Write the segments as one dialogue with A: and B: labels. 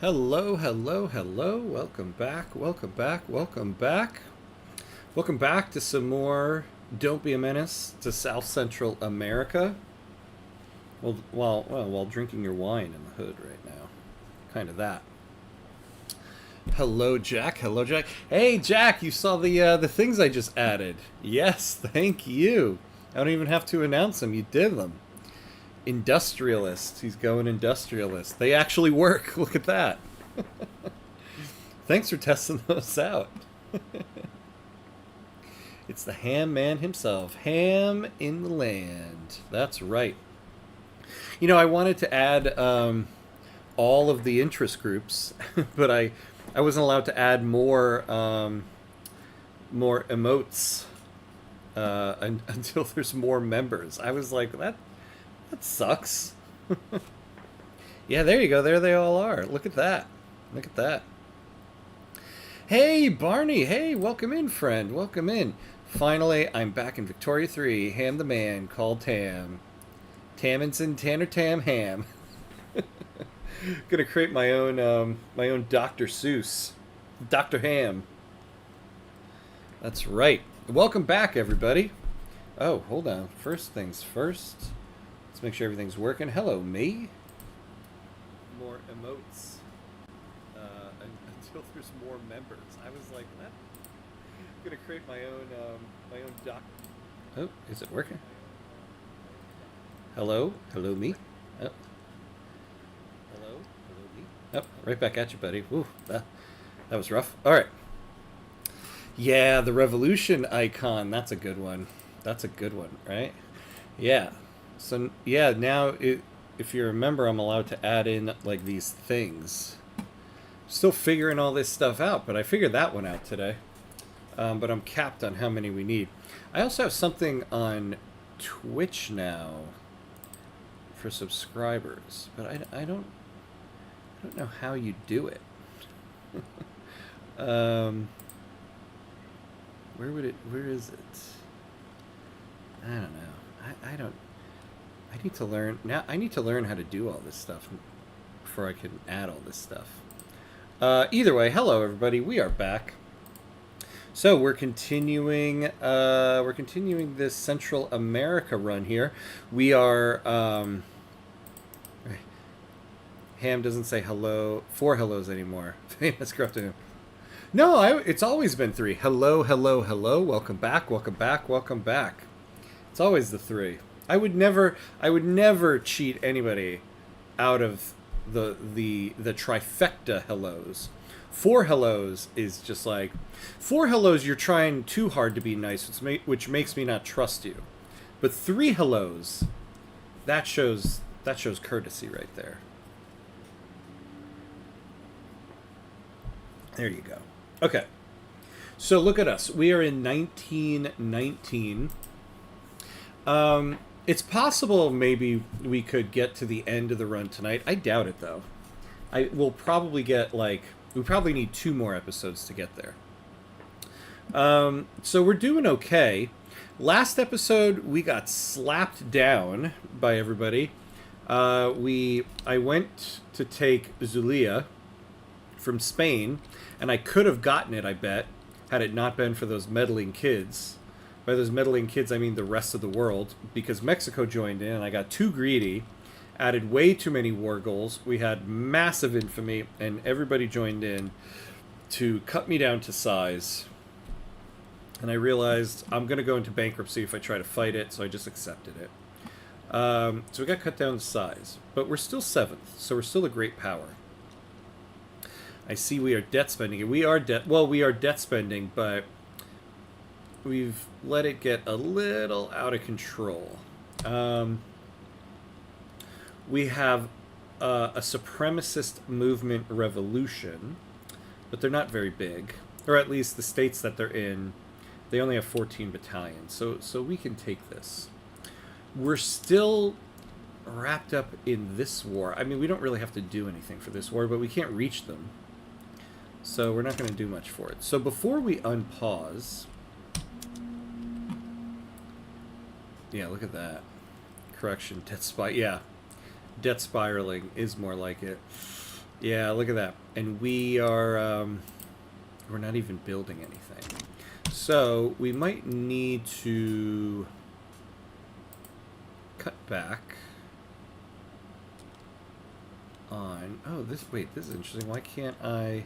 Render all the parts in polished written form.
A: Hello, hello, hello. Welcome back, welcome back, welcome back. Welcome back to some more Don't Be a Menace to South Central America. While drinking your wine in the hood right now. Kind of that. Hello, Jack. Hello, Jack. Hey, Jack, you saw the things I just added. Yes, thank you. I don't even have to announce them. You did them. Industrialist. He's going industrialist. They actually work. Look at that. Thanks for testing those out. It's the ham man himself. Ham in the land. That's right. You know, I wanted to add all of the interest groups, but I wasn't allowed to add more emotes until there's more members. I was like, that sucks. Yeah, there you go. There they all are. Look at that. Look at that. Hey, Barney. Hey, welcome in, friend. Welcome in. Finally, I'm back in Victoria 3. Ham the man called Tam. Taminson Tanner Tam Ham. Gonna create my own Dr. Seuss. Dr. Ham. That's right. Welcome back, everybody. Oh, hold on. First things first. Let's make sure everything's working. Hello, me. More emotes. Until there's more members. I was like, that. I'm gonna create my own doc. Oh, is it working? Hello, hello, me. Oh. Hello, me. Oh, right back at you, buddy. Ooh, that was rough. All right. Yeah, the revolution icon. That's a good one. That's a good one, right? Yeah. So yeah, now if you remember, I'm allowed to add in like these things. Still figuring all this stuff out, but I figured that one out today. But I'm capped on how many we need. I also have something on Twitch now for subscribers, but I don't know how you do it. Where is it? I don't know. I need to learn now. I need to learn how to do all this stuff before I can add all this stuff. Either way, hello everybody. We are back. So we're continuing. We're continuing this Central America run here. We are. Ham doesn't say hello. 4 hellos anymore. Famous corrupt him. No, it's always been 3. Hello, hello, hello. Welcome back. Welcome back. Welcome back. It's always the 3. I would never cheat anybody out of the trifecta hellos. 4 hellos is just like 4 hellos. You're trying too hard to be nice, which makes me not trust you. But 3 hellos, that shows courtesy right there. There you go. Okay. So look at us. We are in 1919. It's possible maybe we could get to the end of the run tonight. I doubt it, though. We'll probably get, we probably need 2 more episodes to get there. So we're doing okay. Last episode, we got slapped down by everybody. I went to take Zulia from Spain, and I could have gotten it, I bet, had it not been for those meddling kids. By those meddling kids, I mean the rest of the world, because Mexico joined in, and I got too greedy, added way too many war goals. We had massive infamy, and everybody joined in to cut me down to size. And I realized I'm going to go into bankruptcy if I try to fight it, so I just accepted it. So we got cut down to size, but we're still 7th, so we're still a great power. I see we are debt spending, and we are debt spending, but we've let it get a little out of control. We have a supremacist movement revolution, but they're not very big, or at least the states that they're in, they only have 14 battalions, so we can take this. We're still wrapped up in this war. I mean, we don't really have to do anything for this war, but we can't reach them. So we're not going to do much for it. So before we unpause... Yeah, look at that. Correction, debt spiraling is more like it. Yeah, look at that. And we are, we're not even building anything. So we might need to cut back on, oh, wait, this is interesting. Why can't I,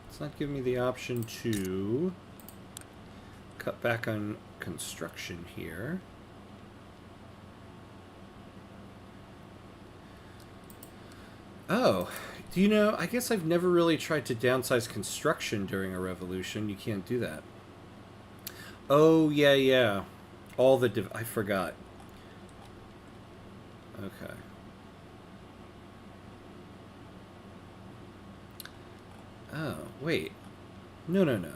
A: it's not giving me the option to cut back on construction here. Oh, do you know, I guess I've never really tried to downsize construction during a revolution. You can't do that. Oh, yeah, yeah. All the, I forgot. Okay. Oh, wait. No, no, no.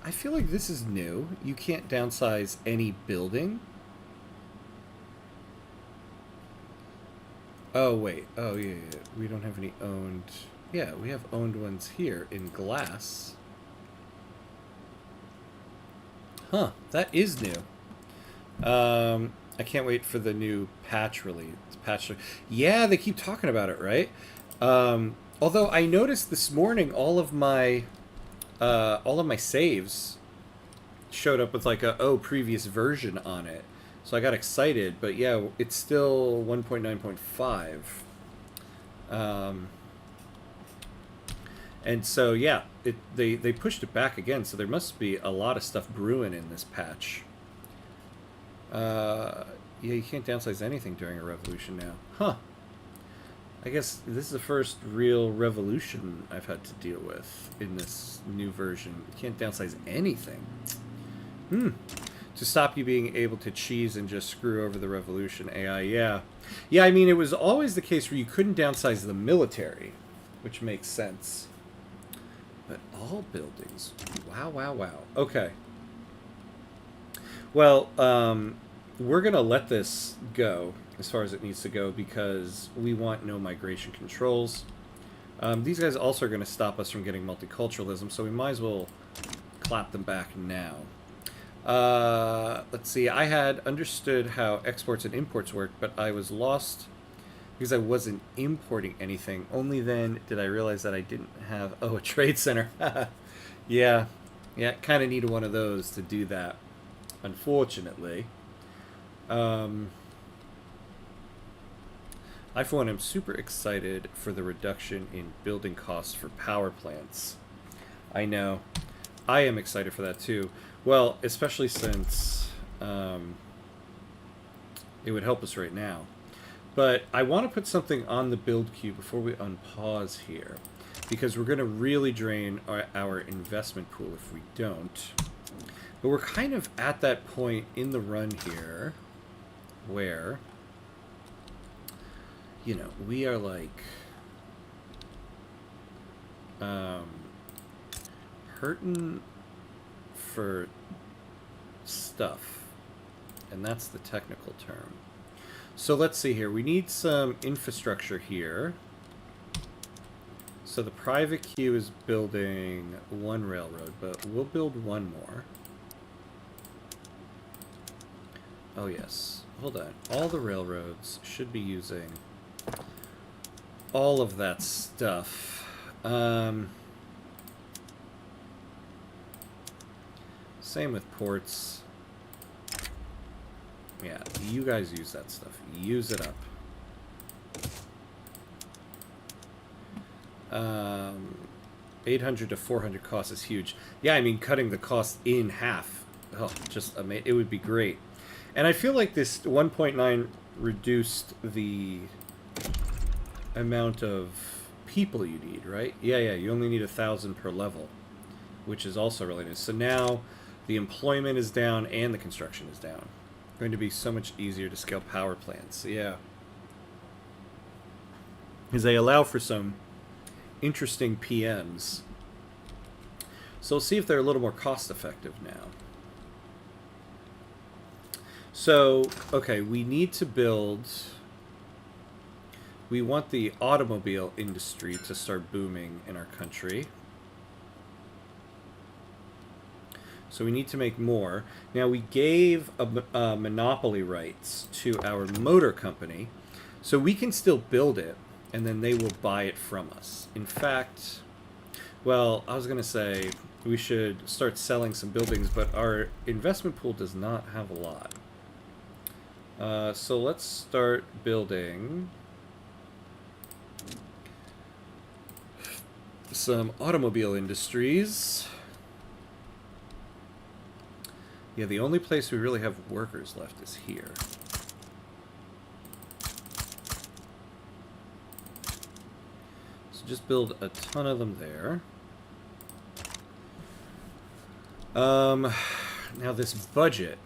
A: I feel like this is new. You can't downsize any building. Oh, wait. Oh, yeah, yeah. We don't have any owned. Yeah, we have owned ones here in glass. Huh, that is new. I can't wait for the new patch release. Yeah, they keep talking about it, right? Although I noticed this morning all of my saves showed up with like a previous version on it, so I got excited. But yeah, it's still 1.9.5. And so yeah, they pushed it back again. So there must be a lot of stuff brewing in this patch. Yeah, you can't downsize anything during a revolution now. Huh. I guess this is the first real revolution I've had to deal with in this new version. You can't downsize anything. To stop you being able to cheese and just screw over the revolution AI, yeah. Yeah, I mean, it was always the case where you couldn't downsize the military, which makes sense. But all buildings. Wow, wow, wow. Okay. Well, we're going to let this go as far as it needs to go because we want no migration controls. These guys also are going to stop us from getting multiculturalism, so we might as well clap them back now. Let's see. I had understood how exports and imports worked, but I was lost because I wasn't importing anything. Only then did I realize that I didn't have... Oh, a trade center. Yeah. Yeah, kind of needed one of those to do that, unfortunately. I, for one, am super excited for the reduction in building costs for power plants. I know. I am excited for that, too. Well, especially since it would help us right now. But I want to put something on the build queue before we unpause here, because we're going to really drain our investment pool if we don't. But we're kind of at that point in the run here where, you know, we are like hurting for stuff, and that's the technical term. So let's see here. We need some infrastructure here. So the private queue is building one railroad, but we'll build one more. Oh yes, hold on. All the railroads should be using all of that stuff. Same with ports. Yeah, you guys use that stuff. Use it up. 800 to 400 cost is huge. Yeah, I mean, cutting the cost in half. Oh, just amazing. It would be great. And I feel like this 1.9 reduced the amount of people you need, right? Yeah, yeah, you only need 1,000 per level, which is also really nice. So now the employment is down and the construction is down. Going to be so much easier to scale power plants. Yeah. Because they allow for some interesting PMs. So we'll see if they're a little more cost effective now. So, okay, we need to build... We want the automobile industry to start booming in our country. So we need to make more. Now we gave a monopoly rights to our motor company, so we can still build it, and then they will buy it from us. In fact, well, I was going to say we should start selling some buildings, but our investment pool does not have a lot. So let's start building some automobile industries. Yeah, the only place we really have workers left is here. So just build a ton of them there. Now this budget.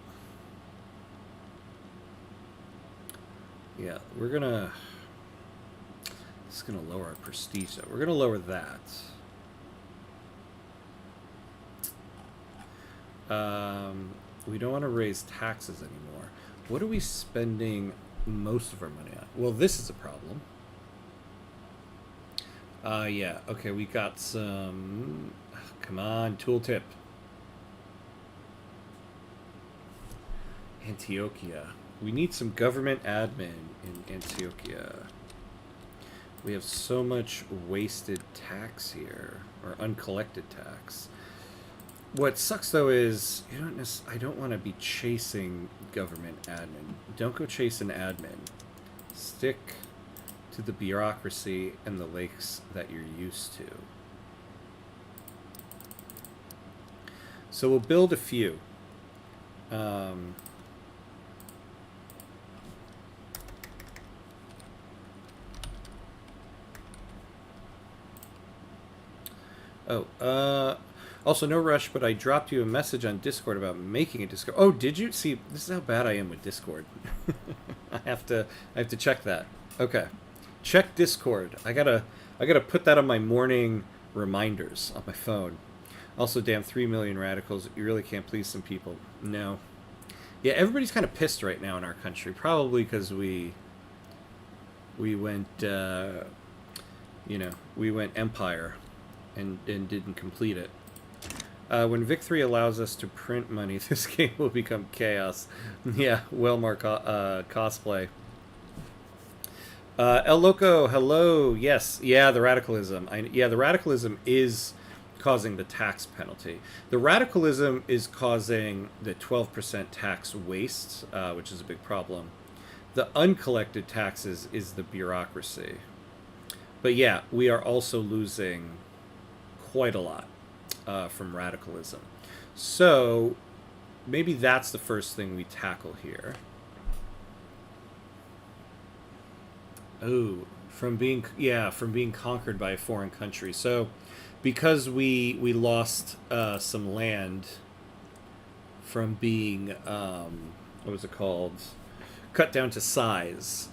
A: Yeah, we're gonna... It's gonna lower our prestige, though. We're gonna lower that. We don't want to raise taxes anymore. What are we spending most of our money on? Well, this is a problem. Yeah. Okay, we got some... Come on, tooltip. Antioquia. We need some government admin in Antioquia. We have so much wasted tax here, or uncollected tax. What sucks though is I don't want to be chasing government admin. Don't go chasing admin. Stick to the bureaucracy and the lakes that you're used to. So we'll build a few. Also, no rush, but I dropped you a message on Discord about making a Discord. Oh, did you? See, this is how bad I am with Discord. I have to check that. Okay. Check Discord. I gotta put that on my morning reminders on my phone. Also, damn, 3 million radicals. You really can't please some people. No. Yeah, everybody's kind of pissed right now in our country. Probably because we went, we went empire and didn't complete it. When Vic 3 allows us to print money, this game will become chaos. Yeah, Wellmark cosplay. El Loco, hello. Yes, yeah, the radicalism. The radicalism is causing the tax penalty. The radicalism is causing the 12% tax waste, which is a big problem. The uncollected taxes is the bureaucracy. But yeah, we are also losing quite a lot from radicalism. So maybe that's the first thing we tackle here. Oh, from being conquered by a foreign country. So because we lost some land from being what was it called? Cut down to size.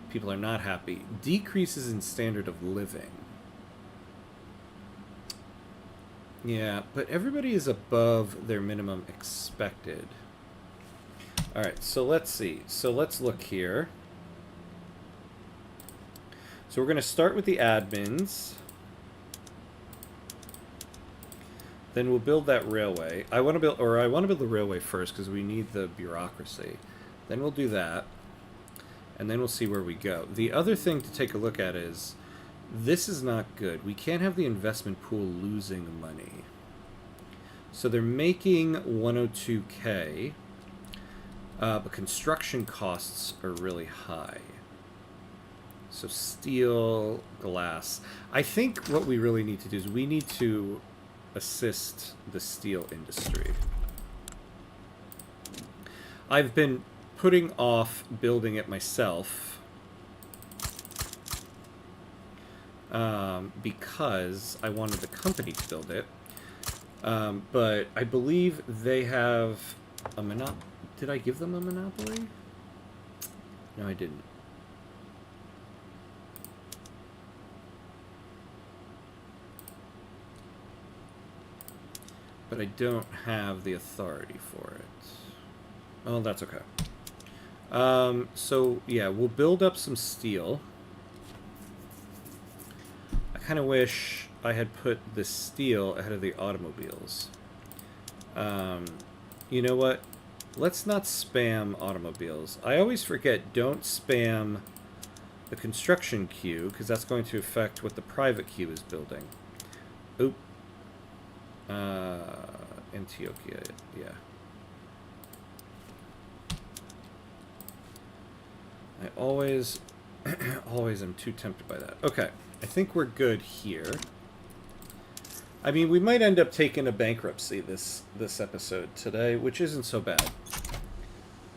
A: People are not happy. Decreases in standard of living. Yeah, but everybody is above their minimum expected. Alright, so let's see. So let's look here. So we're going to start with the admins. Then we'll build that railway. I want to build the railway first because we need the bureaucracy. Then we'll do that. And then we'll see where we go. The other thing to take a look at is this is not good. We can't have the investment pool losing money. So they're making 102K, but construction costs are really high. So steel, glass. I think what we really need to do is we need to assist the steel industry. I've been putting off building it myself because I wanted the company to build it. But I believe they have a monopoly. Did I give them a monopoly? No, I didn't. But I don't have the authority for it. Oh, that's okay. So, yeah, we'll build up some steel. I kind of wish I had put the steel ahead of the automobiles. You know what? Let's not spam automobiles. I always forget, don't spam the construction queue, because that's going to affect what the private queue is building. Oop. Antioquia, yeah. I always, always am too tempted by that. Okay, I think we're good here. I mean, we might end up taking a bankruptcy this episode today, which isn't so bad.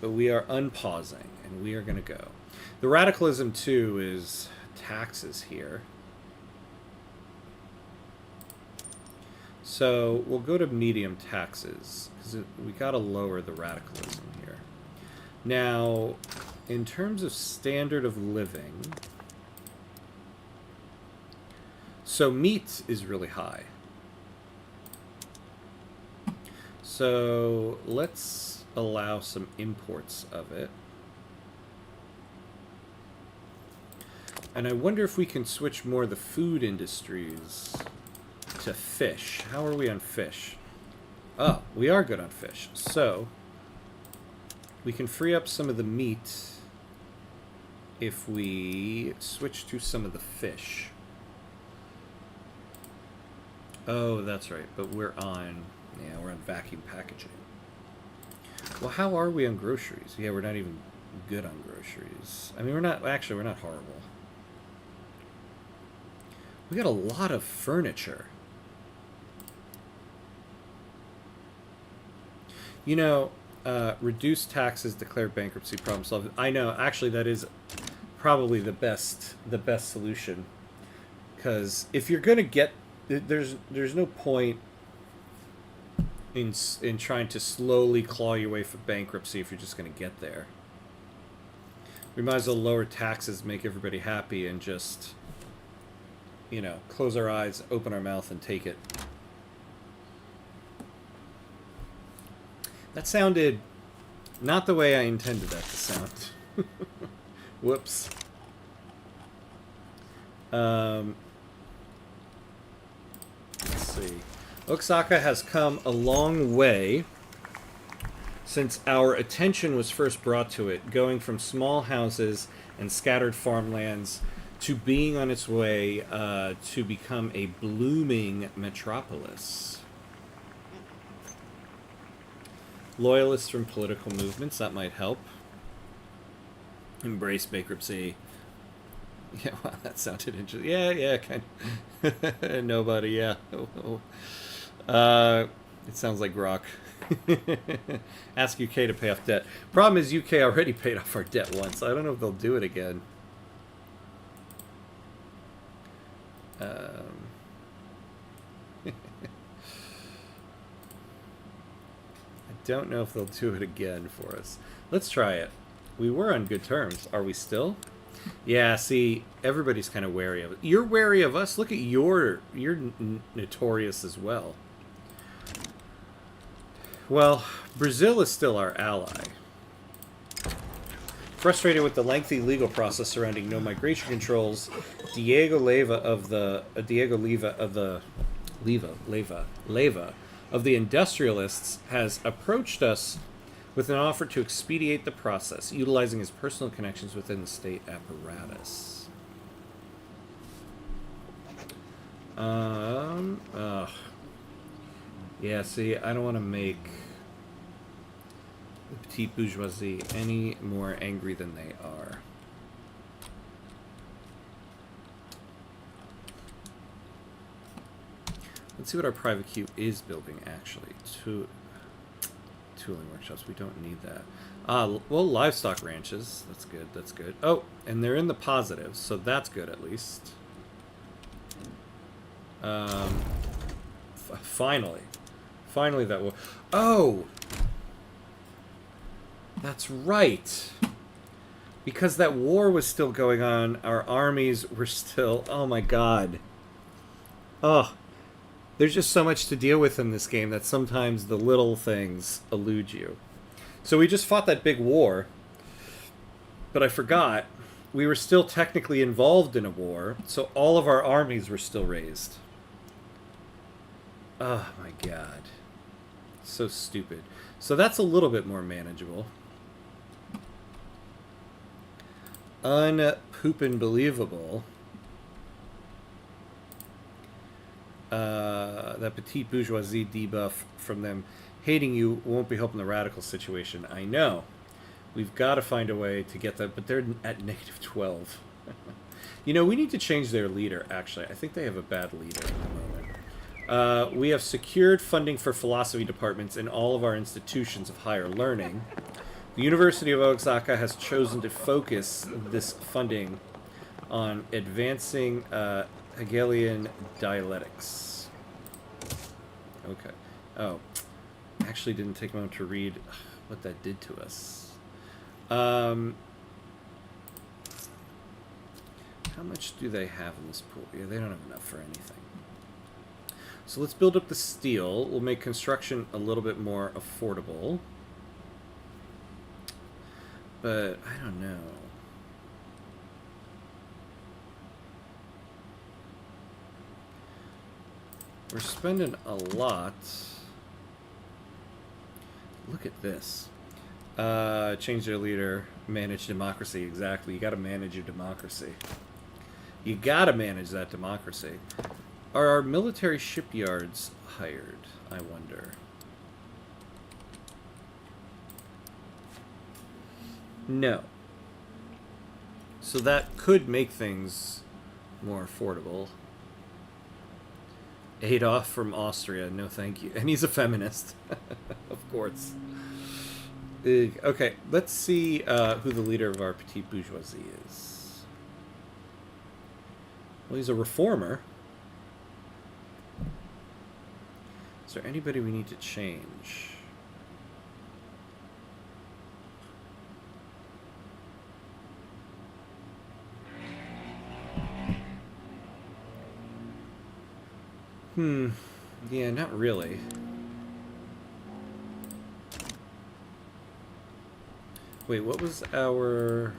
A: But we are unpausing, and we are going to go. The radicalism, too, is taxes here. So we'll go to medium taxes, because we got to lower the radicalism here. Now, in terms of standard of living, so meat is really high. So let's allow some imports of it. And I wonder if we can switch more of the food industries to fish. How are we on fish? Oh, we are good on fish. So we can free up some of the meat if we switch to some of the fish. Oh, that's right. But we're on vacuum packaging. Well, how are we on groceries? Yeah, we're not even good on groceries. I mean, we're not horrible. We got a lot of furniture. You know, reduce taxes, declare bankruptcy, problem solved. I know, actually, that is probably the best solution. Because if you're going to get, there's no point in trying to slowly claw your way for bankruptcy if you're just going to get there. We might as well lower taxes, make everybody happy, and just, you know, close our eyes, open our mouth, and take it. That sounded not the way I intended that to sound. Whoops. Let's see. Oaxaca has come a long way since our attention was first brought to it, going from small houses and scattered farmlands to being on its way to become a blooming metropolis. Loyalists from political movements, that might help. Embrace bankruptcy. Yeah, wow, that sounded interesting. Yeah, kind of. Nobody, yeah. It sounds like Grok. Ask UK to pay off debt. Problem is, UK already paid off our debt once. I don't know if they'll do it again. I don't know if they'll do it again for us. Let's try it. We were on good terms. Are we still? Yeah, see, everybody's kind of wary of it. You're wary of us? Look at you're notorious as well. Well, Brazil is still our ally. Frustrated with the lengthy legal process surrounding no migration controls, Diego Leva of the industrialists has approached us with an offer to expedite the process, utilizing his personal connections within the state apparatus. Yeah, see, I don't want to make the petite bourgeoisie any more angry than they are. Let's see what our private queue is building, actually. Tooling workshops, we don't need that. Well, livestock ranches, that's good, that's good. Oh, and they're in the positives, so that's good at least. Finally that will... Oh! That's right! Because that war was still going on, our armies were still... Oh my god. Oh. There's just so much to deal with in this game that sometimes the little things elude you. So we just fought that big war, but I forgot we were still technically involved in a war, so all of our armies were still raised. Oh my god. So stupid. So that's a little bit more manageable. Unpoopin' believable. That petite bourgeoisie debuff from them hating you won't be helping the radical situation. I know. We've got to find a way to get that, but they're at negative 12. You know, we need to change their leader, actually. I think they have a bad leader at the moment. We have secured funding for philosophy departments in all of our institutions of higher learning. The University of Osaka has chosen to focus this funding on advancing Hegelian dialectics. Okay. Oh. Actually didn't take a moment to read what that did to us. How much do they have in this pool? Yeah, they don't have enough for anything. So let's build up the steel. We'll make construction a little bit more affordable. But I don't know. We're spending a lot. Look at this. Change their leader. Manage democracy. Exactly. You got to manage your democracy. You got to manage that democracy. Are our military shipyards hired? I wonder. No. So that could make things more affordable. Adolf from Austria, no thank you. And he's a feminist. Of course. Okay, let's see who the leader of our petite bourgeoisie is. Well, he's a reformer. Is there anybody we need to change? Yeah, not really. Wait, what was our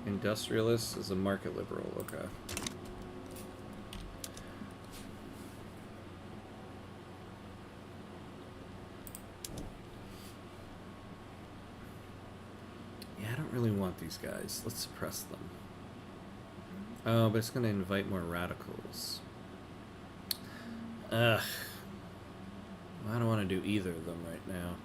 A: industrialist as a market liberal? Okay. Yeah, I don't really want these guys. Let's suppress them. Oh, but it's going to invite more radicals. Ugh. I don't want to do either of them right now.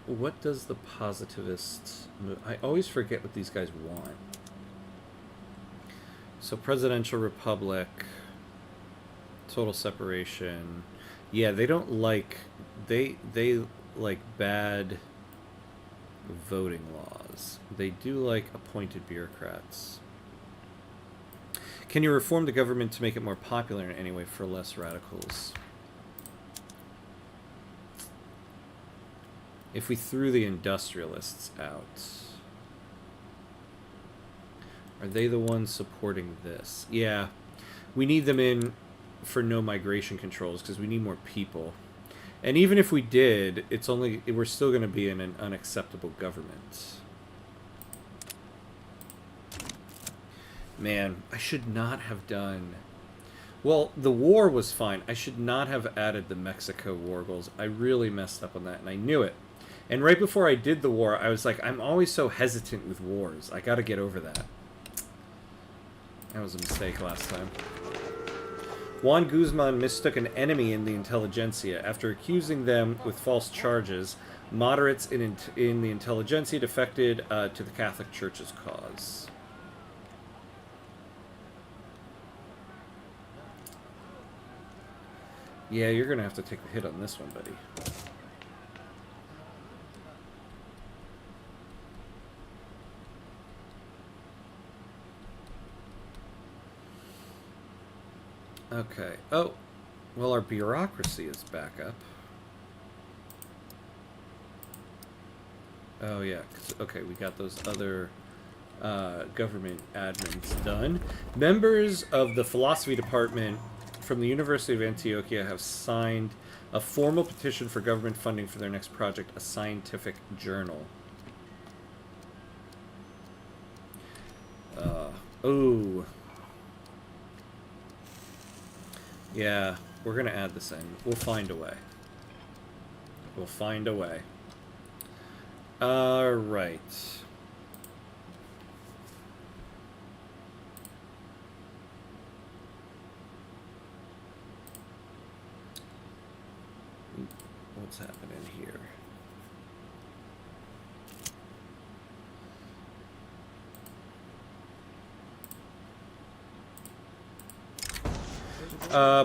A: What does the positivist move? I always forget what these guys want. So presidential republic, total separation. Yeah, they don't like they like bad voting laws. They do like appointed bureaucrats. Can you reform the government to make it more popular in any way for less radicals? If we threw the industrialists out, are they the ones supporting this? Yeah, we need them in for no migration controls because we need more people. And even if we did, we're still going to be in an unacceptable government. Man, I should not have done... Well, the war was fine. I should not have added the Mexico war goals. I really messed up on that, and I knew it. And right before I did the war, I was like, I'm always so hesitant with wars. I got to get over that. That was a mistake last time. Juan Guzman mistook an enemy in the intelligentsia. After accusing them with false charges, moderates in the intelligentsia defected to the Catholic Church's cause. Yeah, you're going to have to take a hit on this one, buddy. Okay. Oh, well, our bureaucracy is back up. Oh, yeah. Okay, we got those other government admins done. Members of the philosophy department from the University of Antioquia have signed a formal petition for government funding for their next project, a scientific journal. Oh. Yeah, we're gonna add this in. We'll find a way. We'll find a way. Alright. What's happening here?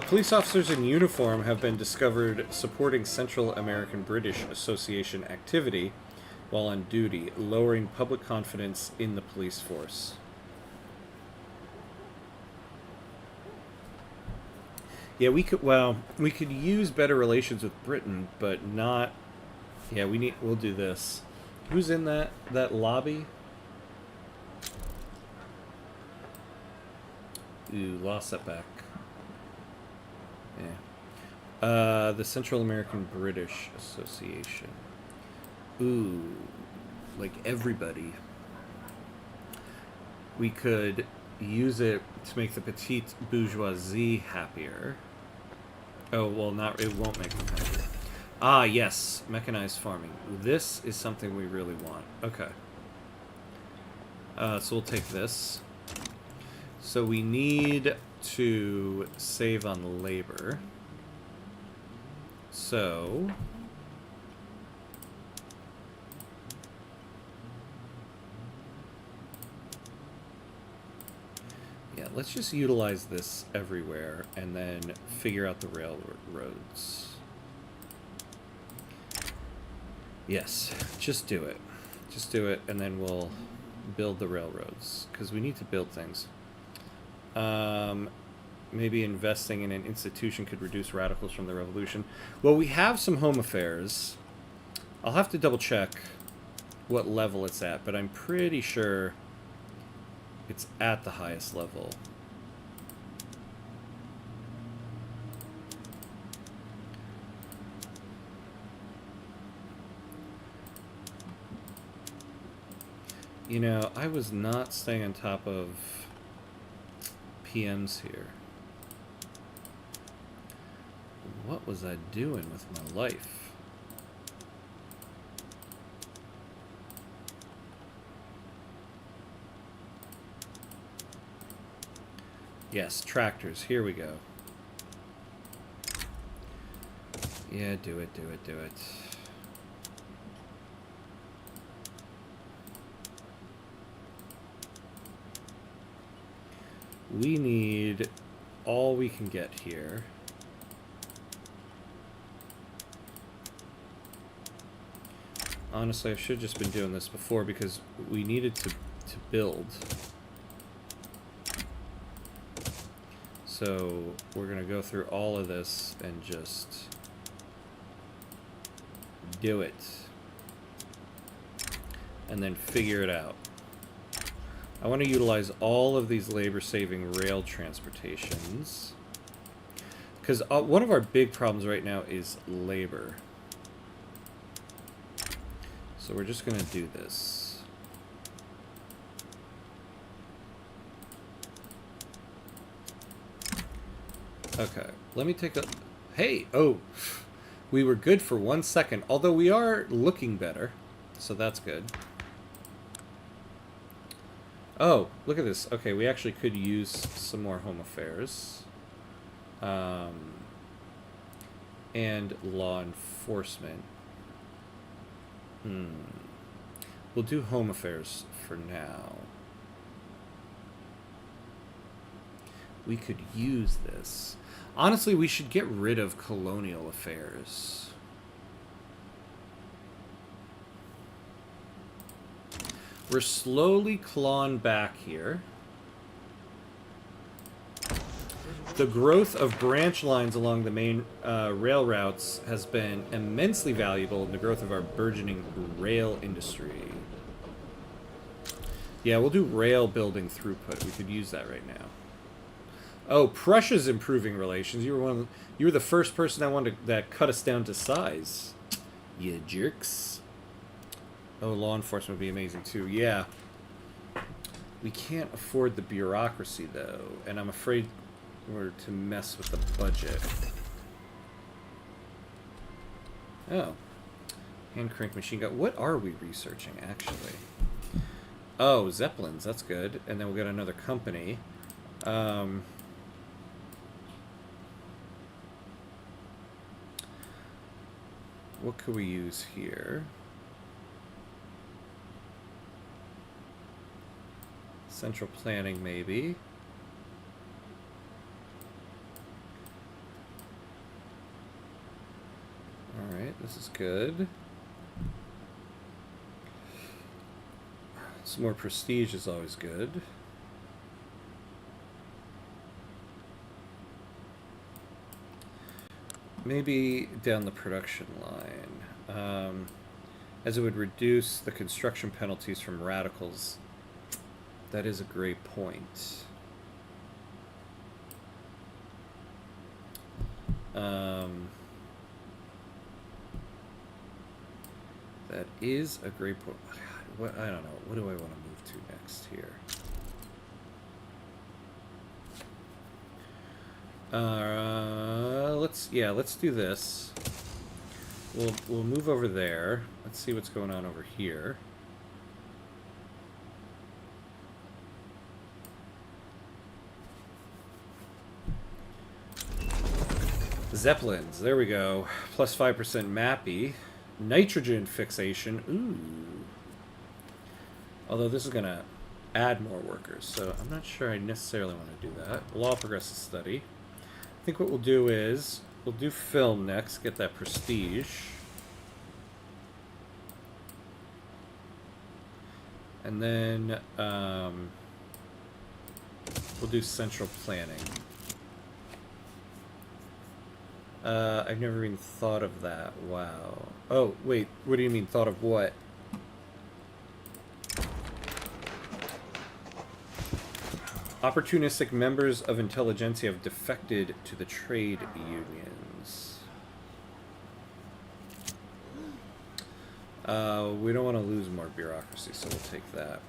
A: Police officers in uniform have been discovered supporting Central American British Association activity while on duty, lowering public confidence in the police force. Yeah, we could use better relations with Britain, but not. Yeah, we'll do this. Who's in that lobby? Ooh, lost setback. Yeah. The Central American British Association. Ooh, like everybody. We could use it to make the petite bourgeoisie happier. Oh, well, it won't make them happier. Ah, yes, mechanized farming. This is something we really want. Okay. So we'll take this. So we need to save on labor. So yeah, let's just utilize this everywhere and then figure out the railroads. Yes, just do it. Just do it, and then we'll build the railroads, because we need to build things. Maybe investing in an institution could reduce radicals from the revolution. Well, we have some home affairs. I'll have to double check what level it's at, but I'm pretty sure it's at the highest level. You know, I was not staying on top of PMs here. What was I doing with my life? Yes, tractors. Here we go. Yeah, do it, do it, do it. We need all we can get here. Honestly, I should have just been doing this before because we needed to build. So we're going to go through all of this and just do it. And then figure it out. I want to utilize all of these labor-saving rail transportations. Because one of our big problems right now is labor. So we're just going to do this. Okay, let me take a... Hey! Oh! We were good for 1 second, although we are looking better. So that's good. Oh, look at this. Okay, we actually could use some more home affairs. And law enforcement. We'll do home affairs for now. We could use this. Honestly, we should get rid of colonial affairs. We're slowly clawing back here. The growth of branch lines along the main rail routes has been immensely valuable in the growth of our burgeoning rail industry. Yeah, we'll do rail building throughput. We could use that right now. Oh, Prussia's improving relations. You were the first person that cut us down to size. You jerks. Oh, law enforcement would be amazing too. Yeah. We can't afford the bureaucracy though, and I'm afraid were to mess with the budget. Oh. Hand crank machine gun. What are we researching, actually? Oh, Zeppelins. That's good. And then we'll get another company. What could we use here? Central planning, maybe. Alright, this is good. Some more prestige is always good. Maybe down the production line. As it would reduce the construction penalties from radicals. That is a great point. That is a great point. What, I don't know. What do I want to move to next here? Let's do this. We'll move over there. Let's see what's going on over here. Zeppelins, there we go. Plus 5% mappy. Nitrogen fixation. Ooh. Although this is going to add more workers, so I'm not sure I necessarily want to do that. Law progressive study. I think what we'll do is, we'll do film next, get that prestige. And then we'll do central planning. I've never even thought of that. Wow. Oh, wait. What do you mean, thought of what? Opportunistic members of intelligentsia have defected to the trade unions. We don't want to lose more bureaucracy, so we'll take that.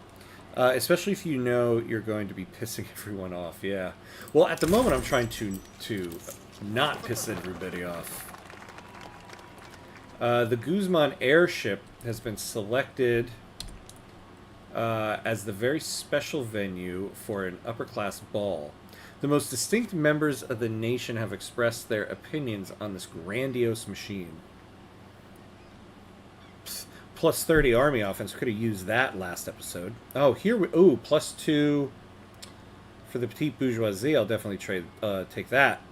A: Especially if you know you're going to be pissing everyone off, yeah. Well, at the moment, I'm trying to not piss everybody off. The Guzman airship has been selected as the very special venue for an upper-class ball. The most distinct members of the nation have expressed their opinions on this grandiose machine. Plus 30 army offense. Could have used that last episode. Oh, here we... Ooh, plus 2 for the petite bourgeoisie. I'll definitely take that.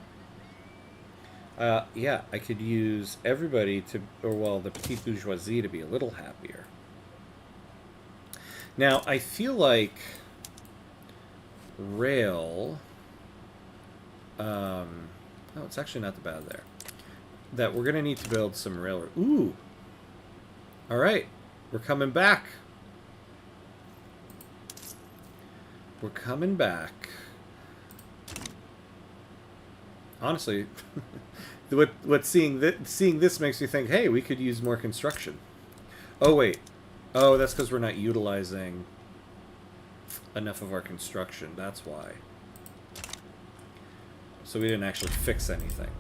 A: Yeah, I could use everybody to... Or, well, the petite bourgeoisie to be a little happier. Now, I feel like rail... oh, it's actually not that bad there. That we're going to need to build some railroad. Ooh! Alright, we're coming back. We're coming back. Honestly, seeing this makes me think, hey, we could use more construction. Oh, wait. Oh, that's because we're not utilizing enough of our construction. That's why. So we didn't actually fix anything.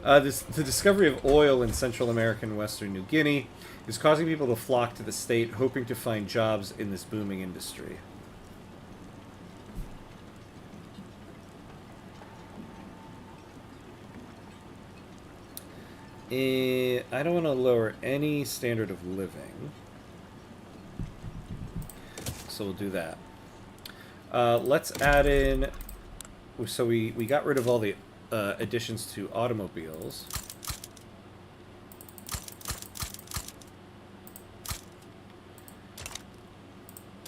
A: The discovery of oil in Central America and Western New Guinea is causing people to flock to the state, hoping to find jobs in this booming industry. I don't want to lower any standard of living. So we'll do that. Let's add in... So we got rid of all the additions to automobiles.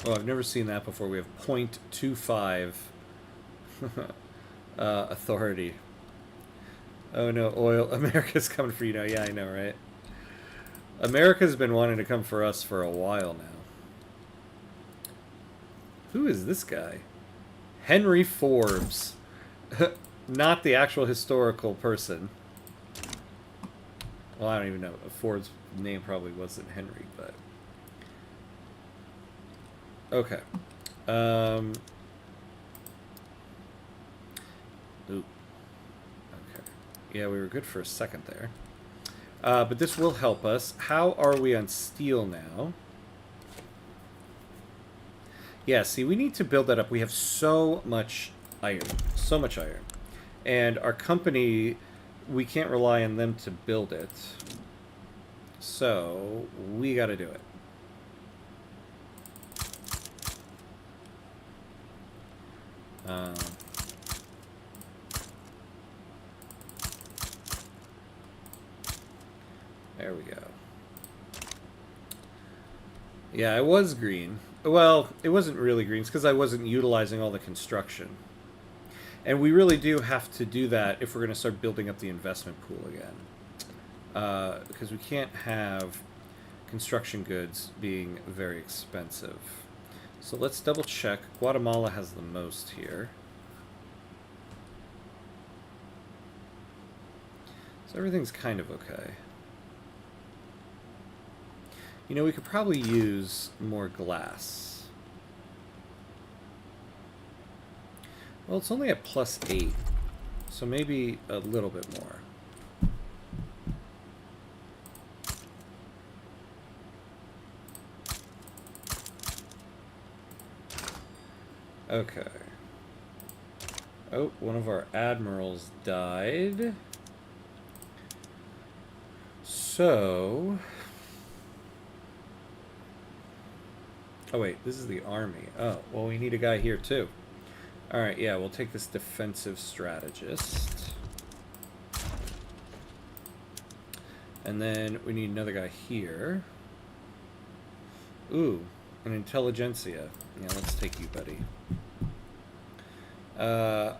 A: Oh, I've never seen that before. We have 0.25 authority. Oh no, oil. America's coming for you now. Yeah, I know, right? America's been wanting to come for us for a while now. Who is this guy? Henry Forbes. Not the actual historical person. Well, I don't even know. Forbes' name probably wasn't Henry, but... Okay. Ooh, Yeah, we were good for a second there. But this will help us. How are we on steel now? Yeah, see, we need to build that up. We have so much iron. So much iron. And our company, we can't rely on them to build it. So, we gotta do it. There we go. Yeah, I was green. Well, it wasn't really green. It's because I wasn't utilizing all the construction. And we really do have to do that if we're going to start building up the investment pool again. Because we can't have construction goods being very expensive. So let's double check. Guatemala has the most here. So everything's kind of okay. You know, we could probably use more glass. Well, it's only at +8, so maybe a little bit more. Okay. Oh, one of our admirals died. So... Oh, wait, this is the army. Oh, well, we need a guy here, too. Alright, yeah, we'll take this defensive strategist. And then we need another guy here. Ooh, an intelligentsia. Yeah, let's take you, buddy.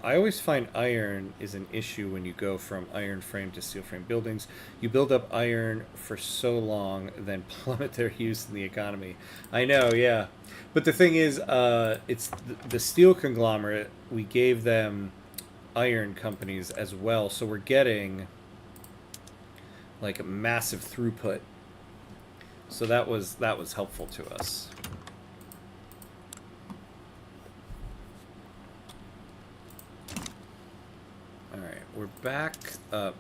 A: I always find iron is an issue when you go from iron frame to steel frame buildings. You build up iron for so long, then plummet their use in the economy. I know, yeah. But the thing is, it's the steel conglomerate, we gave them iron companies as well, so we're getting like a massive throughput. So that was helpful to us. Alright, we're back up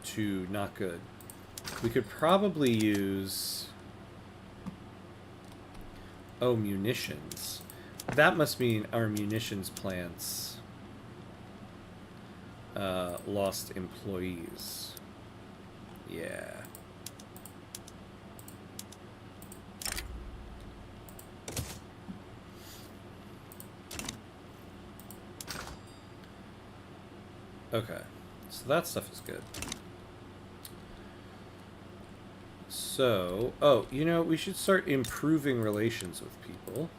A: to not good. We could probably use... Oh, munitions. That must mean our munitions plants lost employees. Yeah. Okay, so that stuff is good. So, oh, you know, we should start improving relations with people.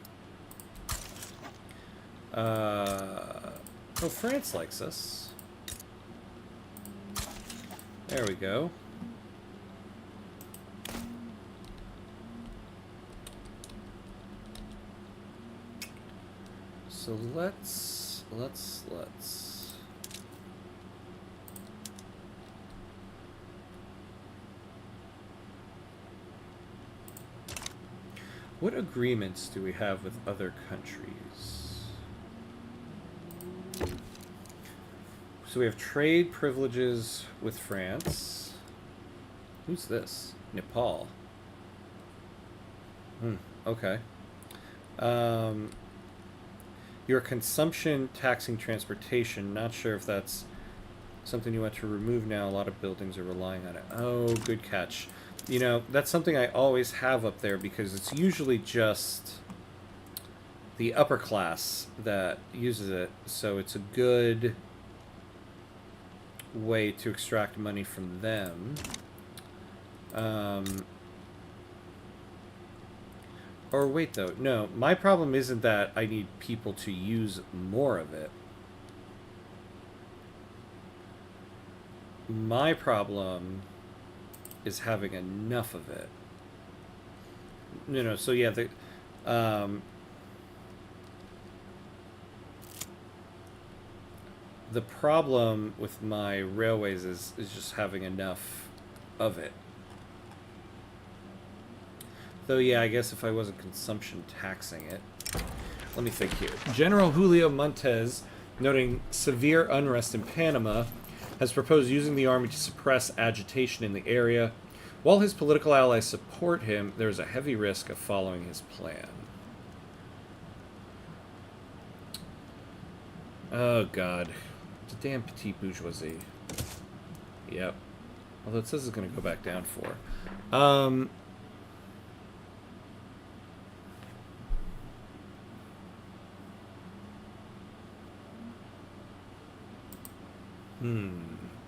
A: Oh, France likes us. There we go. So let's... What agreements do we have with other countries? So we have trade privileges with France. Who's this? Nepal. Okay. Your consumption taxing transportation. Not sure if that's something you want to remove now. A lot of buildings are relying on it. Oh, good catch. You know, that's something I always have up there because it's usually just the upper class that uses it. So it's a good way to extract money from them. Or wait, though. No, my problem isn't that I need people to use more of it. My problem is having enough of it. No, so yeah, the problem with my railways is just having enough of it. Though, yeah, I guess if I wasn't consumption taxing it. Let me think here. General Julio Montes noting severe unrest in Panama, has proposed using the army to suppress agitation in the area. While his political allies support him, there is a heavy risk of following his plan. Oh, God. The damn petite bourgeoisie. Yep. Although it says it's going to go back down 4.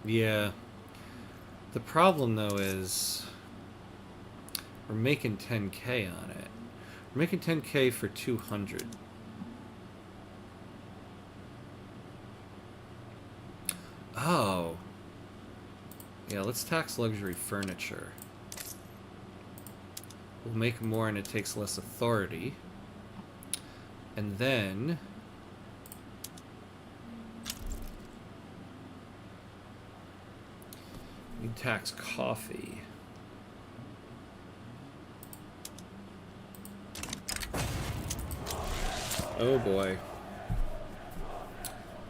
A: Yeah. The problem, though, is we're making 10K on it. We're making 10K for 200. Oh. Yeah, let's tax luxury furniture. We'll make more and it takes less authority. And then... we tax coffee. Oh boy.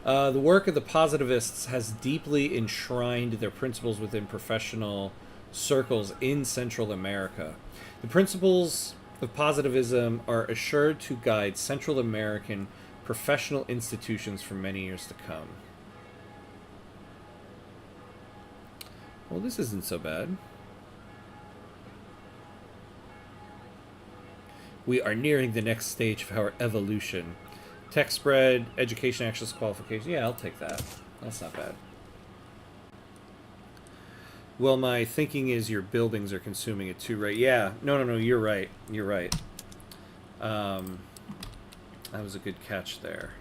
A: The work of the positivists has deeply enshrined their principles within professional circles in Central America. The principles of positivism are assured to guide Central American professional institutions for many years to come. Well, this isn't so bad. We are nearing the next stage of our evolution. Tech spread, education access qualification. Yeah, I'll take that. That's not bad. Well, my thinking is your buildings are consuming it too, right? Yeah. No, you're right. You're right. That was a good catch there.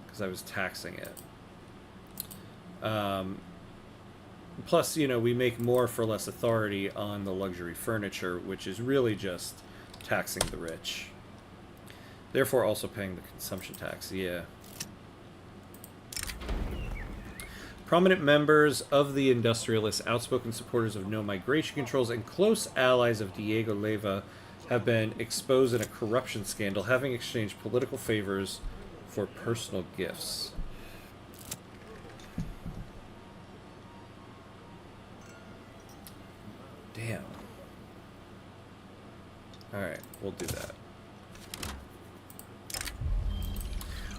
A: Because I was taxing it. Plus, you know, we make more for less authority on the luxury furniture, which is really just taxing the rich. Therefore, also paying the consumption tax. Yeah. Prominent members of the industrialists, outspoken supporters of no migration controls, and close allies of Diego Leyva have been exposed in a corruption scandal, having exchanged political favors for personal gifts. Damn. Alright, we'll do that.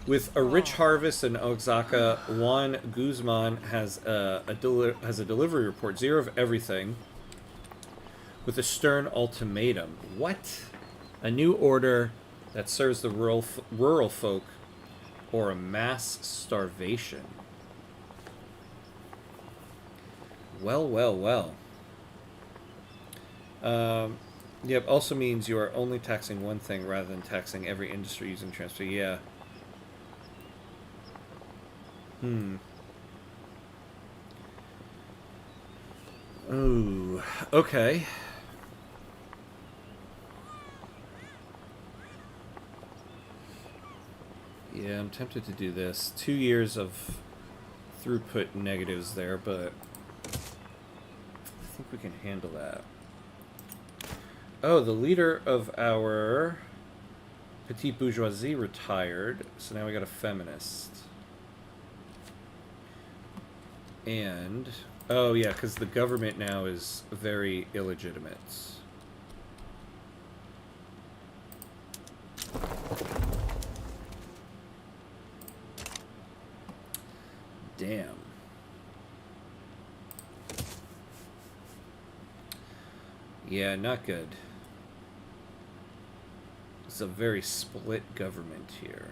A: With a rich harvest in Oaxaca, Juan Guzman has a delivery report, 0 of everything, with a stern ultimatum. What? A new order that serves the rural folk, or a mass starvation. Well. Yep, also means you are only taxing one thing rather than taxing every industry using transfer. Yeah. Ooh, okay. Yeah, I'm tempted to do this. 2 years of throughput negatives there, but I think we can handle that. Oh, the leader of our petite bourgeoisie retired, so now we got a feminist. And, oh yeah, because the government now is very illegitimate. Damn. Yeah, not good. It's a very split government here.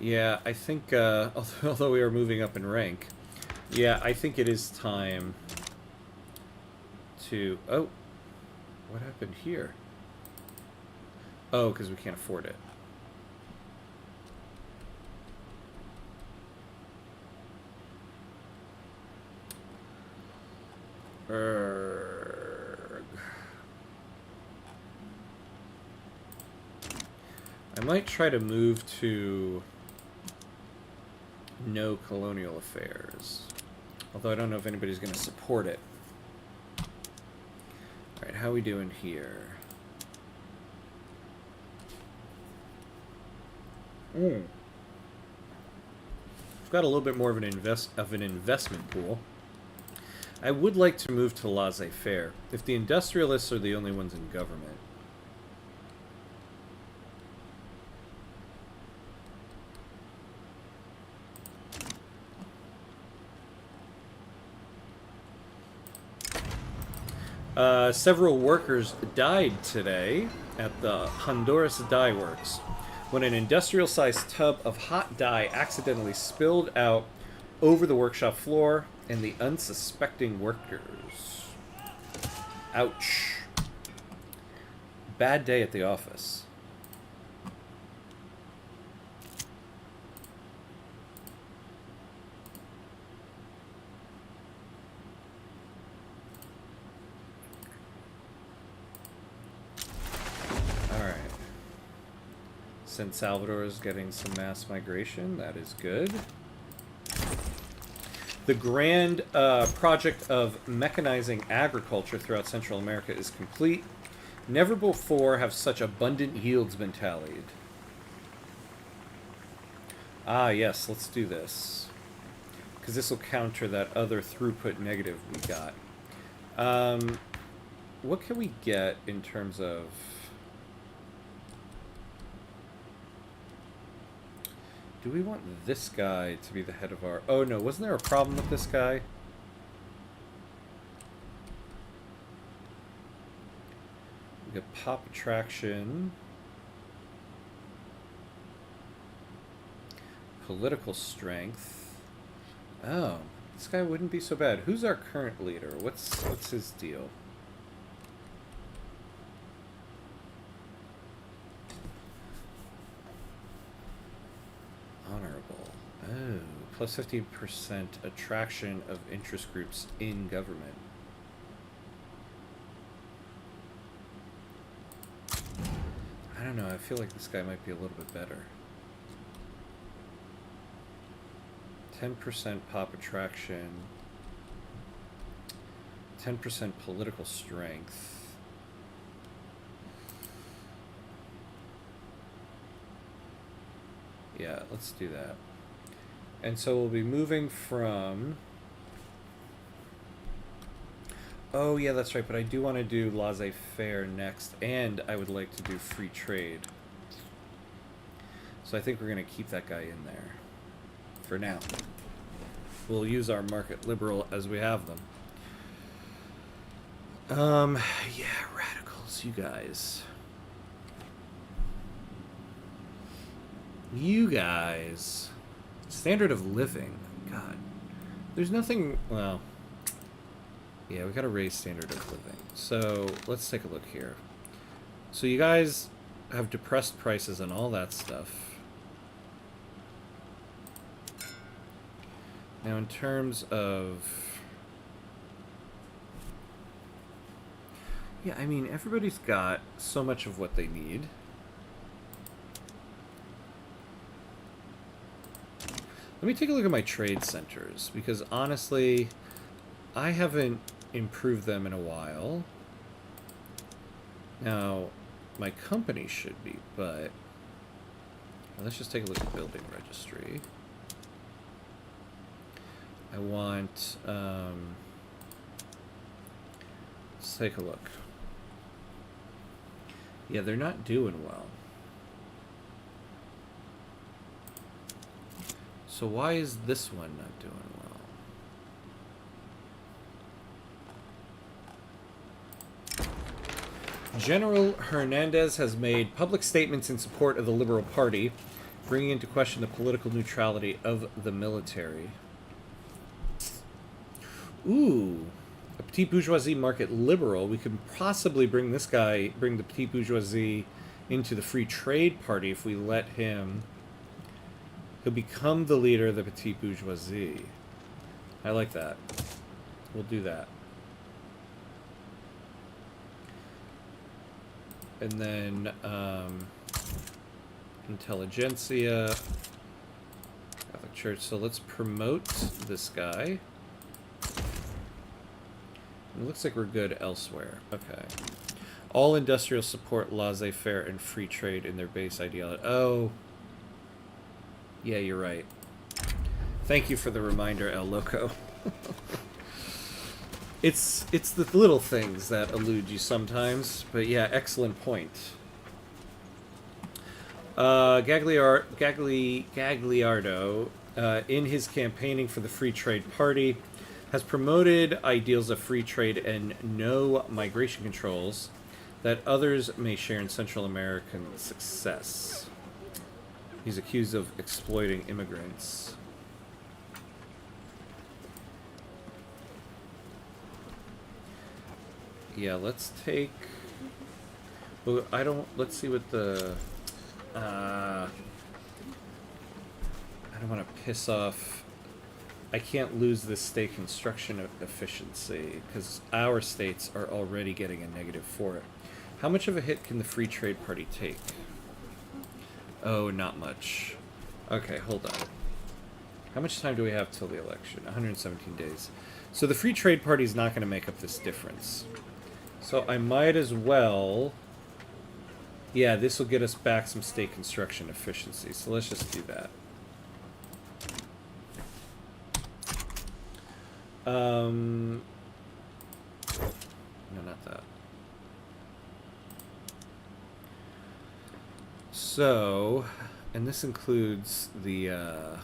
A: Yeah, I think, although we are moving up in rank, yeah, I think it is time to... Oh, what happened here? Oh, because we can't afford it. I might try to move to no colonial affairs. Although I don't know if anybody's going to support it. Alright, how are we doing here? Mm. I've got a little bit more of an investment pool. I would like to move to laissez-faire. If the industrialists are the only ones in government. Several workers died today at the Honduras Dye Works when an industrial-sized tub of hot dye accidentally spilled out over the workshop floor and the unsuspecting workers. Ouch. Bad day at the office. Alright. San Salvador is getting some mass migration. That is good. The grand project of mechanizing agriculture throughout Central America is complete. Never before have such abundant yields been tallied. Ah, yes, let's do this. Because this will counter that other throughput negative we got. What can we get in terms of... Do we want this guy to be the head of our... Oh, no. Wasn't there a problem with this guy? We got pop attraction. Political strength. Oh, this guy wouldn't be so bad. Who's our current leader? What's his deal? Honorable. Oh, plus 15% attraction of interest groups in government. I don't know, I feel like this guy might be a little bit better. 10% pop attraction. 10% political strength. Yeah, let's do that. And so we'll be moving from... Oh, yeah, that's right, but I do want to do laissez-faire next, and I would like to do free trade. So I think we're going to keep that guy in there. For now. We'll use our market liberal as we have them. Yeah, radicals, you guys. You guys. Standard of living. God. There's nothing... Well... Yeah, we gotta raise standard of living. So, let's take a look here. So you guys have depressed prices and all that stuff. Now, in terms of... Yeah, I mean, everybody's got so much of what they need. Let me take a look at my trade centers, because honestly, I haven't improved them in a while. Now, my company should be, but... Well, let's just take a look at building registry. I want, let's take a look. Yeah, they're not doing well. So why is this one not doing well? General Hernandez has made public statements in support of the Liberal Party, bringing into question the political neutrality of the military. Ooh, a petit bourgeoisie market liberal. We could possibly bring this guy, bring the petit bourgeoisie into the free trade party if we let him. He'll become the leader of the petit bourgeoisie. I like that. We'll do that. And then, intelligentsia, Catholic Church. So let's promote this guy. It looks like we're good elsewhere. Okay. All industrial support laissez-faire and free trade in their base ideology. Oh. Yeah, you're right. Thank you for the reminder, El Loco. It's the little things that elude you sometimes, but yeah, excellent point. Gagliardo, in his campaigning for the Free Trade Party, has promoted ideals of free trade and no migration controls that others may share in Central American success. He's accused of exploiting immigrants. Yeah, let's take... Well, I don't... Let's see what the... I don't want to piss off... I can't lose this state construction efficiency, because our states are already getting a negative for it. How much of a hit can the Free Trade Party take? Oh, not much. Okay, hold on. How much time do we have till the election? 117 days. So the Free Trade Party is not going to make up this difference. So I might as well... Yeah, this will get us back some state construction efficiency. So let's just do that. No, not that. So, and this includes the, yeah,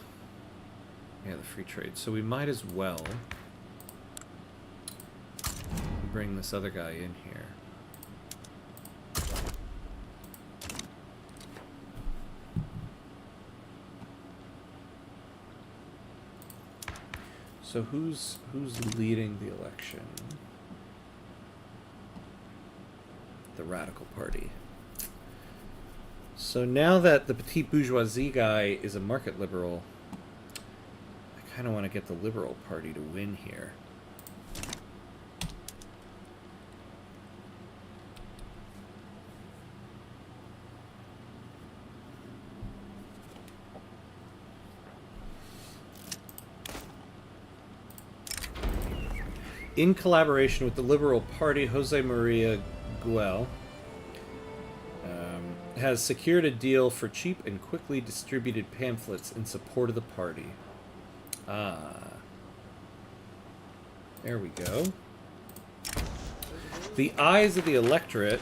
A: the free trade. So we might as well bring this other guy in here. So who's leading the election? The Radical Party. So now that the petite bourgeoisie guy is a market liberal, I kind of want to get the Liberal Party to win here. In collaboration with the Liberal Party, Jose Maria Guel has secured a deal for cheap and quickly distributed pamphlets in support of the party. Ah. There we go. The eyes of the electorate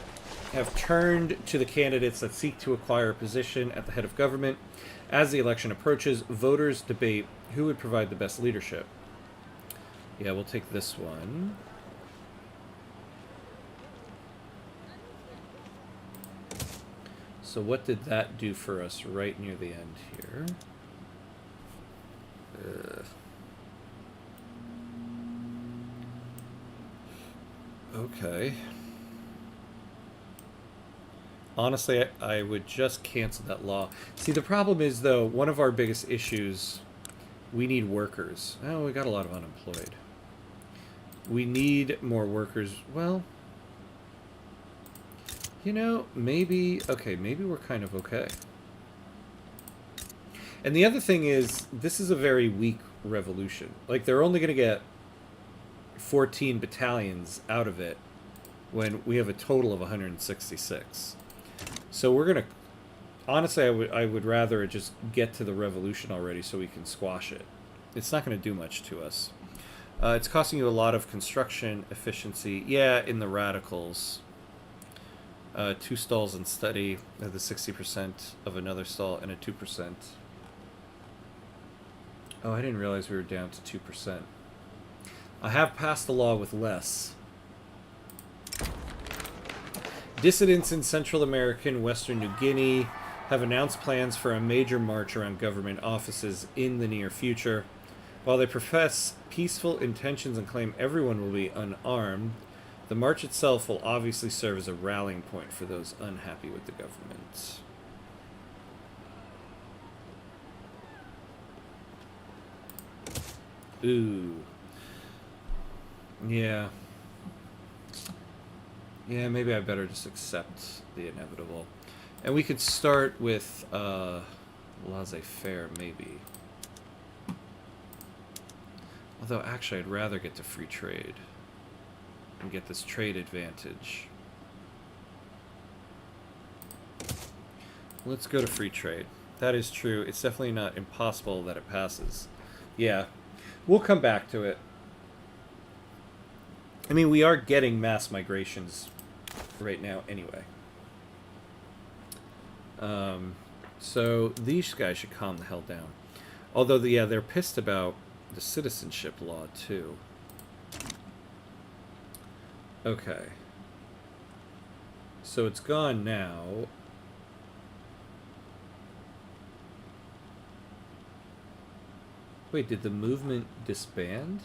A: have turned to the candidates that seek to acquire a position at the head of government. As the election approaches, voters debate who would provide the best leadership. Yeah, we'll take this one. So what did that do for us right near the end here? Okay. Honestly, I would just cancel that law. See, the problem is, though, one of our biggest issues, we need workers. Oh, we got a lot of unemployed. We need more workers. Well, you know, maybe... Okay, maybe we're kind of okay. And the other thing is, this is a very weak revolution. Like, they're only going to get 14 battalions out of it when we have a total of 166. So we're going to... Honestly, I would rather just get to the revolution already so we can squash it. It's not going to do much to us. It's costing you a lot of construction efficiency. Yeah, in the radicals. 2 stalls in study, the 60% of another stall, and a 2%. Oh, I didn't realize we were down to 2%. I have passed a law with less. Dissidents in Central America and Western New Guinea have announced plans for a major march around government offices in the near future. While they profess peaceful intentions and claim everyone will be unarmed, the march itself will obviously serve as a rallying point for those unhappy with the government. Ooh. Yeah. Yeah, maybe I better just accept the inevitable. And we could start with laissez-faire, maybe. Although, actually, I'd rather get to free trade and get this trade advantage. Let's go to free trade. That is true. It's definitely not impossible that it passes. Yeah. We'll come back to it. I mean, we are getting mass migrations right now anyway. So these guys should calm the hell down. Although, yeah, they're pissed about the citizenship law, too. Okay. So it's gone now. Wait, did the movement disband?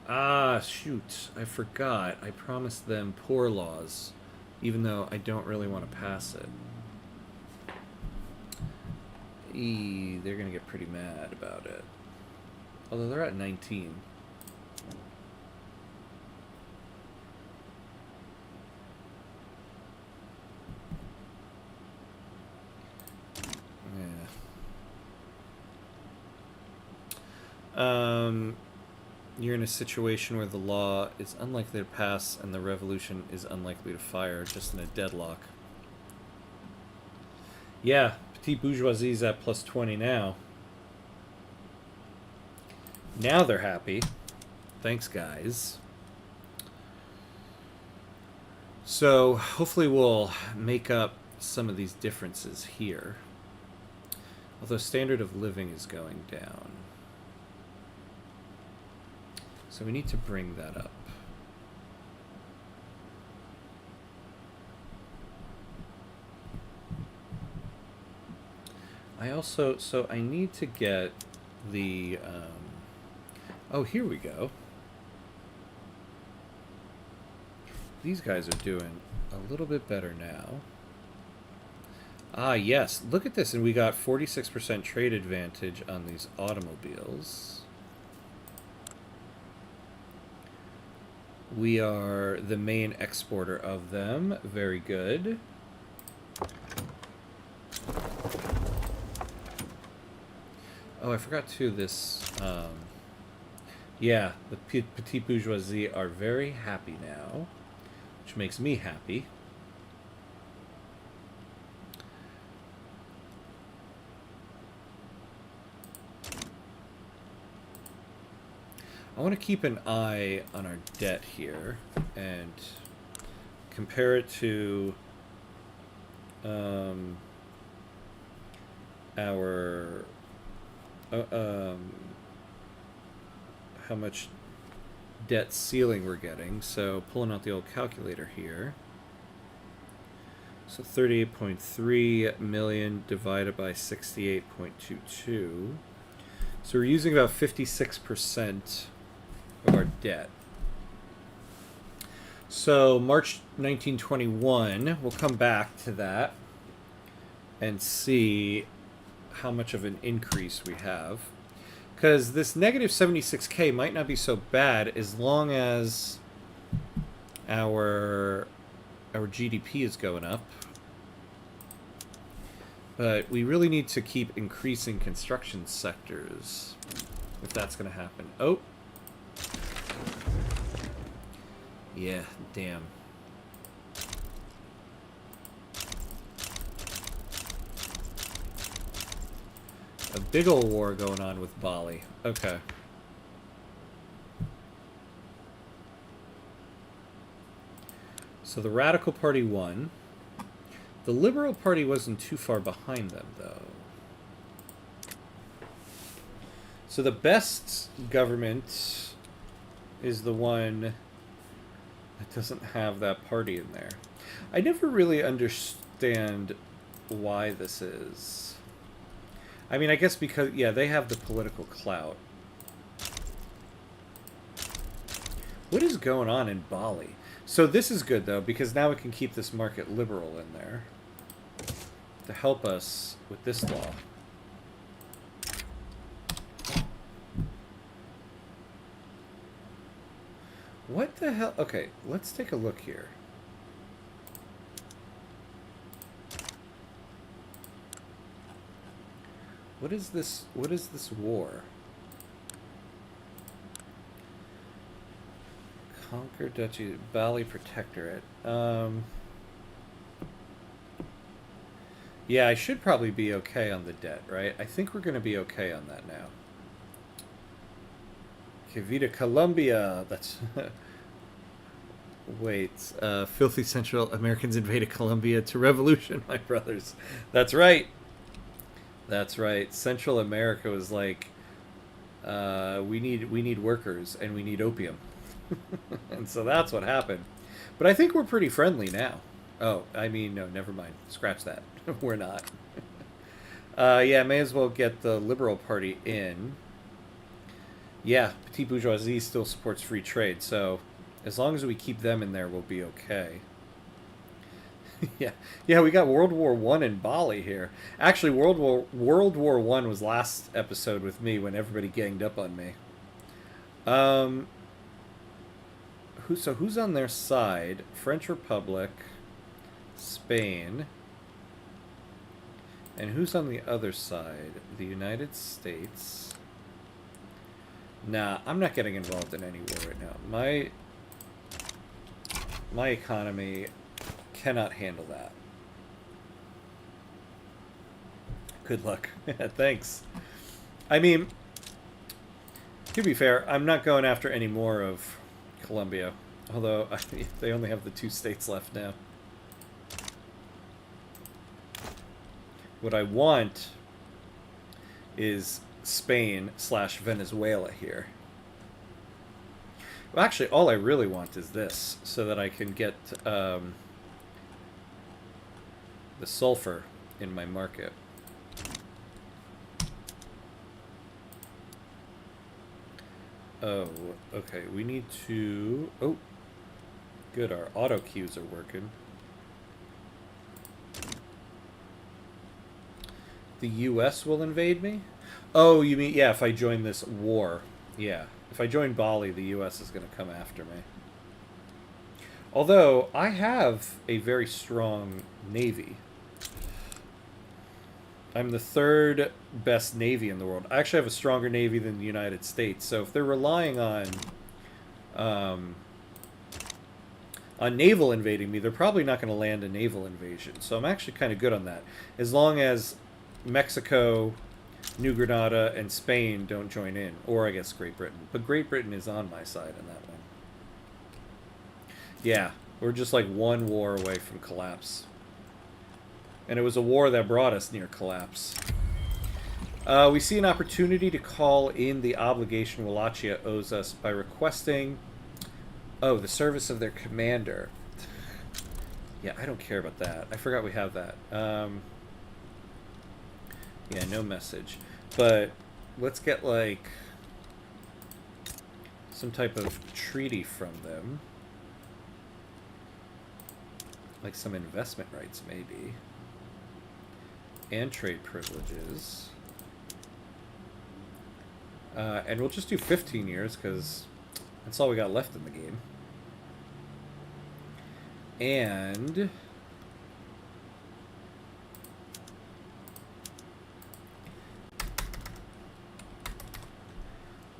A: Ah, shoot. I forgot. I promised them poor laws, even though I don't really want to pass it. They're going to get pretty mad about it. Although they're at 19. Yeah. You're in a situation where the law is unlikely to pass and the revolution is unlikely to fire, just in a deadlock. Yeah, petite bourgeoisie's at plus 20 now. Now they're happy. Thanks, guys. So, hopefully we'll make up some of these differences here. Although standard of living is going down. So we need to bring that up. So I need to get the, oh, here we go. These guys are doing a little bit better now. Ah, yes, look at this, and we got 46% trade advantage on these automobiles. We are the main exporter of them. Very good. Oh, I forgot too this. Yeah, the petite bourgeoisie are very happy now, which makes me happy. I want to keep an eye on our debt here and compare it to our how much debt ceiling we're getting. So pulling out the old calculator here. So 38.3 million divided by 68.22. So we're using about 56% of our debt. So March 1921, we'll come back to that and see how much of an increase we have. Because this negative 76K might not be so bad as long as our GDP is going up. But we really need to keep increasing construction sectors if that's going to happen. Oh. Yeah, damn. A big ol' war going on with Bali. Okay. So the Radical Party won. The Liberal Party wasn't too far behind them, though. So the best government is the one that doesn't have that party in there. I never really understand why this is. I mean, I guess because, yeah, they have the political clout. What is going on in Bali? So this is good, though, because now we can keep this market liberal in there to help us with this law. What the hell? Okay, let's take a look here. What is this? What is this war? Conquer Duchy, Bali Protectorate. Yeah, I should probably be okay on the debt, right? I think we're going to be okay on that now. Que Vida Colombia. That's wait. Filthy Central Americans invaded Colombia to revolution, my brothers. That's right. That's right. Central America was like, we need workers and we need opium, and so that's what happened. But I think we're pretty friendly now. Oh, I mean, no, never mind. Scratch that. We're not. Yeah, may as well get the Liberal Party in. Yeah, Petit Bourgeoisie still supports free trade, so as long as we keep them in there, we'll be okay. Yeah, yeah, we got World War I in Bali here. Actually, World War I was last episode with me when everybody ganged up on me. Um, who's on their side? French Republic, Spain, and who's on the other side? The United States. Nah, I'm not getting involved in any war right now. My economy cannot handle that. Good luck. Thanks. I mean, to be fair, I'm not going after any more of Colombia. Although they only have the 2 states left now. What I want is Spain/Venezuela here. Well, actually, all I really want is this, so that I can get the sulfur in my market. Oh, okay. We need to... Oh, good. Our auto queues are working. The U.S. will invade me? Oh, you mean, yeah, if I join this war. Yeah. If I join Bali, the U.S. is going to come after me. Although, I have a very strong navy. I'm the 3rd best navy in the world. I actually have a stronger navy than the United States. So if they're relying on naval invading me, they're probably not going to land a naval invasion. So I'm actually kind of good on that. As long as Mexico, New Granada, and Spain don't join in. Or I guess Great Britain. But Great Britain is on my side in that one. Yeah, we're just like one war away from collapse. And it was a war that brought us near collapse. We see an opportunity to call in the obligation Wallachia owes us by requesting... Oh, the service of their commander. Yeah, I don't care about that. I forgot we have that. Yeah, no message. But let's get, like, some type of treaty from them. Like some investment rights, maybe. And trade privileges. And we'll just do 15 years, because that's all we got left in the game. And...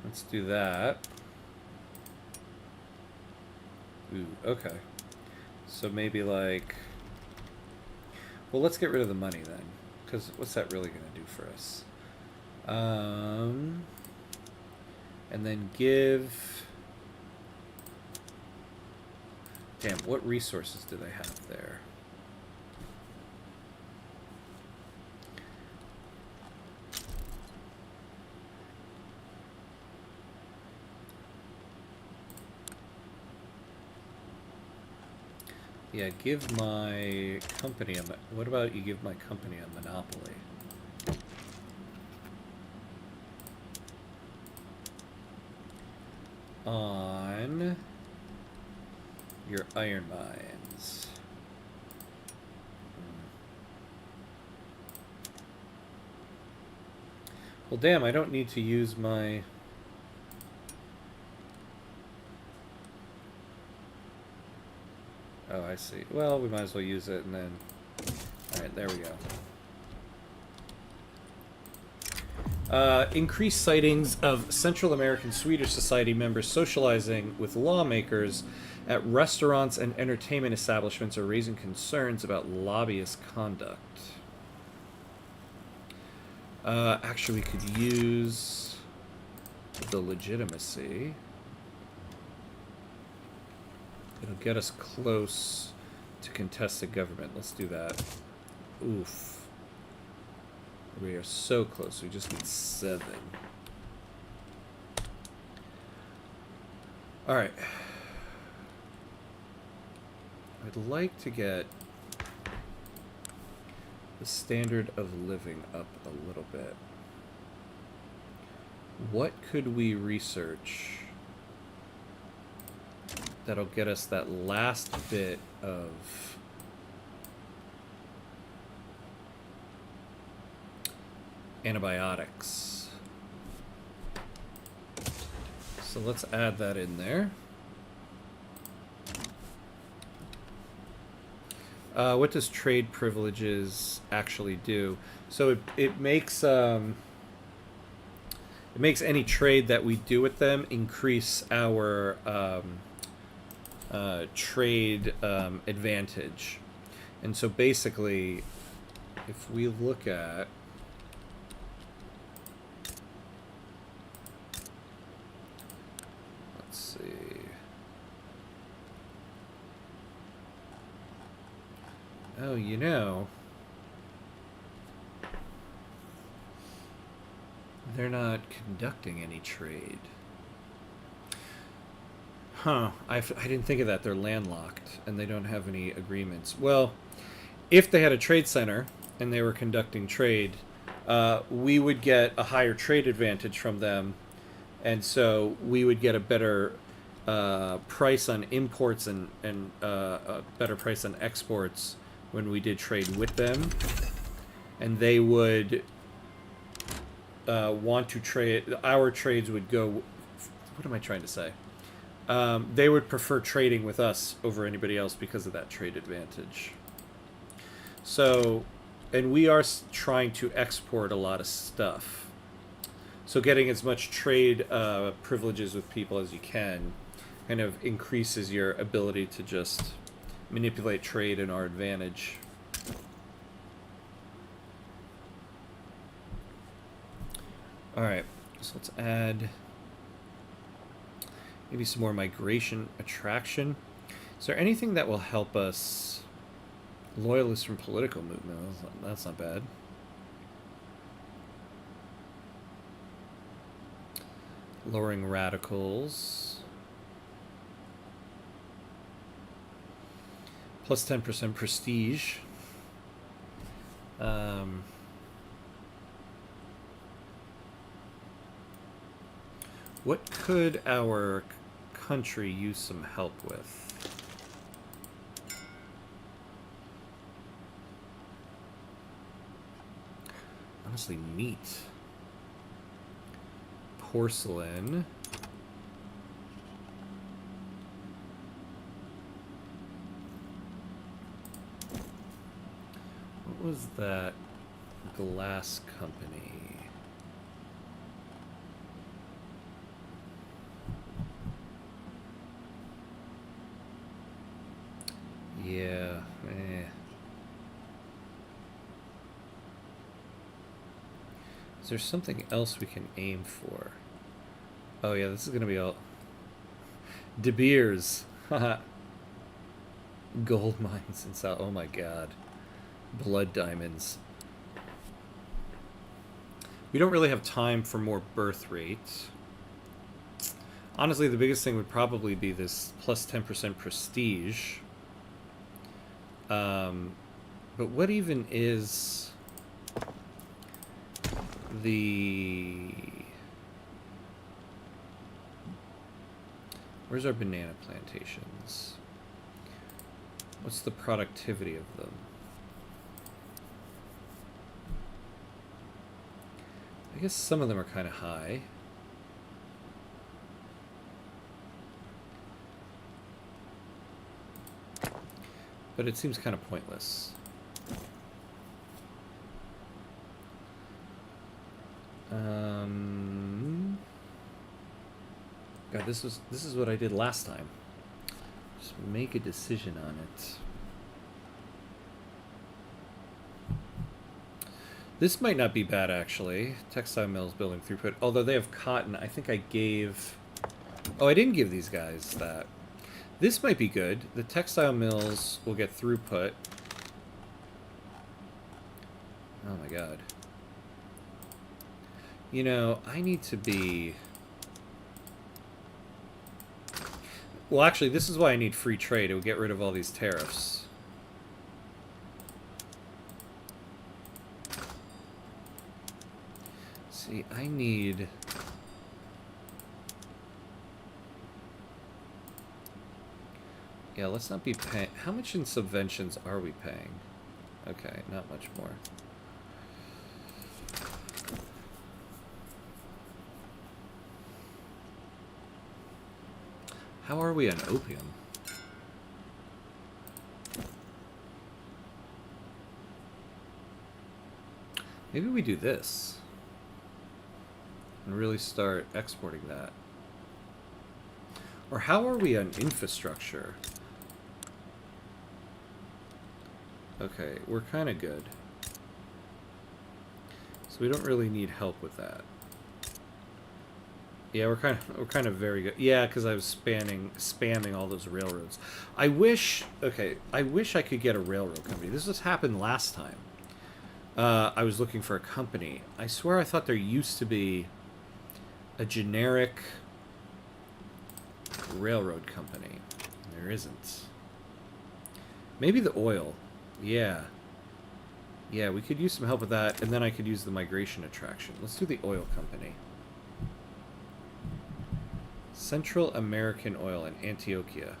A: let's do that. Ooh, okay. So maybe like... well, let's get rid of the money then. Because what's that really going to do for us? And then give... damn, what resources do they have there? Yeah, give my company a... what about you give my company a monopoly? On your iron mines. Well, damn, I don't need to use my... oh, I see. Well, we might as well use it and then... alright, there we go. Increased sightings of Central American Swedish Society members socializing with lawmakers at restaurants and entertainment establishments are raising concerns about lobbyist conduct. Actually, we could use the legitimacy. It'll get us close to contested government. Let's do that. Oof. We are so close. We just need 7. Alright. I'd like to get the standard of living up a little bit. What could we research that'll get us that last bit of antibiotics? So let's add that in there. What does trade privileges actually do? So it makes any trade that we do with them increase our trade advantage. And so basically, if we look at oh, you know, they're not conducting any trade. Huh, I didn't think of that. They're landlocked, and they don't have any agreements. Well, if they had a trade center, and they were conducting trade, we would get a higher trade advantage from them, and so we would get a better price on imports and a better price on exports when we did trade with them, and they would want to trade. Our trades would go. What am I trying to say? They would prefer trading with us over anybody else because of that trade advantage. So, and we are trying to export a lot of stuff. So getting as much trade privileges with people as you can kind of increases your ability to just manipulate trade in our advantage. Alright, so let's add maybe some more migration attraction. Is there anything that will help us? Loyalists from political movement, that's not bad. Lowering radicals. Plus 10% prestige. What could our country use some help with? Honestly, meat. Porcelain. What was that glass company? Yeah, Is there something else we can aim for? Oh yeah, this is gonna be all De Beers. Haha. Gold mines in South. Oh my god. Blood diamonds. We don't really have time for more birth rate. Honestly, the biggest thing would probably be this plus 10% prestige. But what even is the... Where's our banana plantations? What's the productivity of them? I guess some of them are kind of high. But it seems kind of pointless. God, this is what I did last time. Just make a decision on it. This might not be bad, actually. Textile mills building throughput. Although they have cotton, I think I gave... Oh, I didn't give these guys that. This might be good. The textile mills will get throughput. Oh my god. You know, I need to be... Well, actually, this is why I need free trade. It will get rid of all these tariffs. See, I need... Yeah, let's not be paying... How much in subventions are we paying? Okay, not much more. How are we on opium? Maybe we do this. And really start exporting that. Or how are we on infrastructure? Okay, we're kind of good. So we don't really need help with that. Yeah, we're kind of very good. Yeah, because I was spamming all those railroads. I wish I could get a railroad company. This has happened last time. I was looking for a company. I swear I thought there used to be a generic railroad company. There isn't. Maybe the oil. Yeah. Yeah, we could use some help with that, and then I could use the migration attraction. Let's do the oil company. Central American Oil in Antioquia.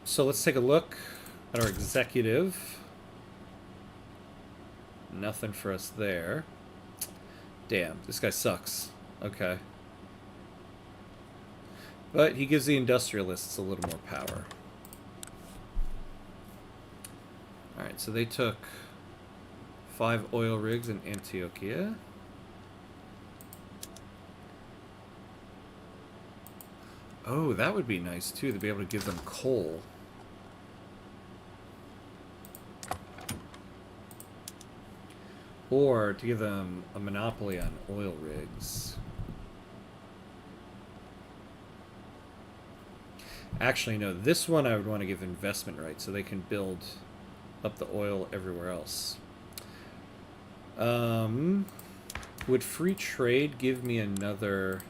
A: So let's take a look at our executive. Nothing for us there. Damn, this guy sucks. Okay. But he gives the industrialists a little more power. Alright, so they took 5 oil rigs in Antioquia. Oh, that would be nice too, to be able to give them coal. Or to give them a monopoly on oil rigs. Actually, no, this one I would want to give investment rights so they can build up the oil everywhere else. Would free trade give me another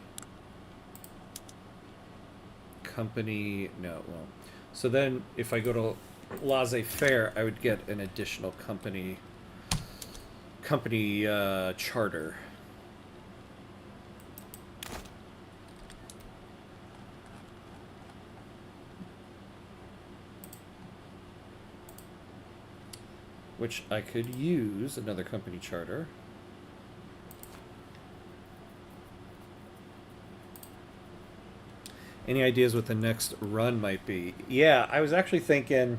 A: company? No, it won't. So then if I go to laissez-faire, I would get an additional company charter. Which I could use another company charter. Any ideas what the next run might be? Yeah, I was actually thinking...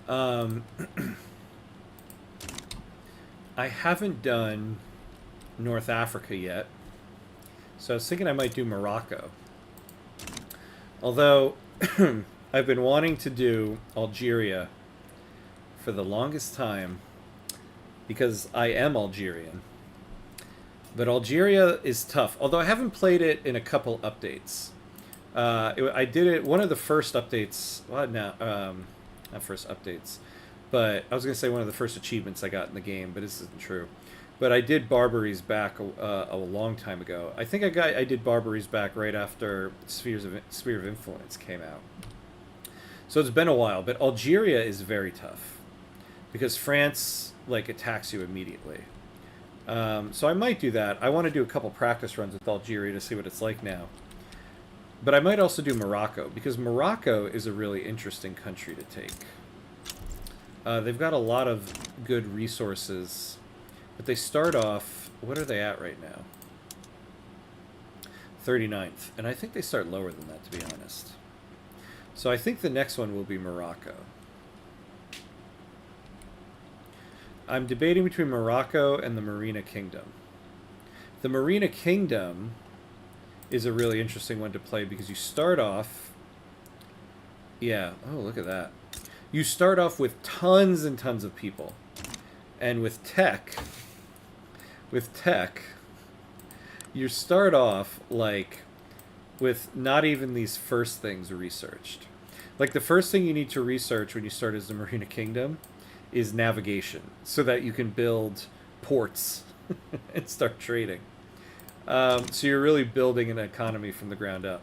A: I haven't done North Africa yet. So I was thinking I might do Morocco. Although... I've been wanting to do Algeria for the longest time because I am Algerian. But Algeria is tough, although I haven't played it in a couple updates. I did it, one of the first updates, well, no, not first updates, but I was going to say one of the first achievements I got in the game, but this isn't true. But I did Barbaries back a long time ago. I think I did Barbaries back right after Sphere of Influence came out. So it's been a while, but Algeria is very tough because France like attacks you immediately. So I might do that. I want to do a couple practice runs with Algeria to see what it's like now. But I might also do Morocco because Morocco is a really interesting country to take. They've got a lot of good resources, but they start off... What are they at right now? 39th. And I think they start lower than that, to be honest. So I think the next one will be Morocco. I'm debating between Morocco and the Marina Kingdom. The Marina Kingdom is a really interesting one to play because you start off... Yeah, oh, look at that. You start off with tons and tons of people. And with tech, you start off, like, with not even these first things researched. Like, the first thing you need to research when you start as the Marina Kingdom is navigation, so that you can build ports and start trading. So you're really building an economy from the ground up.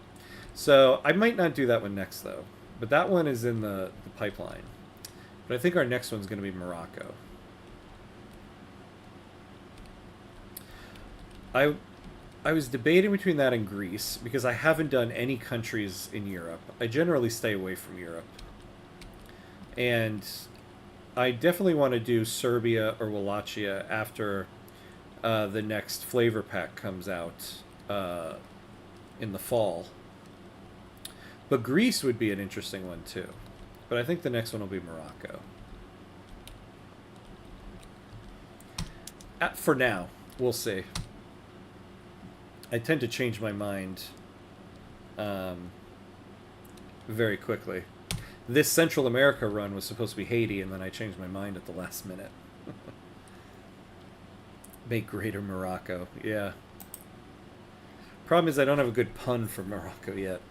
A: So I might not do that one next, though. But that one is in the pipeline. But I think our next one's going to be Morocco. I was debating between that and Greece, because I haven't done any countries in Europe. I generally stay away from Europe. And I definitely want to do Serbia or Wallachia after the next flavor pack comes out in the fall. But Greece would be an interesting one too. But I think the next one will be Morocco. For now, we'll see. I tend to change my mind very quickly. This Central America run was supposed to be Haiti, and then I changed my mind at the last minute. Make greater Morocco, yeah. Problem is I don't have a good pun for Morocco yet.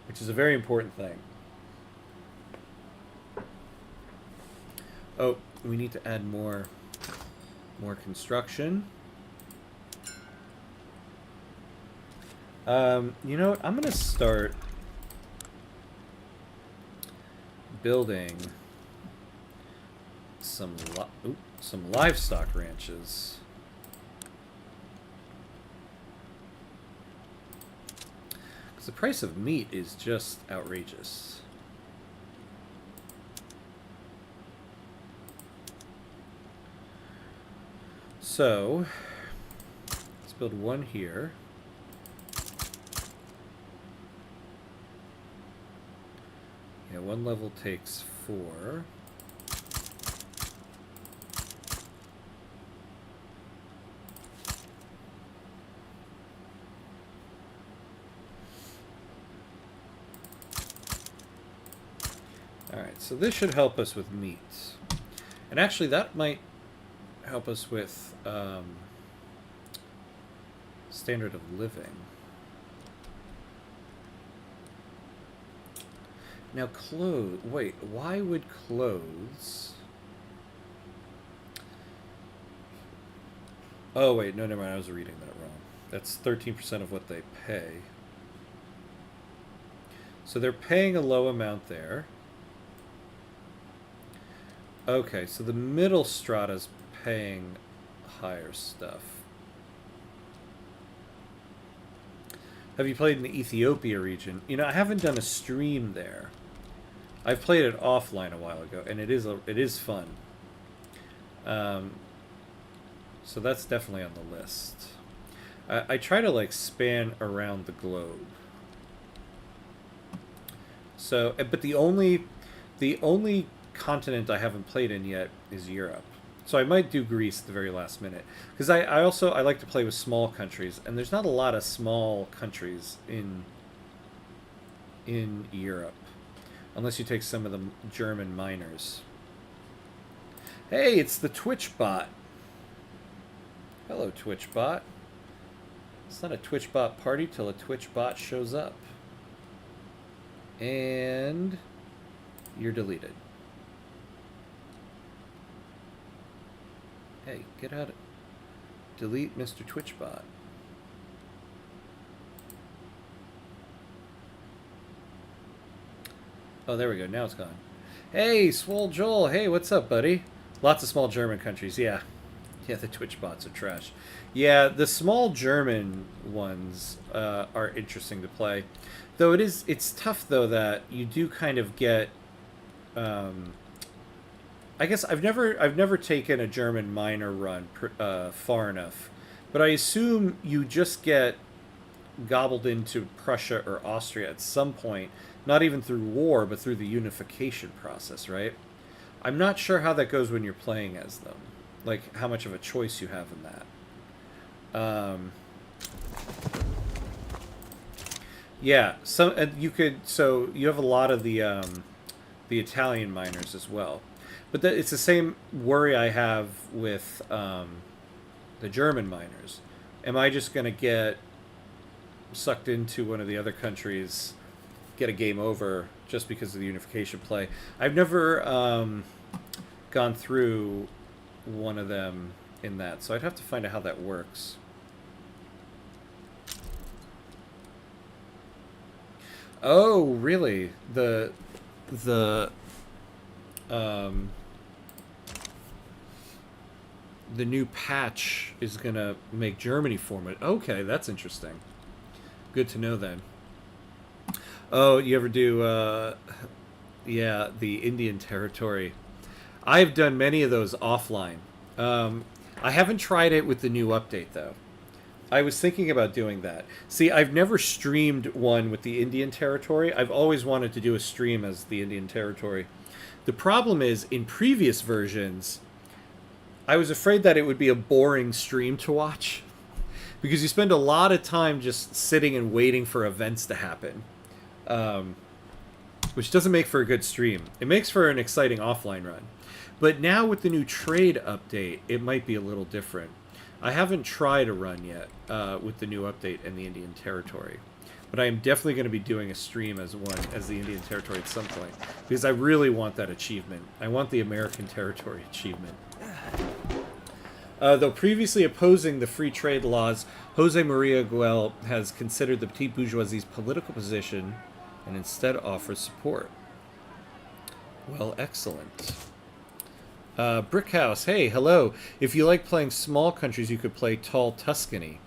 A: Which is a very important thing. Oh, we need to add more construction. You know what? I'm gonna start building some livestock ranches. Because the price of meat is just outrageous. So, let's build one here. Yeah, one level takes 4. Alright, so this should help us with meat. And actually that might help us with standard of living. Now clothes... Wait, why would clothes... Oh wait, no, never mind, I was reading that wrong. That's 13% of what they pay. So they're paying a low amount there. Okay, so the middle strata's paying higher stuff. Have you played in the Ethiopia region? You know, I haven't done a stream there. I've played it offline a while ago, and it is fun. So that's definitely on the list. I try to like span around the globe. So, but the only continent I haven't played in yet is Europe. So I might do Greece at the very last minute. Because I also like to play with small countries, and there's not a lot of small countries in Europe. Unless you take some of the German miners. Hey, it's the Twitch bot. Hello, Twitch bot. It's not a Twitch bot party till a Twitch bot shows up. And you're deleted. Hey, get out of... Delete Mr. Twitchbot. Oh, there we go. Now it's gone. Hey, Swole Joel. Hey, what's up, buddy? Lots of small German countries. Yeah. Yeah, the Twitchbots are trash. Yeah, the small German ones are interesting to play. Though it's tough, though, that you do kind of get... I guess I've never taken a German miner run far enough, but I assume you just get gobbled into Prussia or Austria at some point, not even through war, but through the unification process, right? I'm not sure how that goes when you're playing as them, like how much of a choice you have in that. Yeah, some you could. So you have a lot of the Italian miners as well, but it's the same worry I have with the German miners. Am I just going to get sucked into one of the other countries, get a game over just because of the unification play? I've never gone through one of them in that, so I'd have to find out how that works. Oh, really? The um, the new patch is gonna make Germany form it. Okay, that's interesting. Good to know then. Oh, you ever do? Yeah, the Indian Territory. I've done many of those offline. I haven't tried it with the new update though. I was thinking about doing that. See, I've never streamed one with the Indian Territory. I've always wanted to do a stream as the Indian Territory. The problem is, in previous versions, I was afraid that it would be a boring stream to watch because you spend a lot of time just sitting and waiting for events to happen, um, which doesn't make for a good stream. It makes for an exciting offline run. But now with the new trade update, it might be a little different. I haven't tried a run yet with the new update and the Indian Territory, but I am definitely going to be doing a stream as the Indian Territory at some point because I really want that achievement. I want the American Territory achievement. Though previously opposing the free trade laws, Jose Maria Guel has considered the petite bourgeoisie's political position and instead offers support. Well, excellent. Brickhouse, hey, hello. If you like playing small countries, you could play Tall Tuscany.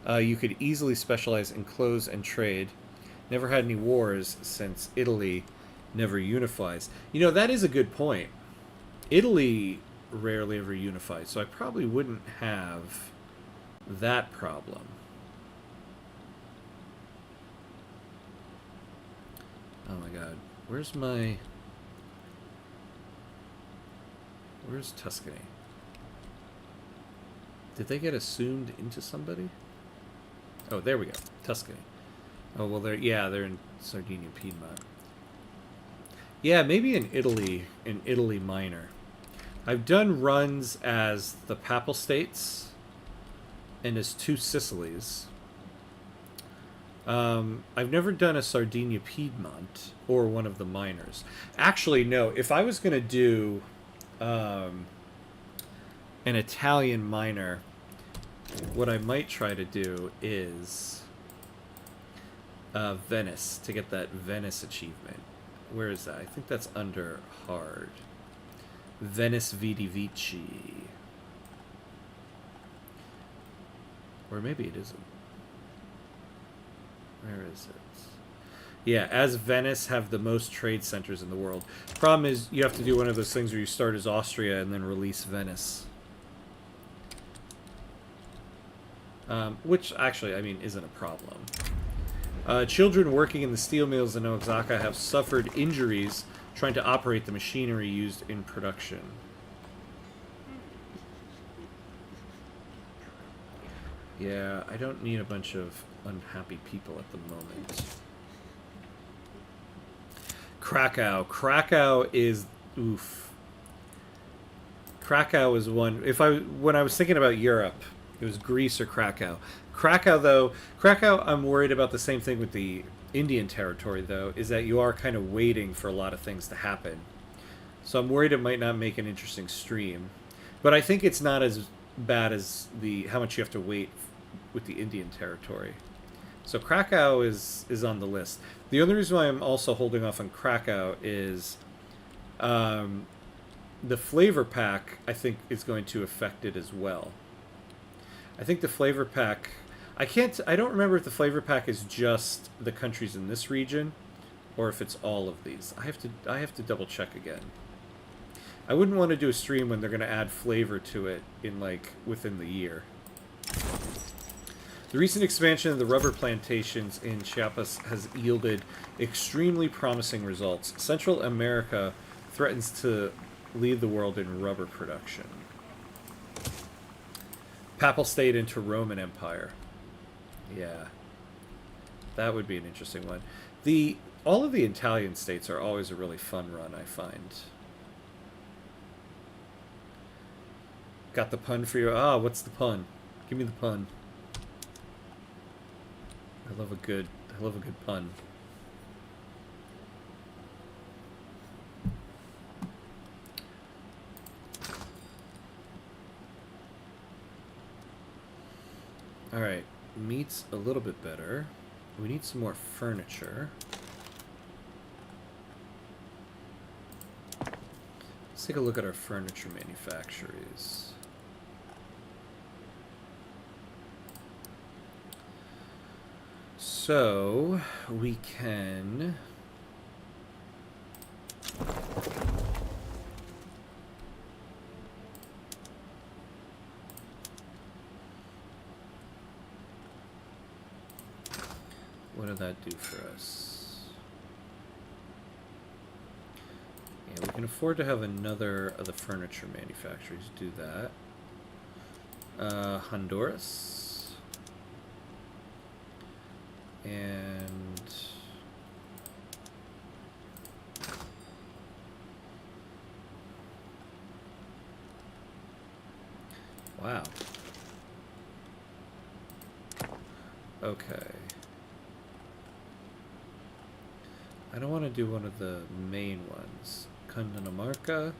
A: You could easily specialize in clothes and trade. Never had any wars since Italy never unifies. You know, that is a good point. Italy rarely ever unifies, so I probably wouldn't have that problem. Oh my god. Where's Tuscany? Did they get assumed into somebody? Oh, there we go. Tuscany. Oh, well, they're in Sardinia, Piedmont. Yeah, maybe in Italy Minor. I've done runs as the Papal States and as two Sicilies. I've never done a Sardinia, Piedmont or one of the minors. Actually, no. If I was going to do an Italian minor, what I might try to do is Venice, to get that Venice achievement. Where is that? I think that's under hard. Venice Vidi Vici. Or maybe it isn't. Where is it? Yeah, as Venice have the most trade centers in the world. Problem is, you have to do one of those things where you start as Austria and then release Venice. Which, actually, I mean, isn't a problem. Children working in the steel mills in Osaka have suffered injuries trying to operate the machinery used in production. Yeah, I don't need a bunch of unhappy people at the moment. Krakow. Krakow is oof. Krakow is one. When I was thinking about Europe, it was Greece or Krakow. Krakow, I'm worried about the same thing with the Indian Territory, though, is that you are kind of waiting for a lot of things to happen. So I'm worried it might not make an interesting stream. But I think it's not as bad as how much you have to wait with the Indian Territory. So Krakow is on the list. The only reason why I'm also holding off on Krakow is the flavor pack, I think, is going to affect it as well. I think the flavor pack... I don't remember if the flavor pack is just the countries in this region or if it's all of these. I have to double check again. I wouldn't want to do a stream when they're going to add flavor to it within the year. The recent expansion of the rubber plantations in Chiapas has yielded extremely promising results. Central America threatens to lead the world in rubber production. Papal State into Roman Empire. Yeah. That would be an interesting one. The all of the Italian states are always a really fun run, I find. Got the pun for you. Ah, what's the pun? Give me the pun. I love a good pun. All right, meat's a little bit better. We need some more furniture. Let's take a look at our furniture manufacturers. So we can what did that do for us? Yeah, we can afford to have another of the furniture manufacturers do that. Honduras. And wow. Okay. I don't want to do one of the main ones. Cundinamarca.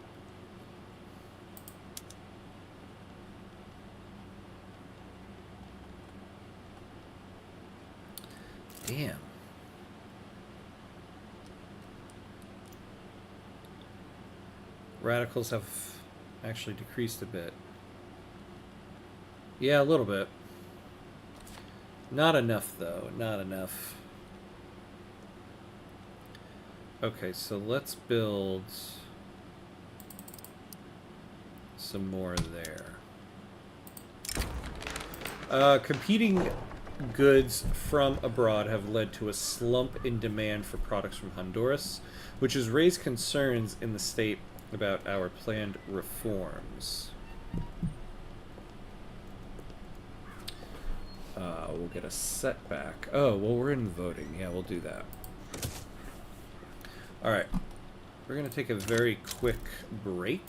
A: Damn. Radicals have actually decreased a bit. Yeah, a little bit. Not enough, though. Not enough. Okay, so let's build some more there. Competing goods from abroad have led to a slump in demand for products from Honduras, which has raised concerns in the state about our planned reforms. We'll get a setback. Oh, well, we're in voting. Yeah, we'll do that. Alright. We're going to take a very quick break.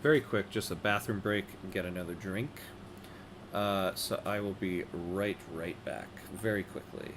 A: Very quick, just a bathroom break and get another drink. So I will be right back. Very quickly.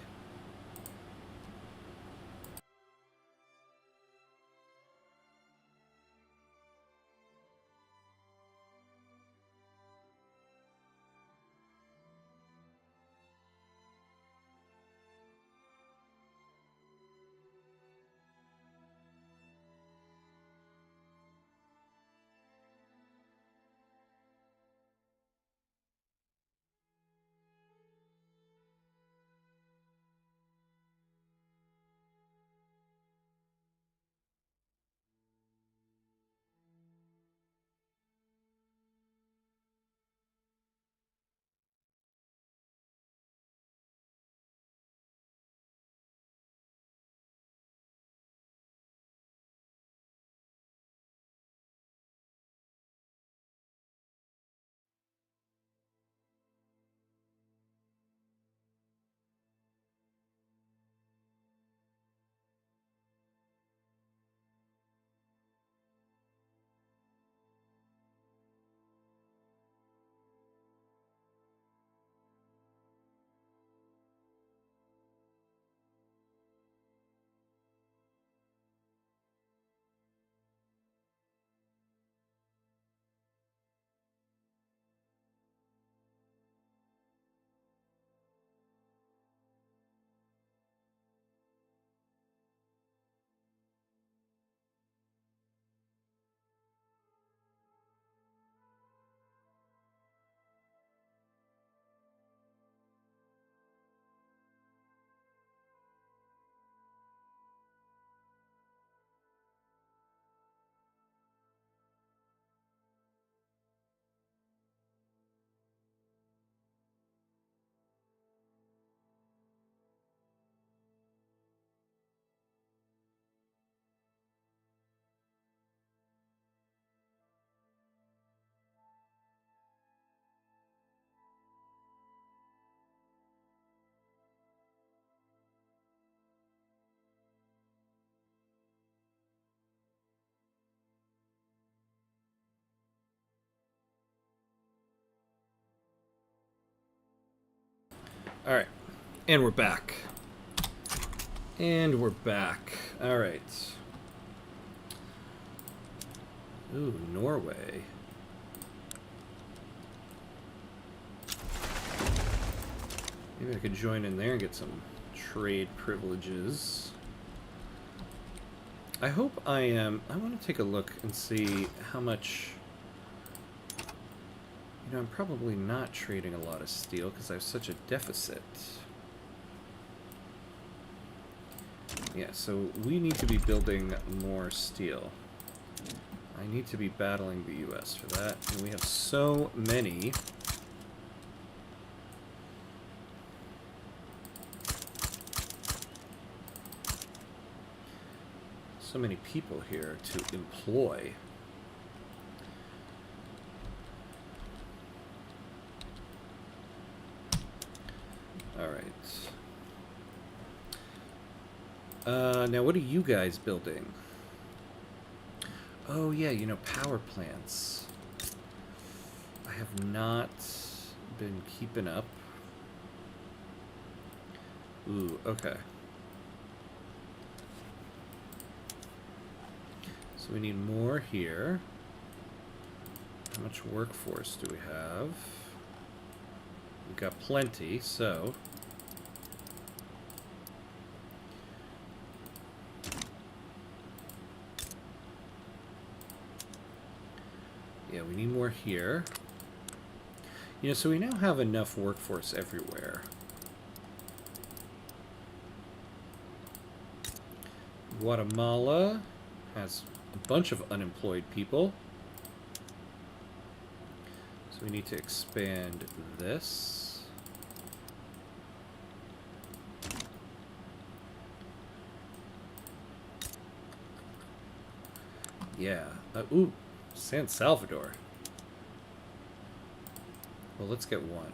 A: Alright. And we're back. And we're back. Alright. Ooh, Norway. Maybe I could join in there and get some trade privileges. I hope I am... I want to take a look and see how much... You know, I'm probably not trading a lot of steel because I have such a deficit. Yeah, so we need to be building more steel. I need to be battling the US for that, and we have so many. So many people here to employ. Now what are you guys building? Oh yeah, you know, power plants. I have not been keeping up. Ooh, okay. So we need more here. How much workforce do we have? We've got plenty, so... Yeah, we need more here. You know, so we now have enough workforce everywhere. Guatemala has a bunch of unemployed people. So we need to expand this. Yeah. Ooh. San Salvador. Well, let's get one.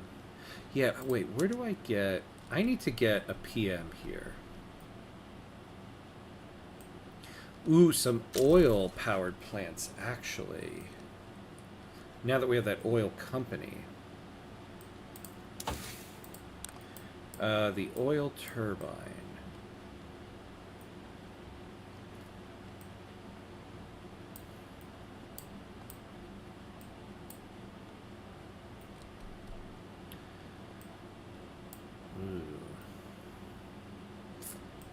A: Yeah, wait, where do I get... I need to get a PM here. Ooh, some oil-powered plants, actually. Now that we have that oil company. The oil turbine.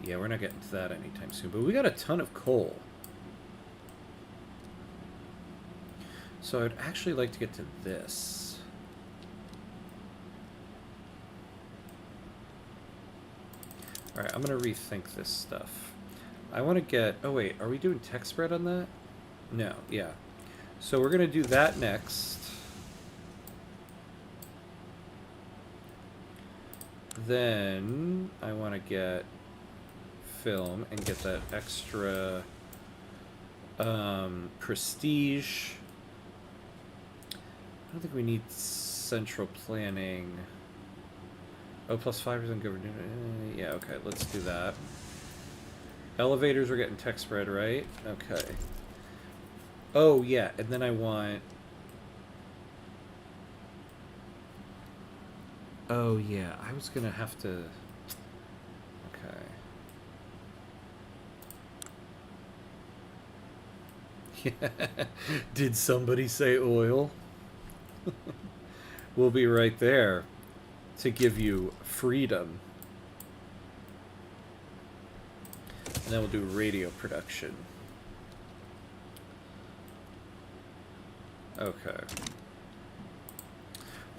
A: Yeah, we're not getting to that anytime soon, but we got a ton of coal. So I'd actually like to get to this. Alright, I'm going to rethink this stuff. I want to get... Oh wait, are we doing tech spread on that? No, yeah. So we're going to do that next. Then I want to get... film and get that extra prestige. I don't think we need central planning. Oh, plus 5% government. Yeah, okay, let's do that. Elevators, we're getting tech spread, right? Okay. Oh, yeah, and then I want... Oh, yeah, I was gonna have to... Did somebody say oil? We'll be right there to give you freedom. And then we'll do radio production. Okay.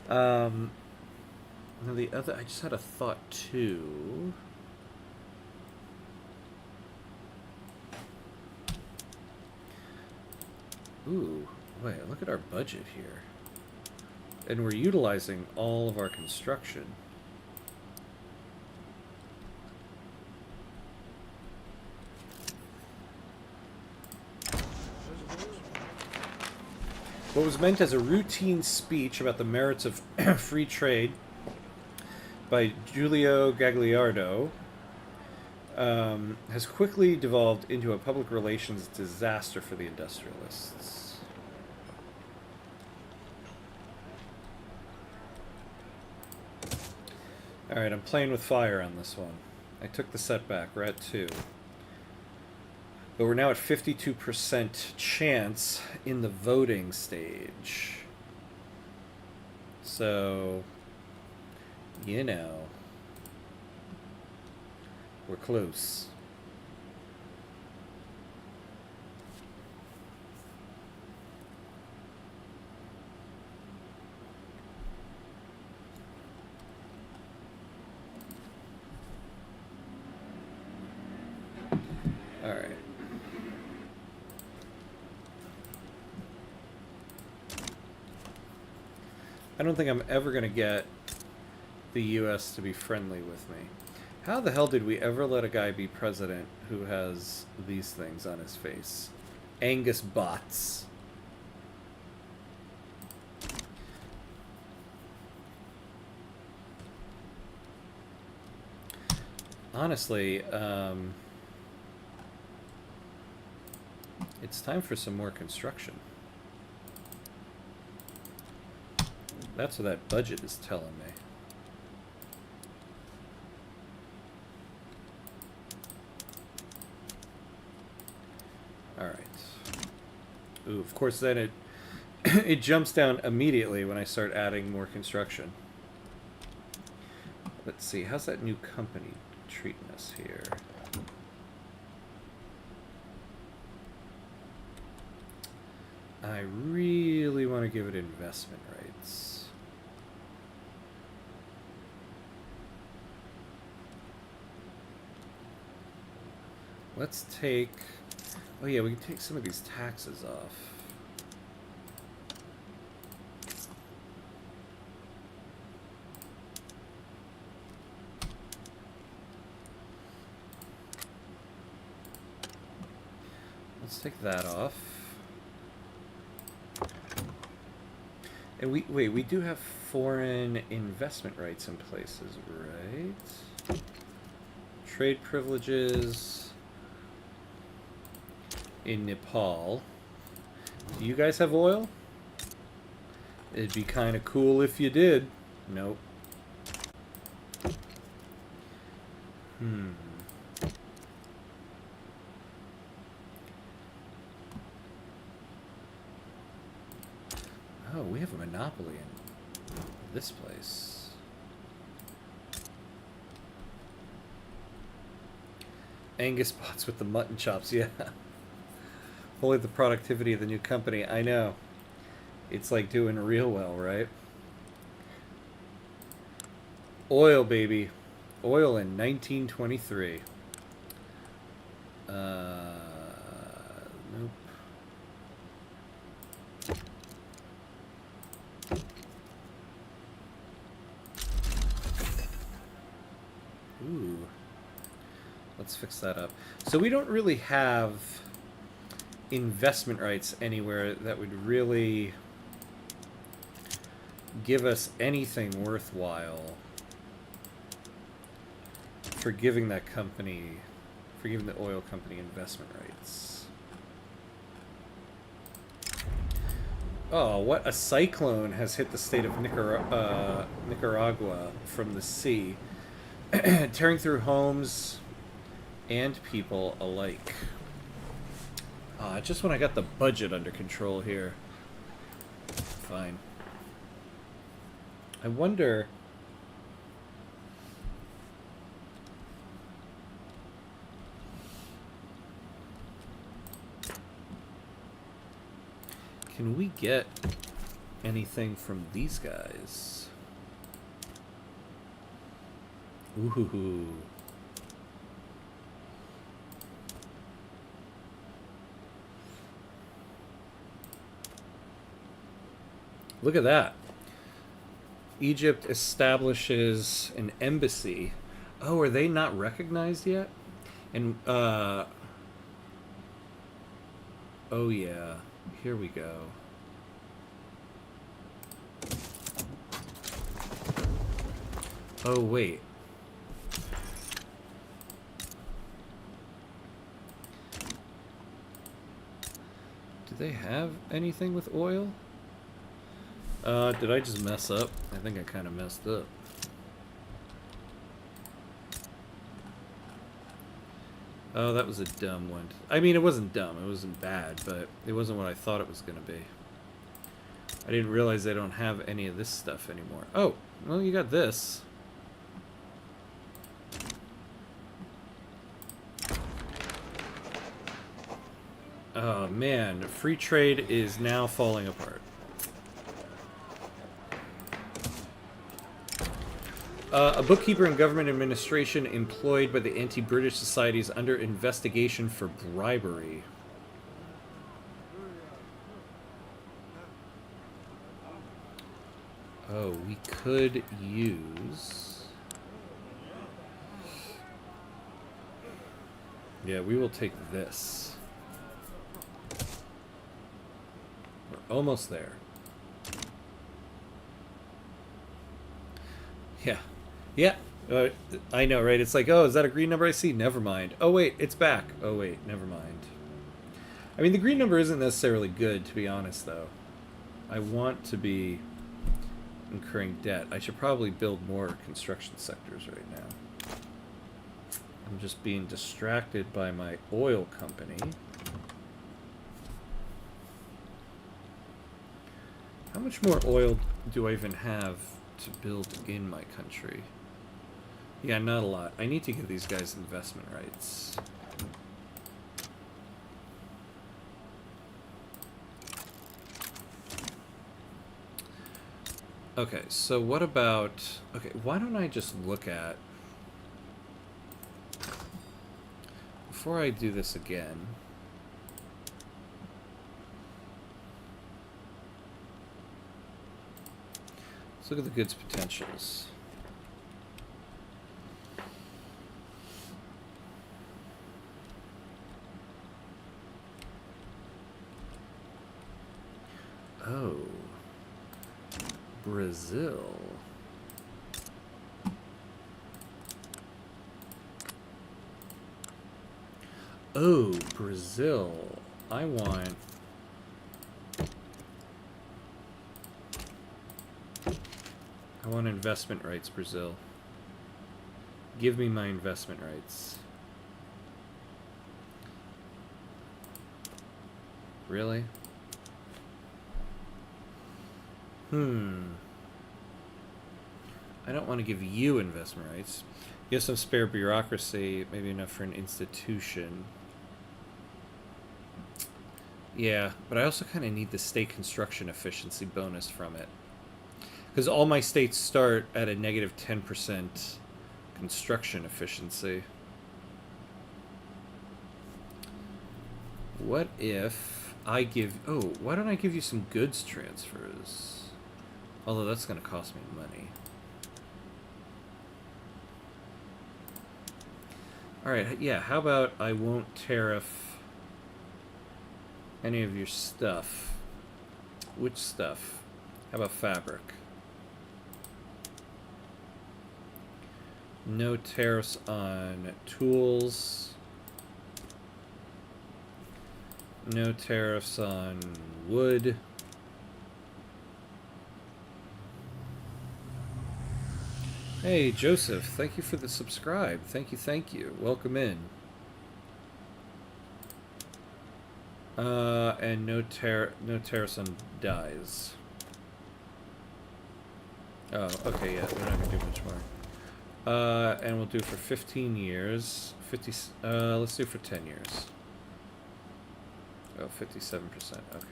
A: Now the other, I just had a thought too. Ooh, wait, look at our budget here. And we're utilizing all of our construction. What was meant as a routine speech about the merits of free trade by Giulio Gagliardo has quickly devolved into a public relations disaster for the industrialists. Alright, I'm playing with fire on this one. I took the setback. We're at 2. But we're now at 52% chance in the voting stage. So, you know, we're close. All right. I don't think I'm ever going to get the U.S. to be friendly with me. How the hell did we ever let a guy be president who has these things on his face? Angus Bots. Honestly, it's time for some more construction. That's what that budget is telling me. Alright. Ooh, of course then it it jumps down immediately when I start adding more construction. Let's see, how's that new company treating us here? I really want to give it investment rights. Let's take... Oh yeah, we can take some of these taxes off. Let's take that off. And we do have foreign investment rights in places, right? Trade privileges in Nepal. Do you guys have oil? It'd be kind of cool if you did. Nope. Oh, we have a monopoly in this place. Angus Bots with the mutton chops, yeah. Only the productivity of the new company. I know. It's like doing real well, right? Oil, baby. Oil in 1923. Nope. Ooh. Let's fix that up. So we don't really have investment rights anywhere that would really give us anything worthwhile for giving that company, for giving the oil company investment rights. Oh, what a cyclone has hit the state of Nicaragua from the sea, tearing through homes and people alike. Just when I got the budget under control here. Fine. I wonder... Can we get anything from these guys? Ooh. Look at that. Egypt establishes an embassy. Oh, are they not recognized yet? And, oh yeah. Here we go. Oh, wait. Do they have anything with oil? Did I just mess up? I think I kind of messed up. Oh, that was a dumb one. I mean, it wasn't dumb. It wasn't bad, but it wasn't what I thought it was going to be. I didn't realize they don't have any of this stuff anymore. Oh, well, you got this. Oh, man. Free trade is now falling apart. A bookkeeper in government administration employed by the anti-British Society is under investigation for bribery. Oh, we could use... Yeah, we will take this. We're almost there. Yeah. Yeah. I know, right? It's like, oh, is that a green number I see? Never mind. Oh, wait, it's back. Oh, wait, never mind. I mean, the green number isn't necessarily good, to be honest, though. I want to be incurring debt. I should probably build more construction sectors right now. I'm just being distracted by my oil company. How much more oil do I even have to build in my country? Yeah, not a lot. I need to give these guys investment rights. Okay, so what about... Okay, why don't I just look at... Before I do this again... Let's look at the goods potentials. Oh. Brazil. Oh, Brazil. I want... I want investment rights, Brazil. Give me my investment rights. Really? I don't want to give you investment rights. You have some spare bureaucracy, maybe enough for an institution. Yeah, but I also kind of need the state construction efficiency bonus from it. Because all my states start at a negative 10% construction efficiency. What if I give... Oh, why don't I give you some goods transfers? Although that's going to cost me money. Alright, yeah, how about I won't tariff any of your stuff? Which stuff? How about fabric? No tariffs on tools. No tariffs on wood. Hey, Joseph, thank you for the subscribe. Thank you, thank you. Welcome in. And no tariffs on dyes. Oh, okay, yeah, we're not gonna do much more. And we'll do for 15 years. Let's do for 10 years. Oh, 57%, okay.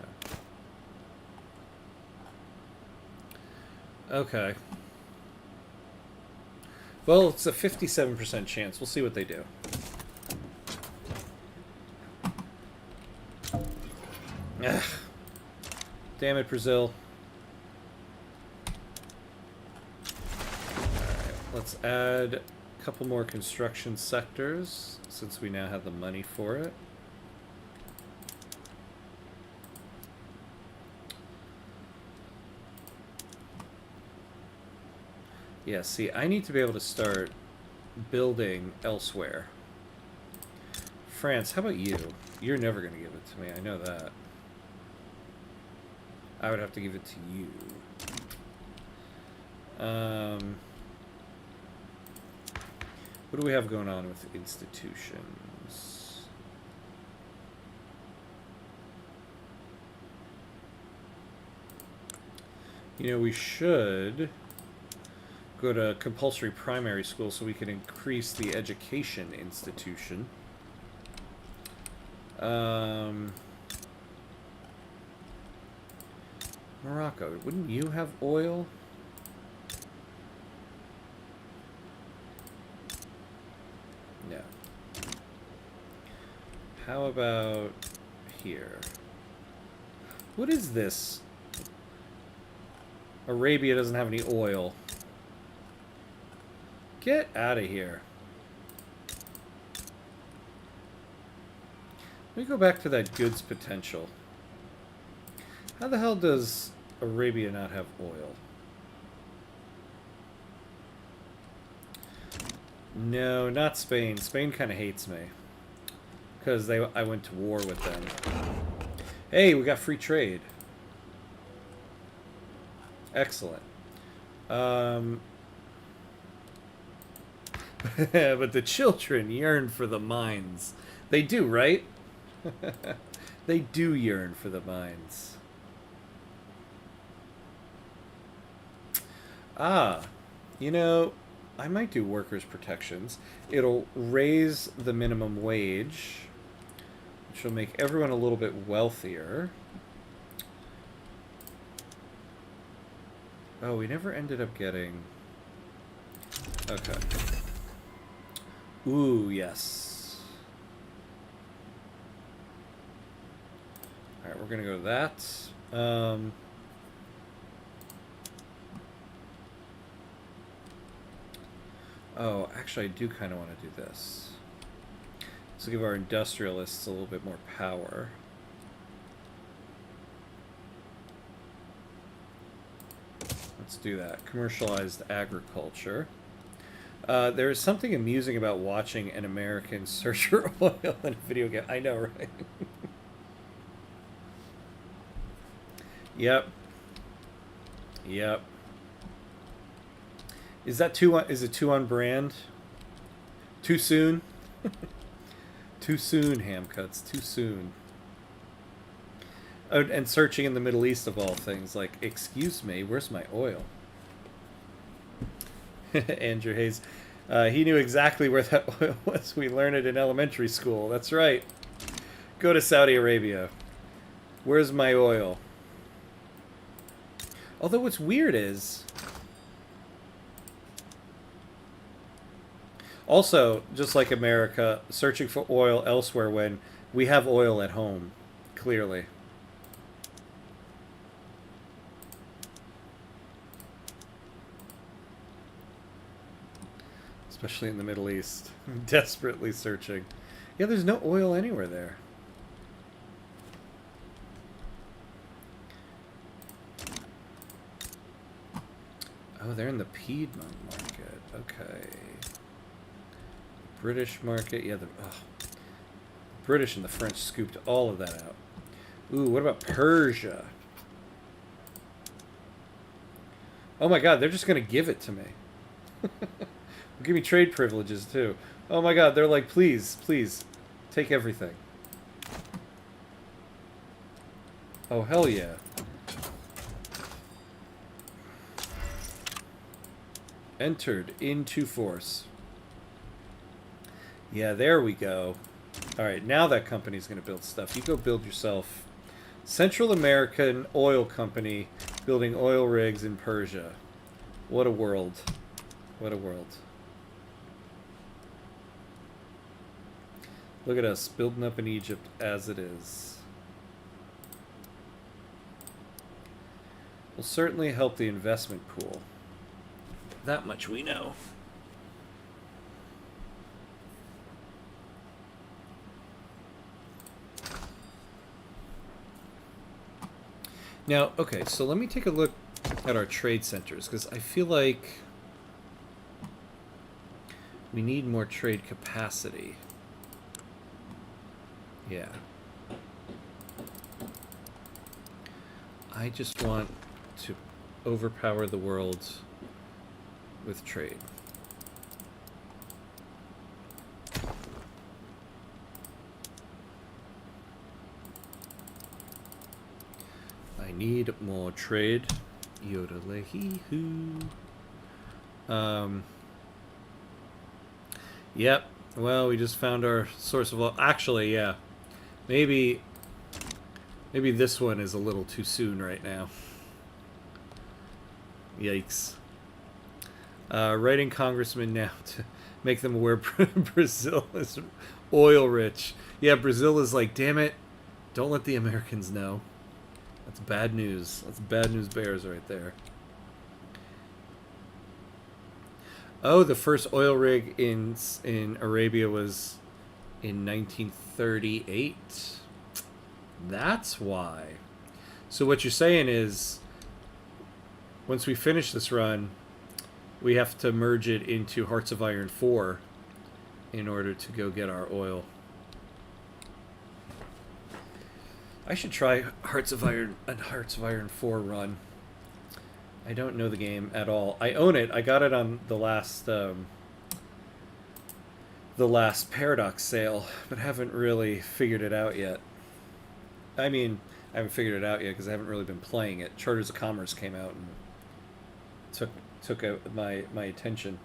A: Okay. Well, it's a 57% chance. We'll see what they do. Ugh. Damn it, Brazil. Alright, let's add a couple more construction sectors, since we now have the money for it. Yeah, see, I need to be able to start building elsewhere. France, how about you? You're never going to give it to me, I know that. I would have to give it to you. What do we have going on with institutions? You know, we should go to compulsory primary school so we can increase the education institution. Morocco, wouldn't you have oil? No. How about here? What is this? Arabia doesn't have any oil. Get out of here. Let me go back to that goods potential. How the hell does Arabia not have oil? No, not Spain. Spain kind of hates me. Because I went to war with them. Hey, we got free trade. Excellent. But the children yearn for the mines. They do, right? They do yearn for the mines. Ah, you know, I might do workers' protections. It'll raise the minimum wage, which will make everyone a little bit wealthier. Oh, we never ended up getting... Okay. Ooh, yes. Alright, we're gonna go to that. Oh, actually, I do kind of want to do this. So give our industrialists a little bit more power. Let's do that. Commercialized agriculture. There is something amusing about watching an American search for oil in a video game. I know, right? Yep. Yep. Is that too? Is it too on brand? Too soon? Too soon, ham cuts. Too soon. Oh, and searching in the Middle East of all things, like, excuse me, where's my oil? Andrew Hayes. He knew exactly where that oil was. We learned it in elementary school. That's right. Go to Saudi Arabia. Where's my oil? Although what's weird is... Also, just like America, searching for oil elsewhere when we have oil at home, clearly. Especially in the Middle East. Desperately searching. Yeah, there's no oil anywhere there. Oh, they're in the Piedmont market. Okay. British market. Yeah, the British and the French scooped all of that out. Ooh, what about Persia? Oh my god, they're just going to give it to me. Give me trade privileges, too. Oh my god, they're like, please, please, take everything. Oh, hell yeah. Entered into force. Yeah, there we go. Alright, now that company's going to build stuff. You go build yourself Central American Oil Company building oil rigs in Persia. What a world. What a world. Look at us building up in Egypt as it is. Will certainly help the investment pool. That much we know. Now, okay, so let me take a look at our trade centers, because I feel like we need more trade capacity. Yeah. I just want to overpower the world with trade. I need more trade. Yodelahee-hoo. Yep. Well, we just found our source of oil. Actually, yeah. Maybe this one is a little too soon right now. Yikes. Writing congressmen now to make them aware Brazil is oil rich. Yeah, Brazil is like, damn it, don't let the Americans know. That's bad news. That's bad news bears right there. Oh, the first oil rig in Arabia was in 1938. That's why. So what you're saying is, once we finish this run, we have to merge it into Hearts of Iron 4 in order to go get our oil. I should try Hearts of Iron 4 run. I don't know the game at all. I own it. I got it on the last Paradox sale, but haven't really figured it out yet. I mean, I haven't figured it out yet because I haven't really been playing it. Charters of Commerce came out and took out my attention.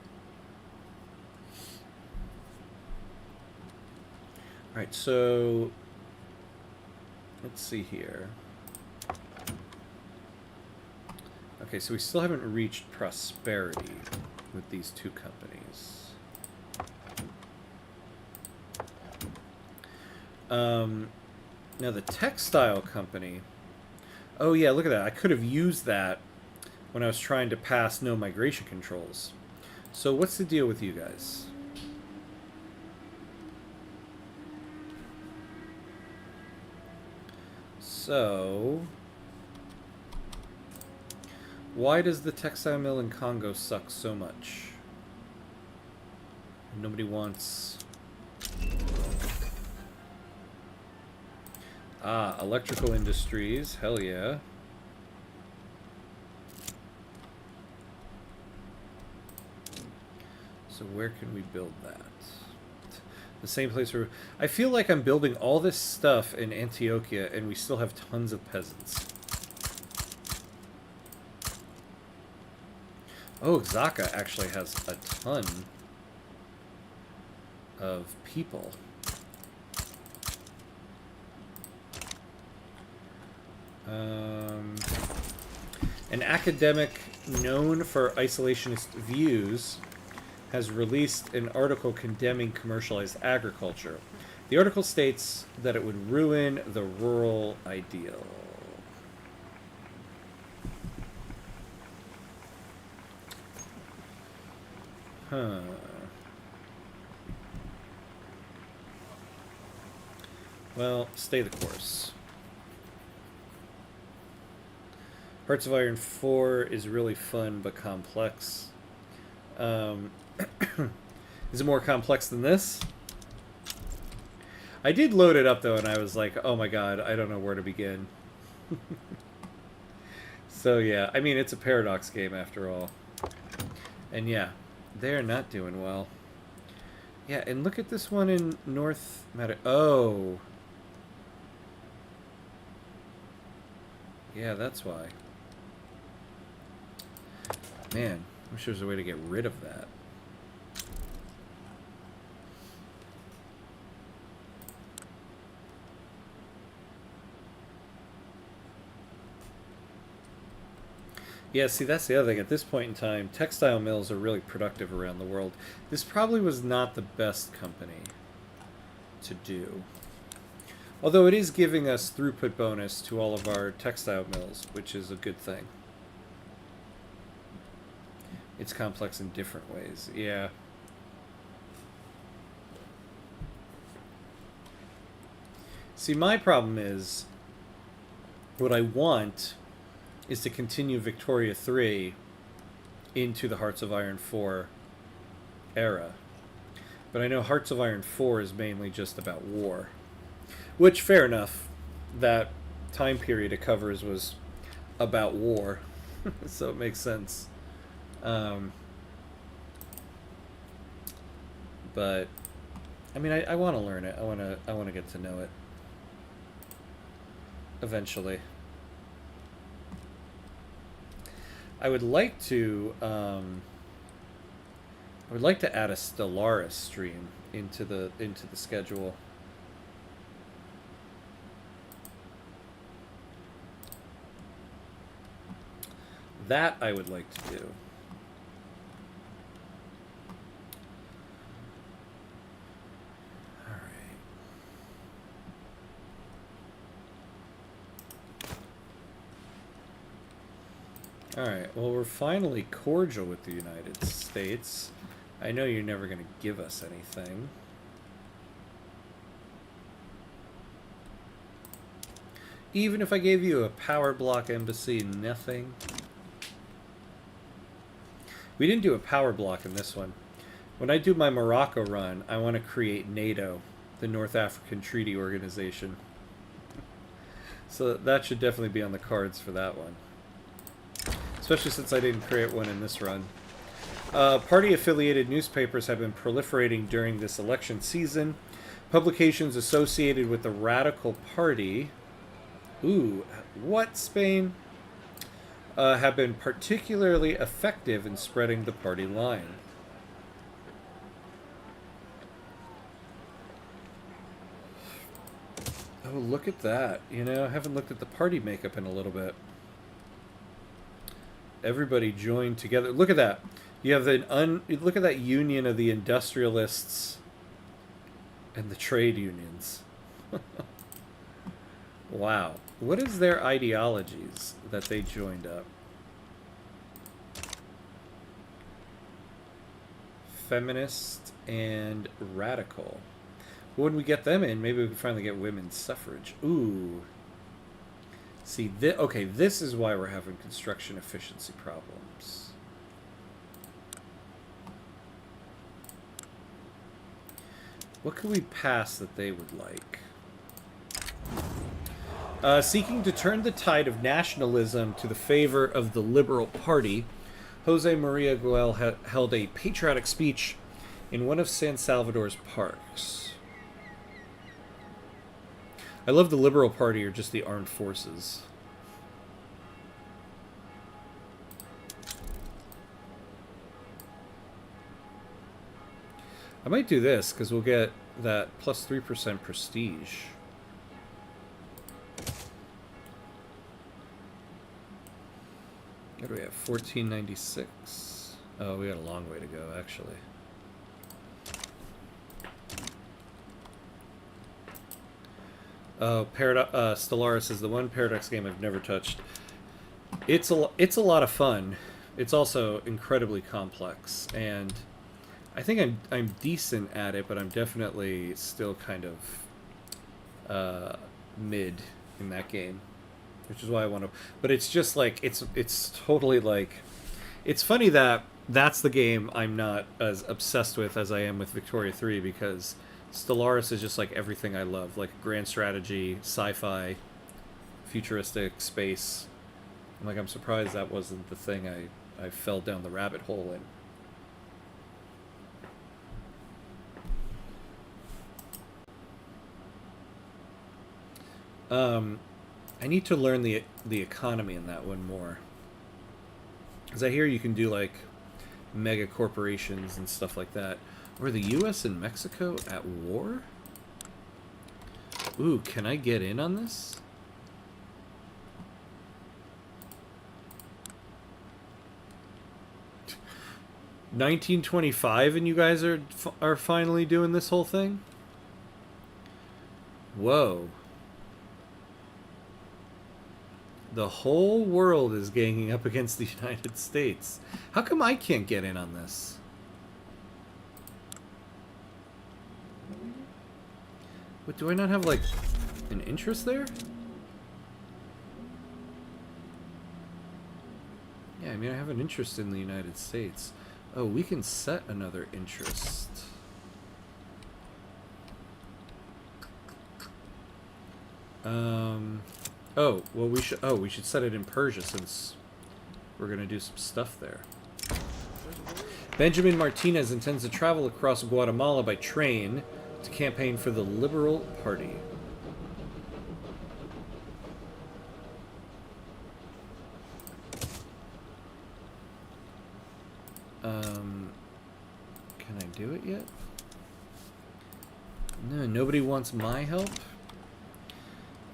A: All right, so let's see here. Okay, so we still haven't reached prosperity with these two companies. Now the textile company. Oh yeah, look at that. I could have used that when I was trying to pass no migration controls. So what's the deal with you guys? So why does the textile mill in Congo suck so much? Nobody wants... Ah, electrical industries. Hell yeah. So where can we build that? The same place where... I feel like I'm building all this stuff in Antioquia and we still have tons of peasants. Oh, Xaka actually has a ton of people. An academic known for isolationist views has released an article condemning commercialized agriculture. The article states that it would ruin the rural ideal. Huh. Well, stay the course. Hearts of Iron 4 is really fun but complex. Is it more complex than this? I did load it up though and I was like, oh my god, I don't know where to begin. So yeah, I mean it's a Paradox game after all. And yeah, they're not doing well. Yeah, and look at this one in North Meta. Oh. Yeah, that's why. Man, I wish there was a way to get rid of that. Yeah, see, that's the other thing. At this point in time, textile mills are really productive around the world. This probably was not the best company to do. Although it is giving us throughput bonus to all of our textile mills, which is a good thing. It's complex in different ways, yeah. See, my problem is, what I want is to continue Victoria 3 into the Hearts of Iron 4 era. But I know Hearts of Iron 4 is mainly just about war. Which, fair enough, that time period it covers was about war. So it makes sense. But I mean, I want to learn it. I want to get to know it eventually. I would like to add a Stellaris stream into the schedule. That I would like to do. Alright, well, we're finally cordial with the United States. I know you're never going to give us anything. Even if I gave you a power block embassy, nothing. We didn't do a power block in this one. When I do my Morocco run, I want to create NATO, the North African Treaty Organization. So that should definitely be on the cards for that one. Especially since I didn't create one in this run. Party-affiliated newspapers have been proliferating during this election season. Publications associated with the Radical Party... Ooh, what, Spain? Have been particularly effective in spreading the party line. Oh, look at that. You know, I haven't looked at the party makeup in a little bit. Everybody joined together. Look at that. You have look at that union of the industrialists and the trade unions. Wow. What is their ideologies that they joined up? Feminist and radical. When we get them in, maybe we can finally get women's suffrage. Ooh. See, okay, this is why we're having construction efficiency problems. What could we pass that they would like? Seeking to turn the tide of nationalism to the favor of the Liberal Party, Jose Maria Guel held a patriotic speech in one of San Salvador's parks. I love the Liberal Party or just the armed forces. I might do this because we'll get that plus 3% prestige. What do we have? 1496. Oh, we got a long way to go, actually. Stellaris is the one Paradox game I've never touched. It's a lot of fun. It's also incredibly complex, and I think I'm decent at it, but I'm definitely still kind of mid in that game, which is why I want to. But it's just like it's totally like it's funny that that's the game I'm not as obsessed with as I am with Victoria 3, because Stellaris is just like everything I love, like grand strategy, sci-fi, futuristic space. I'm surprised that wasn't the thing I fell down the rabbit hole in. I need to learn the economy in that one more, because I hear you can do like mega corporations and stuff like that. Were the U.S. and Mexico at war? Ooh, can I get in on this? $1925 and you guys are finally doing this whole thing? Whoa. The whole world is ganging up against the United States. How come I can't get in on this? What, do I not have, like, an interest there? Yeah, I mean, I have an interest in the United States. Oh, we can set another interest. Oh, well, we should set it in Persia, since we're gonna do some stuff there. Benjamin Martinez intends to travel across Guatemala by train to campaign for the Liberal Party. do it yet? No, nobody wants my help?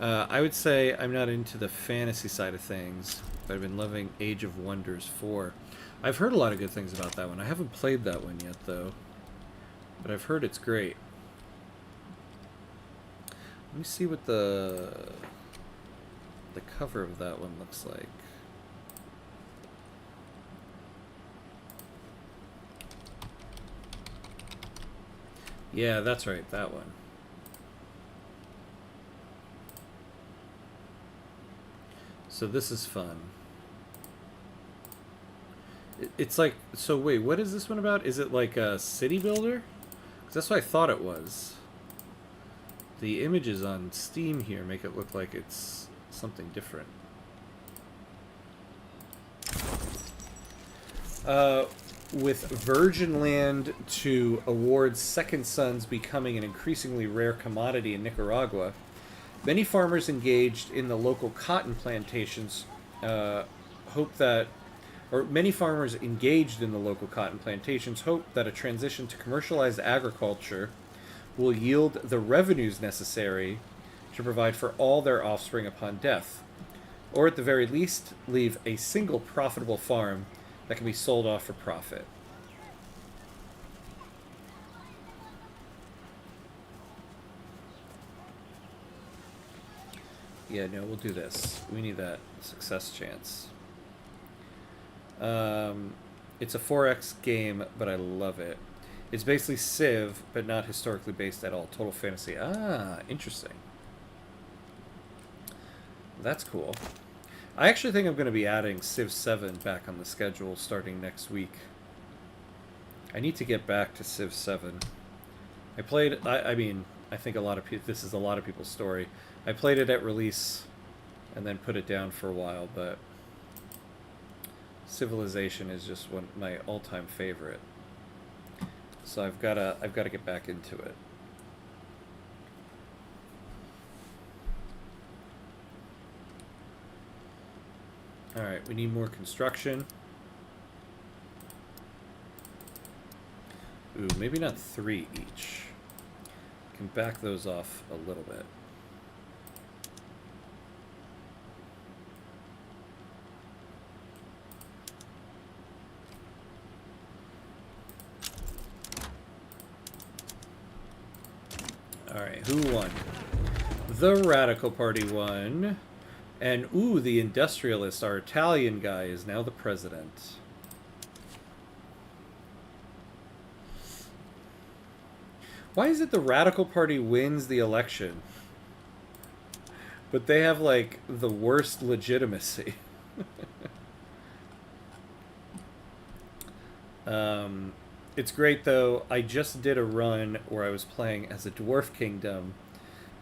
A: I would say I'm not into the fantasy side of things, but I've been loving Age of Wonders 4. I've heard a lot of good things about that one. I haven't played that one yet, though. But I've heard it's great. Let me see what the cover of that one looks like. Yeah, that's right, that one. So this is fun. It's like, so wait, what is this one about? Is it like a city builder? Because that's what I thought it was. The images on Steam here make it look like it's something different. With virgin land to award second sons becoming an increasingly rare commodity in Nicaragua, many farmers engaged in the local cotton plantations many farmers engaged in the local cotton plantations hope that a transition to commercialized agriculture will yield the revenues necessary to provide for all their offspring upon death, or at the very least leave a single profitable farm that can be sold off for profit. Yeah, no, we'll do this. We need that success chance. It's a 4X game, but I love it. It's basically Civ, but not historically based at all. Total fantasy. Ah, interesting. That's cool. I actually think I'm going to be adding Civ 7 back on the schedule starting next week. I need to get back to Civ 7. I played... I mean, I think a lot of people... This is a lot of people's story. I played it at release and then put it down for a while, but... Civilization is just one my all-time favorite. So I've gotta get back into it. Alright, we need more construction. Ooh, maybe not 3 each. Can back those off a little bit. Alright, who won? The Radical Party won. And, ooh, the Industrialist, our Italian guy, is now the president. Why is it the Radical Party wins the election, but they have, like, the worst legitimacy? It's great, though. I just did a run where I was playing as a Dwarf Kingdom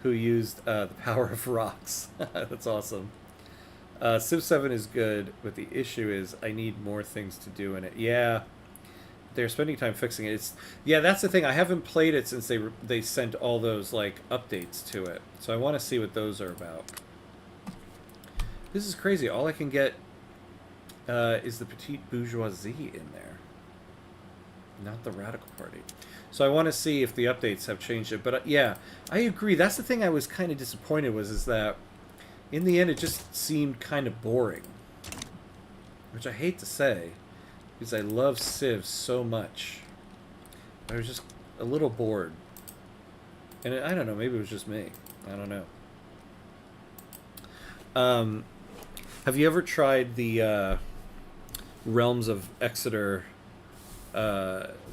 A: who used the power of rocks. That's awesome. Civ 7 is good, but the issue is I need more things to do in it. Yeah, they're spending time fixing it. Yeah, that's the thing. I haven't played it since they sent all those like updates to it, so I want to see what those are about. This is crazy. All I can get is the petite bourgeoisie in there. Not the Radical Party. So I want to see if the updates have changed it. But yeah, I agree. That's the thing I was kind of disappointed is that in the end it just seemed kind of boring. Which I hate to say, because I love Civ so much. I was just a little bored. And I don't know, maybe it was just me. I don't know. Have you ever tried the Realms of Exeter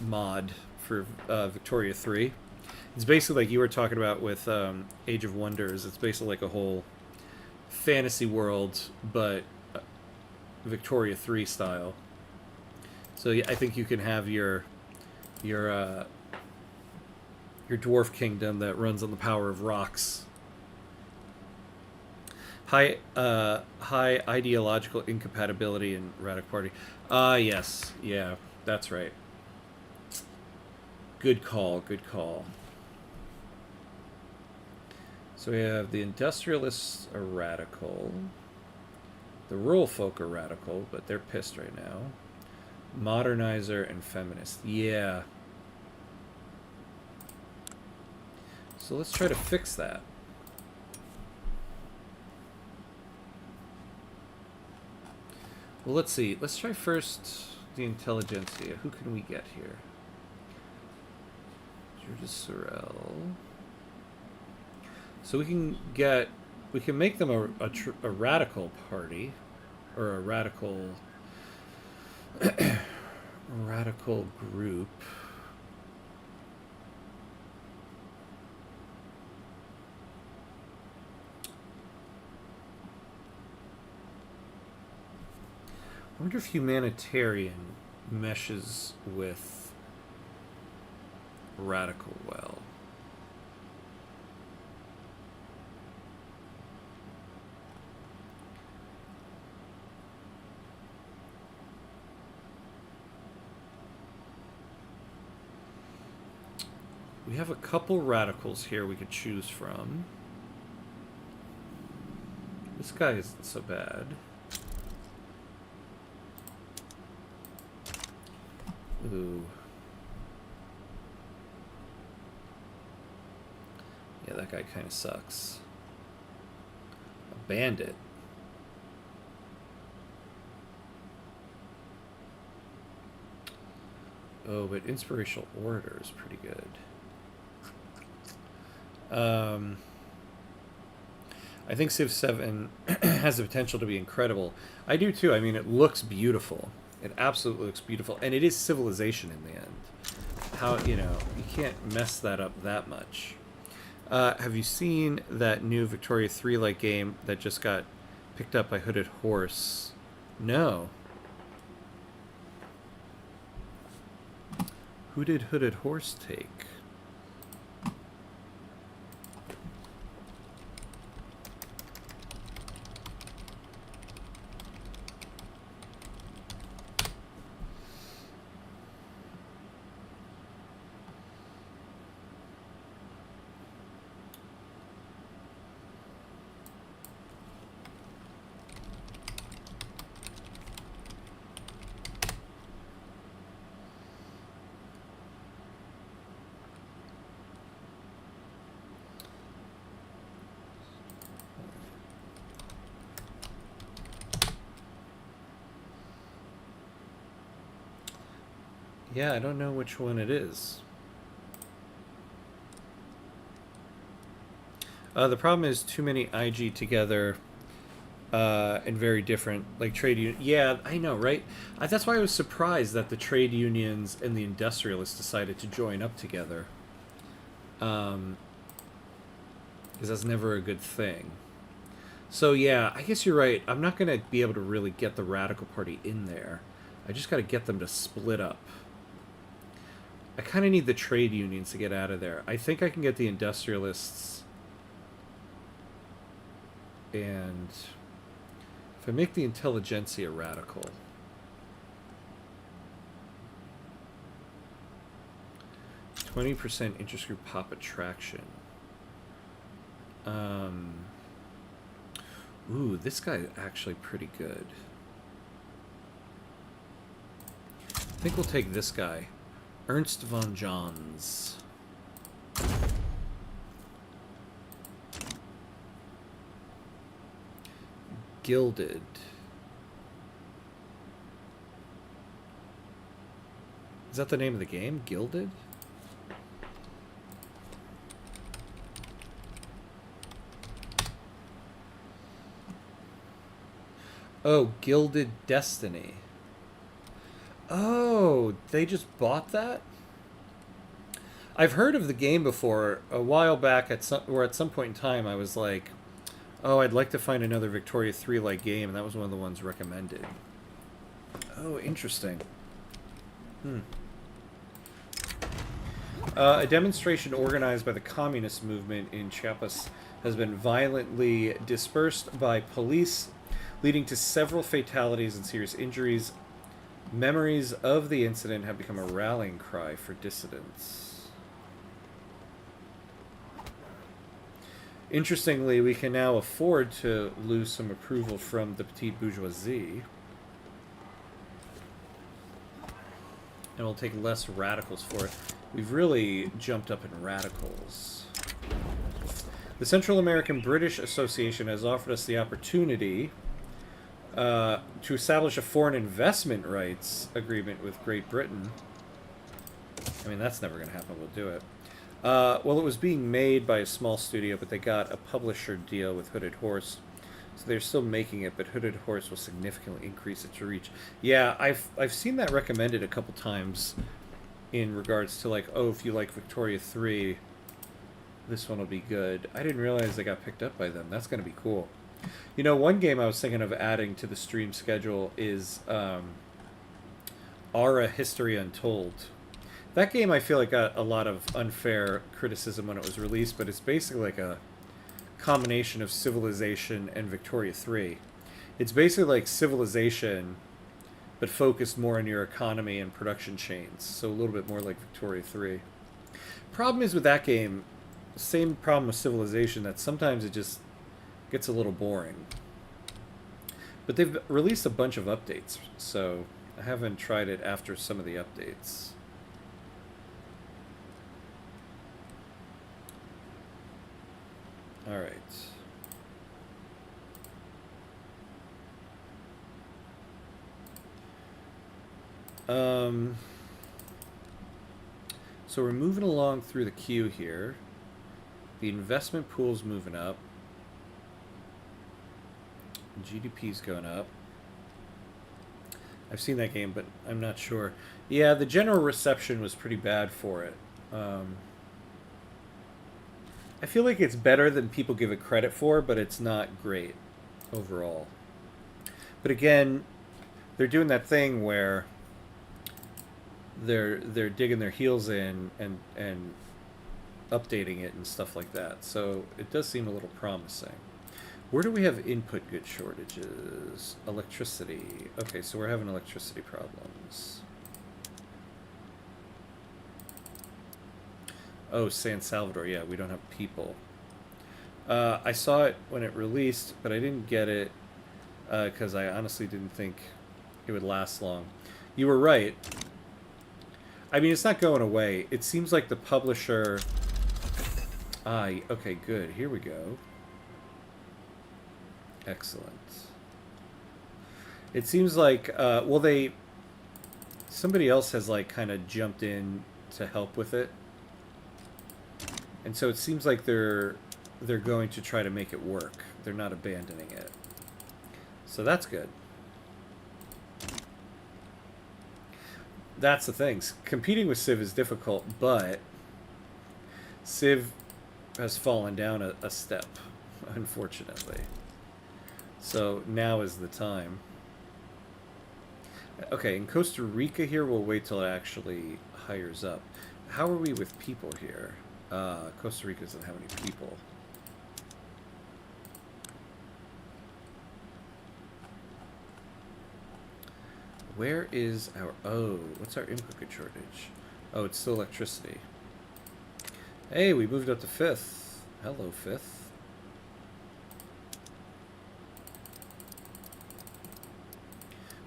A: mod for Victoria 3? It's basically like you were talking about with Age of Wonders. It's basically like a whole fantasy world, but Victoria 3 style. So yeah, I think you can have your dwarf kingdom that runs on the power of rocks. High ideological incompatibility in Radical Party. Yes, yeah. That's right. Good call, good call. So we have the industrialists are radical. The rural folk are radical, but they're pissed right now. Modernizer and feminist. Yeah. So let's try to fix that. Well, let's see. Let's try first the intelligentsia. Who can we get here? Judith Sorrell. So we can make them a radical party, or a radical radical group. I wonder if humanitarian meshes with radical well. We have a couple radicals here we could choose from. This guy isn't so bad. Ooh. Yeah, that guy kind of sucks. A bandit. Oh, but inspirational orator is pretty good. I think Civ 7 has the potential to be incredible. I do too. I mean, it looks beautiful. It absolutely looks beautiful. And it is civilization in the end. How, you know, you can't mess that up that much. Have you seen that new Victoria 3-like game that just got picked up by Hooded Horse? No. Who did Hooded Horse take? Yeah, I don't know which one it is. The problem is too many IG together and very different, like trade union. Yeah, I know, right? That's why I was surprised that the trade unions and the industrialists decided to join up together. Because that's never a good thing. So yeah, I guess you're right. I'm not going to be able to really get the Radical Party in there. I just got to get them to split up. I kind of need the trade unions to get out of there. I think I can get the industrialists. And if I make the intelligentsia radical, 20% interest group pop attraction. Ooh, this guy's actually pretty good. I think we'll take this guy. Ernst von Johns. Gilded. Is that the name of the game? Gilded? Oh, Gilded Destiny. Oh, they just bought that? I've heard of the game before. A while back, at some point in time, I was like, oh, I'd like to find another Victoria 3-like game, and that was one of the ones recommended. Oh, interesting. A demonstration organized by the communist movement in Chiapas has been violently dispersed by police, leading to several fatalities and serious injuries. Memories of the incident have become a rallying cry for dissidents. Interestingly, we can now afford to lose some approval from the petite bourgeoisie. And we'll take less radicals for it. We've really jumped up in radicals. The Central American British Association has offered us the opportunity to establish a foreign investment rights agreement with Great Britain. I mean, that's never going to happen. We'll do it. Well, it was being made by a small studio, but they got a publisher deal with Hooded Horse. So they're still making it, but Hooded Horse will significantly increase its reach. Yeah, I've seen that recommended a couple times in regards to, like, oh, if you like Victoria 3, this one will be good. I didn't realize they got picked up by them. That's going to be cool. You know, one game I was thinking of adding to the stream schedule is Aura History Untold. That game I feel like got a lot of unfair criticism when it was released, but it's basically like a combination of Civilization and Victoria 3. It's basically like Civilization, but focused more on your economy and production chains, so a little bit more like Victoria 3. Problem is with that game, same problem with Civilization, that sometimes it just gets a little boring. But they've released a bunch of updates, so I haven't tried it after some of the updates. All right. So we're moving along through the queue here. The investment pool's moving up. GDP's going up. I've seen that game, but I'm not sure. Yeah, the general reception was pretty bad for it. I feel like it's better than people give it credit for, but it's not great overall. But again, they're doing that thing where they're digging their heels in and updating it and stuff like that. So it does seem a little promising. Where do we have input good shortages? Electricity. Okay, so we're having electricity problems. Oh, San Salvador. Yeah, we don't have people. I saw it when it released, but I didn't get it because I honestly didn't think it would last long. You were right. I mean, it's not going away. It seems like the publisher... okay, good. Here we go. Excellent. It seems like, well, somebody else has, like, kind of jumped in to help with it. And so it seems like they're going to try to make it work. They're not abandoning it. So that's good. That's the thing. Competing with Civ is difficult, but Civ has fallen down a step, unfortunately. So now is the time. Okay, in Costa Rica here, we'll wait till it actually hires up. How are we with people here? Costa Rica doesn't have any people. Where is our... Oh, what's our input good shortage? Oh, it's still electricity. Hey, we moved up to 5th. Hello, 5th.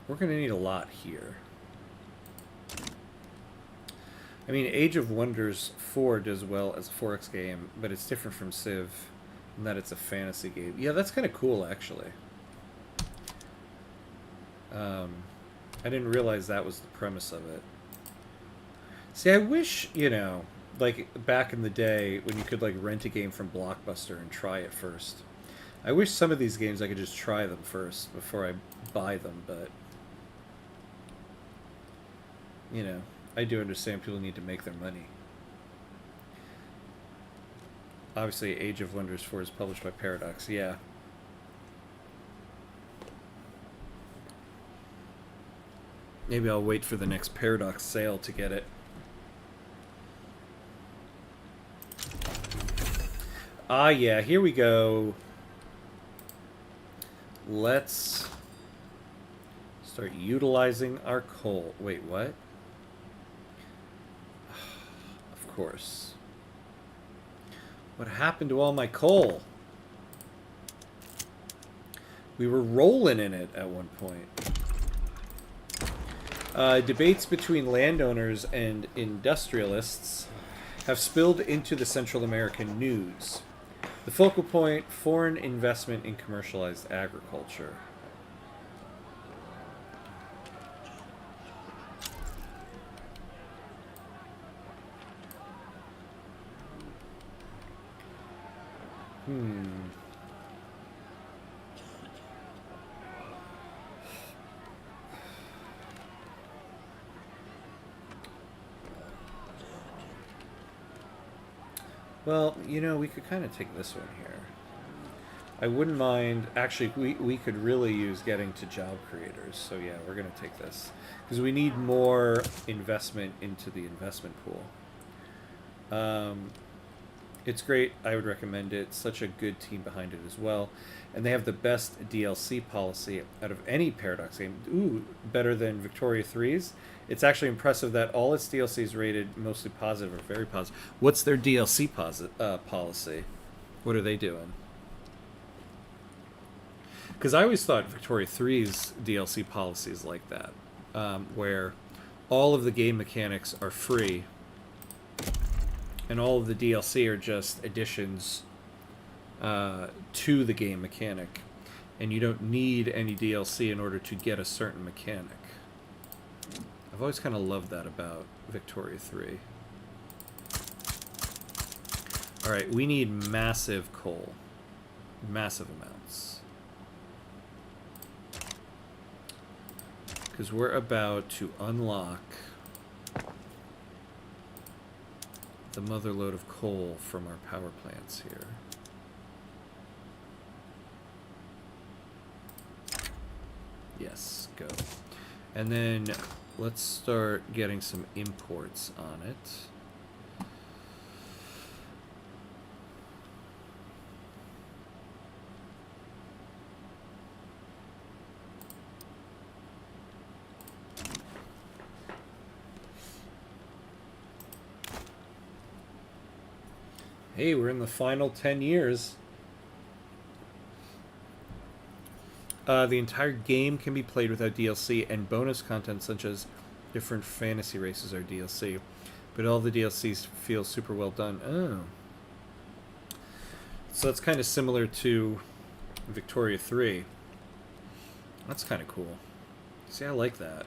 A: We're going to need a lot here. I mean, Age of Wonders 4 does well as a 4X game, but it's different from Civ in that it's a fantasy game. Yeah, that's kind of cool, actually. I didn't realize that was the premise of it. See, I wish, you know, like back in the day when you could like rent a game from Blockbuster and try it first. I wish some of these games I could just try them first before I buy them, but you know, I do understand people need to make their money. Obviously, Age of Wonders 4 is published by Paradox, yeah. Maybe I'll wait for the next Paradox sale to get it. Ah, yeah, here we go. Let's start utilizing our coal. Wait, what? Of course. What happened to all my coal? We were rolling in it at one point. Debates between landowners and industrialists have spilled into the Central American news. The focal point, foreign investment in commercialized agriculture. Well, you know, we could kind of take this one here. I wouldn't mind. Actually, we could really use getting to job creators. So yeah, we're going to take this. Because we need more investment into the investment pool. It's great. I would recommend it. Such a good team behind it as well. And they have the best DLC policy out of any Paradox game. Ooh, better than Victoria 3's. It's actually impressive that all its DLCs rated mostly positive or very positive. What's their DLC policy? What are they doing? Because I always thought Victoria 3's DLC policy is like that, where all of the game mechanics are free, and all of the DLC are just additions to the game mechanic, and you don't need any DLC in order to get a certain mechanic. I've always kind of loved that about Victoria 3. Alright, we need massive coal. Massive amounts. Because we're about to unlock the motherload of coal from our power plants here. Yes, go. And then let's start getting some imports on it. Hey, we're in the final 10 years. The entire game can be played without DLC, and bonus content such as different fantasy races are DLC. But all the DLCs feel super well done. Oh. So that's kind of similar to Victoria 3. That's kind of cool. See, I like that.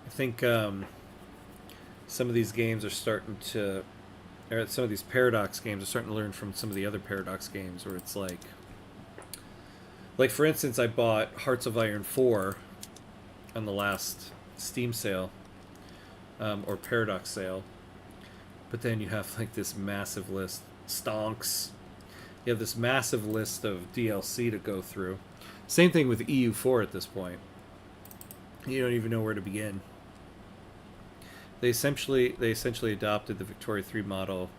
A: I think some of these games are starting to, or some of these Paradox games are starting to learn from some of the other Paradox games where it's like for instance, I bought Hearts of Iron 4 on the last Steam sale, or Paradox sale, but then you have like this massive list, stonks. You have this massive list of DLC to go through. Same thing with EU4 at this point. You don't even know where to begin. They essentially adopted the Victoria 3 model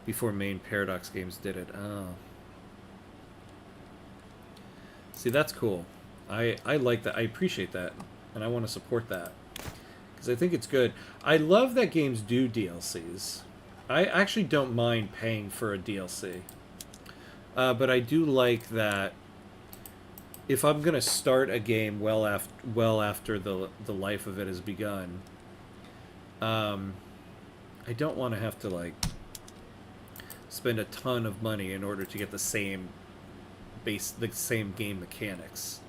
A: before main Paradox games did it. Oh. See, that's cool. I like that. I appreciate that, and I want to support that because I think it's good. I love that games do DLCs. I actually don't mind paying for a DLC, but I do like that. If I'm gonna start a game well after the life of it has begun, I don't want to have to like spend a ton of money in order to get the same game mechanics.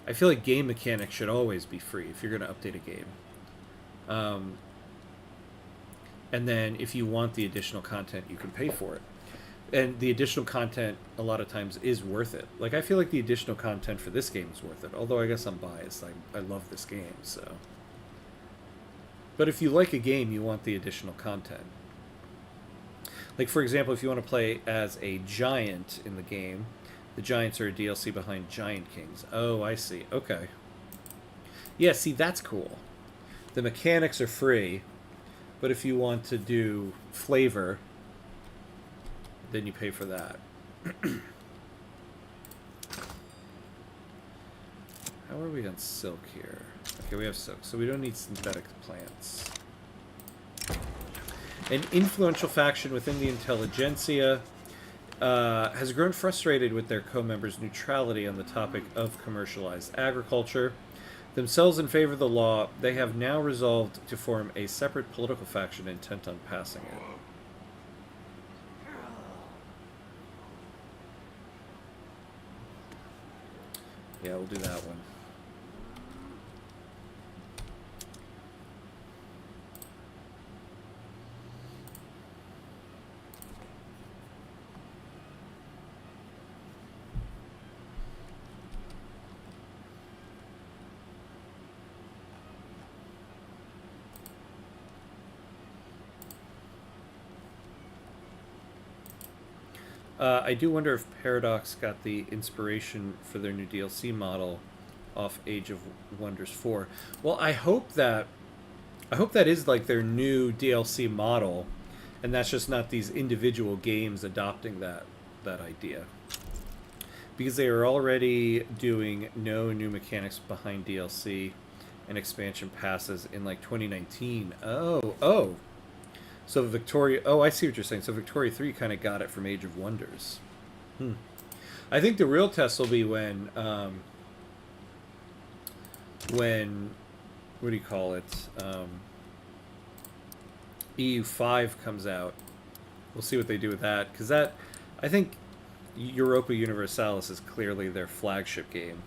A: I feel like game mechanics should always be free if you're going to update a game. And then if you want the additional content, you can pay for it. And the additional content a lot of times is worth it. Like, I feel like the additional content for this game is worth it. Although I guess I'm biased. I love this game, so. But if you like a game, you want the additional content. Like, for example, if you want to play as a giant in the game, the giants are a DLC behind Giant Kings. Oh, I see. Okay. Yeah, see, that's cool. The mechanics are free, but if you want to do flavor, then you pay for that. How are we on silk here? Okay, we have silk, so we don't need synthetic plants. An influential faction within the intelligentsia has grown frustrated with their co-members' neutrality on the topic of commercialized agriculture. Themselves in favor of the law, they have now resolved to form a separate political faction intent on passing it. Yeah, we'll do that one. I do wonder if Paradox got the inspiration for their new DLC model off Age of Wonders 4. Well, I hope that is like their new DLC model, and that's just not these individual games adopting that idea. Because they are already doing no new mechanics behind DLC and expansion passes in like 2019. Oh. So Victoria, oh, I see what you're saying. So Victoria 3 kind of got it from Age of Wonders. I think the real test will be when what do you call it? EU5 comes out. We'll see what they do with that, because that, I think Europa Universalis is clearly their flagship game.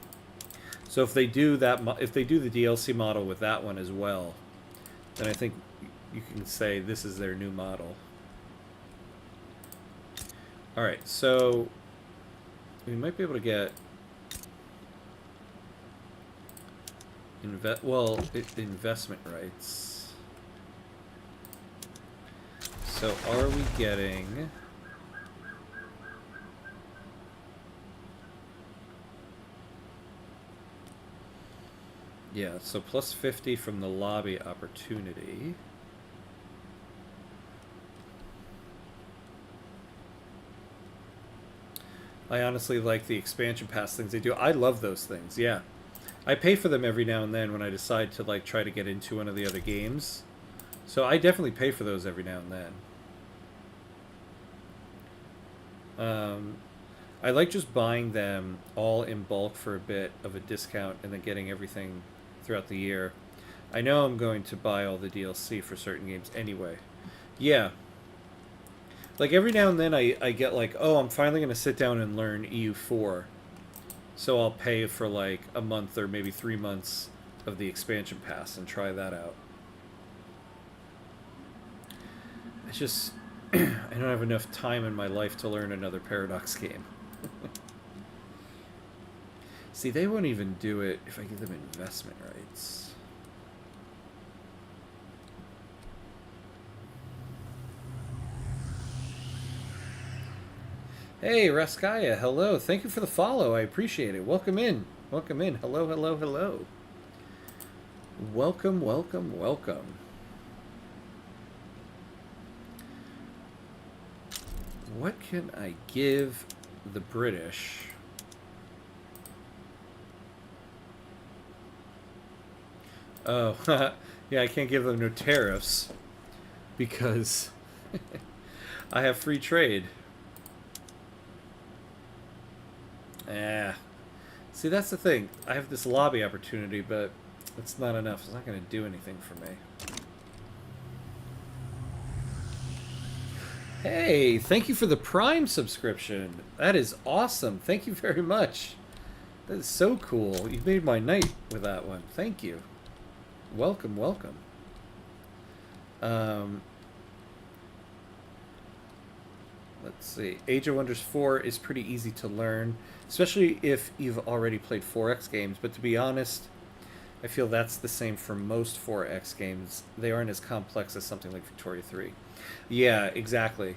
A: So if they do that, if they do the DLC model with that one as well, then I think you can say this is their new model. All right, so we might be able to get investment rights. So are we getting? Yeah, so plus 50 from the lobby opportunity. I honestly like the expansion pass things they do. I love those things, yeah. I pay for them every now and then when I decide to like try to get into one of the other games. So I definitely pay for those every now and then. I like just buying them all in bulk for a bit of a discount and then getting everything throughout the year. I know I'm going to buy all the DLC for certain games anyway. Yeah. Like every now and then I get like, oh, I'm finally going to sit down and learn EU4. So I'll pay for like a month or maybe 3 months of the expansion pass and try that out. It's just, I don't have enough time in my life to learn another Paradox game. See, they won't even do it if I give them investment rights. Hey, Raskaya, hello. Thank you for the follow. I appreciate it. Welcome in. Welcome in. Hello, hello, hello. Welcome, welcome, welcome. What can I give the British? Oh, yeah, I can't give them no tariffs because I have free trade. Yeah. See, that's the thing. I have this lobby opportunity, but it's not enough. It's not going to do anything for me. Hey, thank you for the Prime subscription. That is awesome. Thank you very much. That is so cool. You made my night with that one. Thank you. Welcome, welcome. Let's see. Age of Wonders 4 is pretty easy to learn, especially if you've already played 4X games. But to be honest, I feel that's the same for most 4X games. They aren't as complex as something like Victoria 3. Yeah, exactly.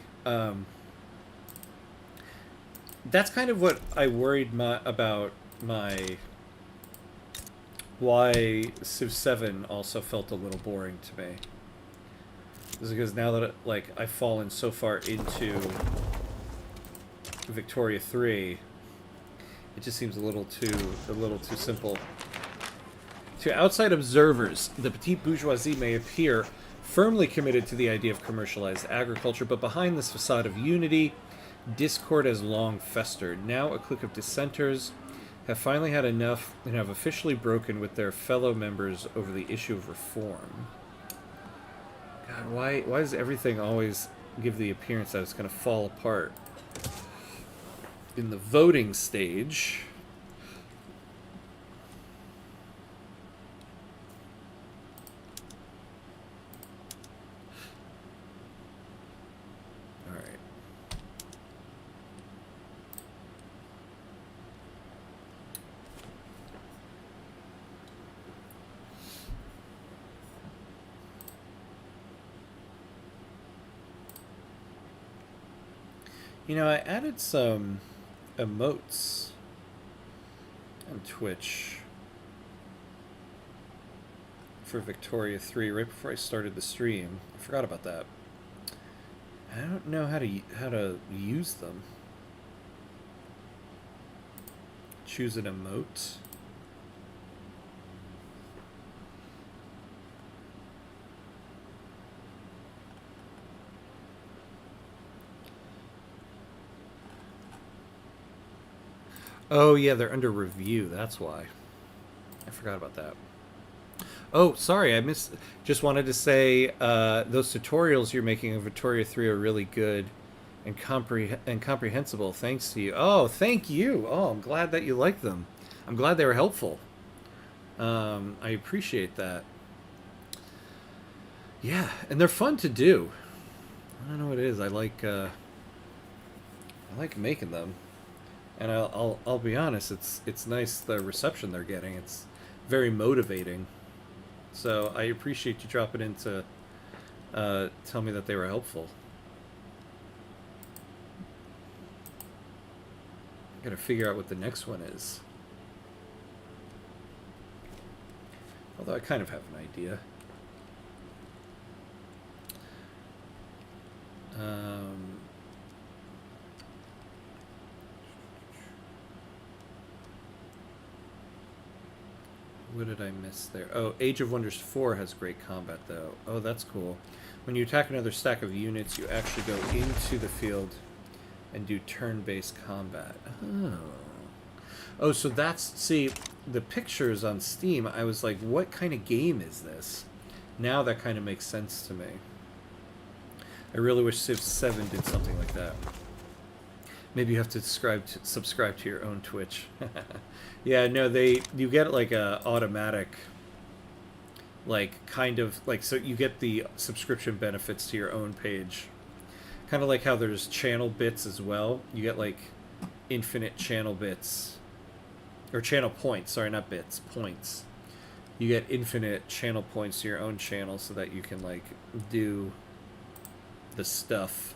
A: That's kind of what I worried about my... why Civ 7 also felt a little boring to me. Is because now that I've fallen so far into Victoria 3, it just seems a little too simple. To outside observers, the petite bourgeoisie may appear firmly committed to the idea of commercialized agriculture, but behind this facade of unity, discord has long festered. Now a clique of dissenters have finally had enough and have officially broken with their fellow members over the issue of reform. God, why does everything always give the appearance that it's going to fall apart? In the voting stage, You know, I added some emotes on Twitch for Victoria 3 right before I started the stream. I forgot about that. I don't know how to use them. Choose an emote. Oh yeah, they're under review. That's why. I forgot about that. Oh, sorry, I missed. Just wanted to say those tutorials you're making of Victoria 3 are really good and comprehensible. Thanks to you. Oh, thank you. Oh, I'm glad that you like them. I'm glad they were helpful. I appreciate that. Yeah, and they're fun to do. I don't know what it is. I like making them, and I'll be honest. It's nice the reception they're getting. It's very motivating. So I appreciate you dropping in to tell me that they were helpful. Gotta figure out what the next one is. Although I kind of have an idea. What did I miss there? Oh, Age of Wonders 4 has great combat, though. Oh, that's cool. When you attack another stack of units, you actually go into the field and do turn-based combat. Oh. Oh, so that's... See, the pictures on Steam, I was like, what kind of game is this? Now that kind of makes sense to me. I really wish Civ 7 did something like that. Maybe you have to subscribe to your own Twitch. Yeah, no, you get like a automatic, like kind of like, so you get the subscription benefits to your own page. Kind of like how there's channel bits as well. You get like infinite channel bits, or channel points. Sorry, not bits, points. You get infinite channel points to your own channel so that you can like do the stuff.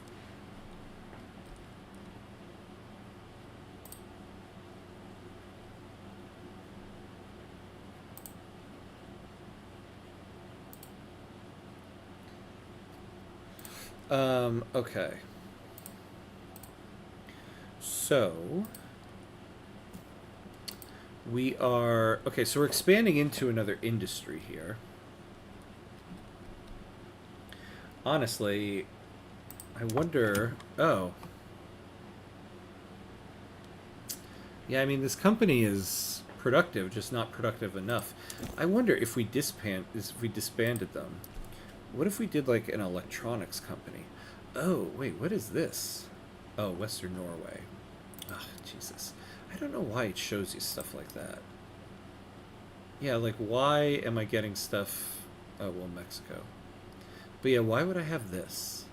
A: Okay. So we are okay, so we're expanding into another industry here. Honestly, I wonder, oh. Yeah, I mean this company is productive, just not productive enough. I wonder if we disbanded them. What if we did like an electronics company? Oh, wait, what is this? Oh, Western Norway. Oh, Jesus. I don't know why it shows you stuff like that. Yeah, like why am I getting stuff... Oh, well, Mexico. But yeah, why would I have this?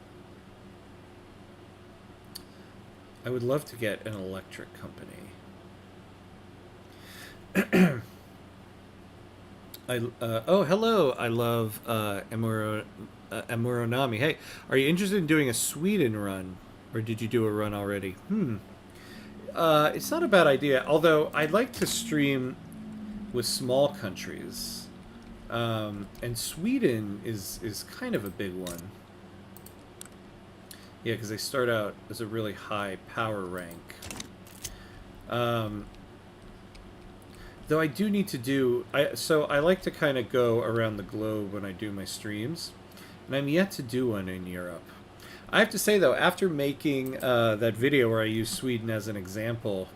A: I would love to get an electric company. Oh, hello. I love Emuronami. Hey, are you interested in doing a Sweden run? Or did you do a run already? It's not a bad idea. Although, I'd like to stream with small countries. And Sweden is kind of a big one. Yeah, because they start out as a really high power rank. Though I do need to do... So I like to kind of go around the globe when I do my streams. And I'm yet to do one in Europe. I have to say, though, after making that video where I used Sweden as an example,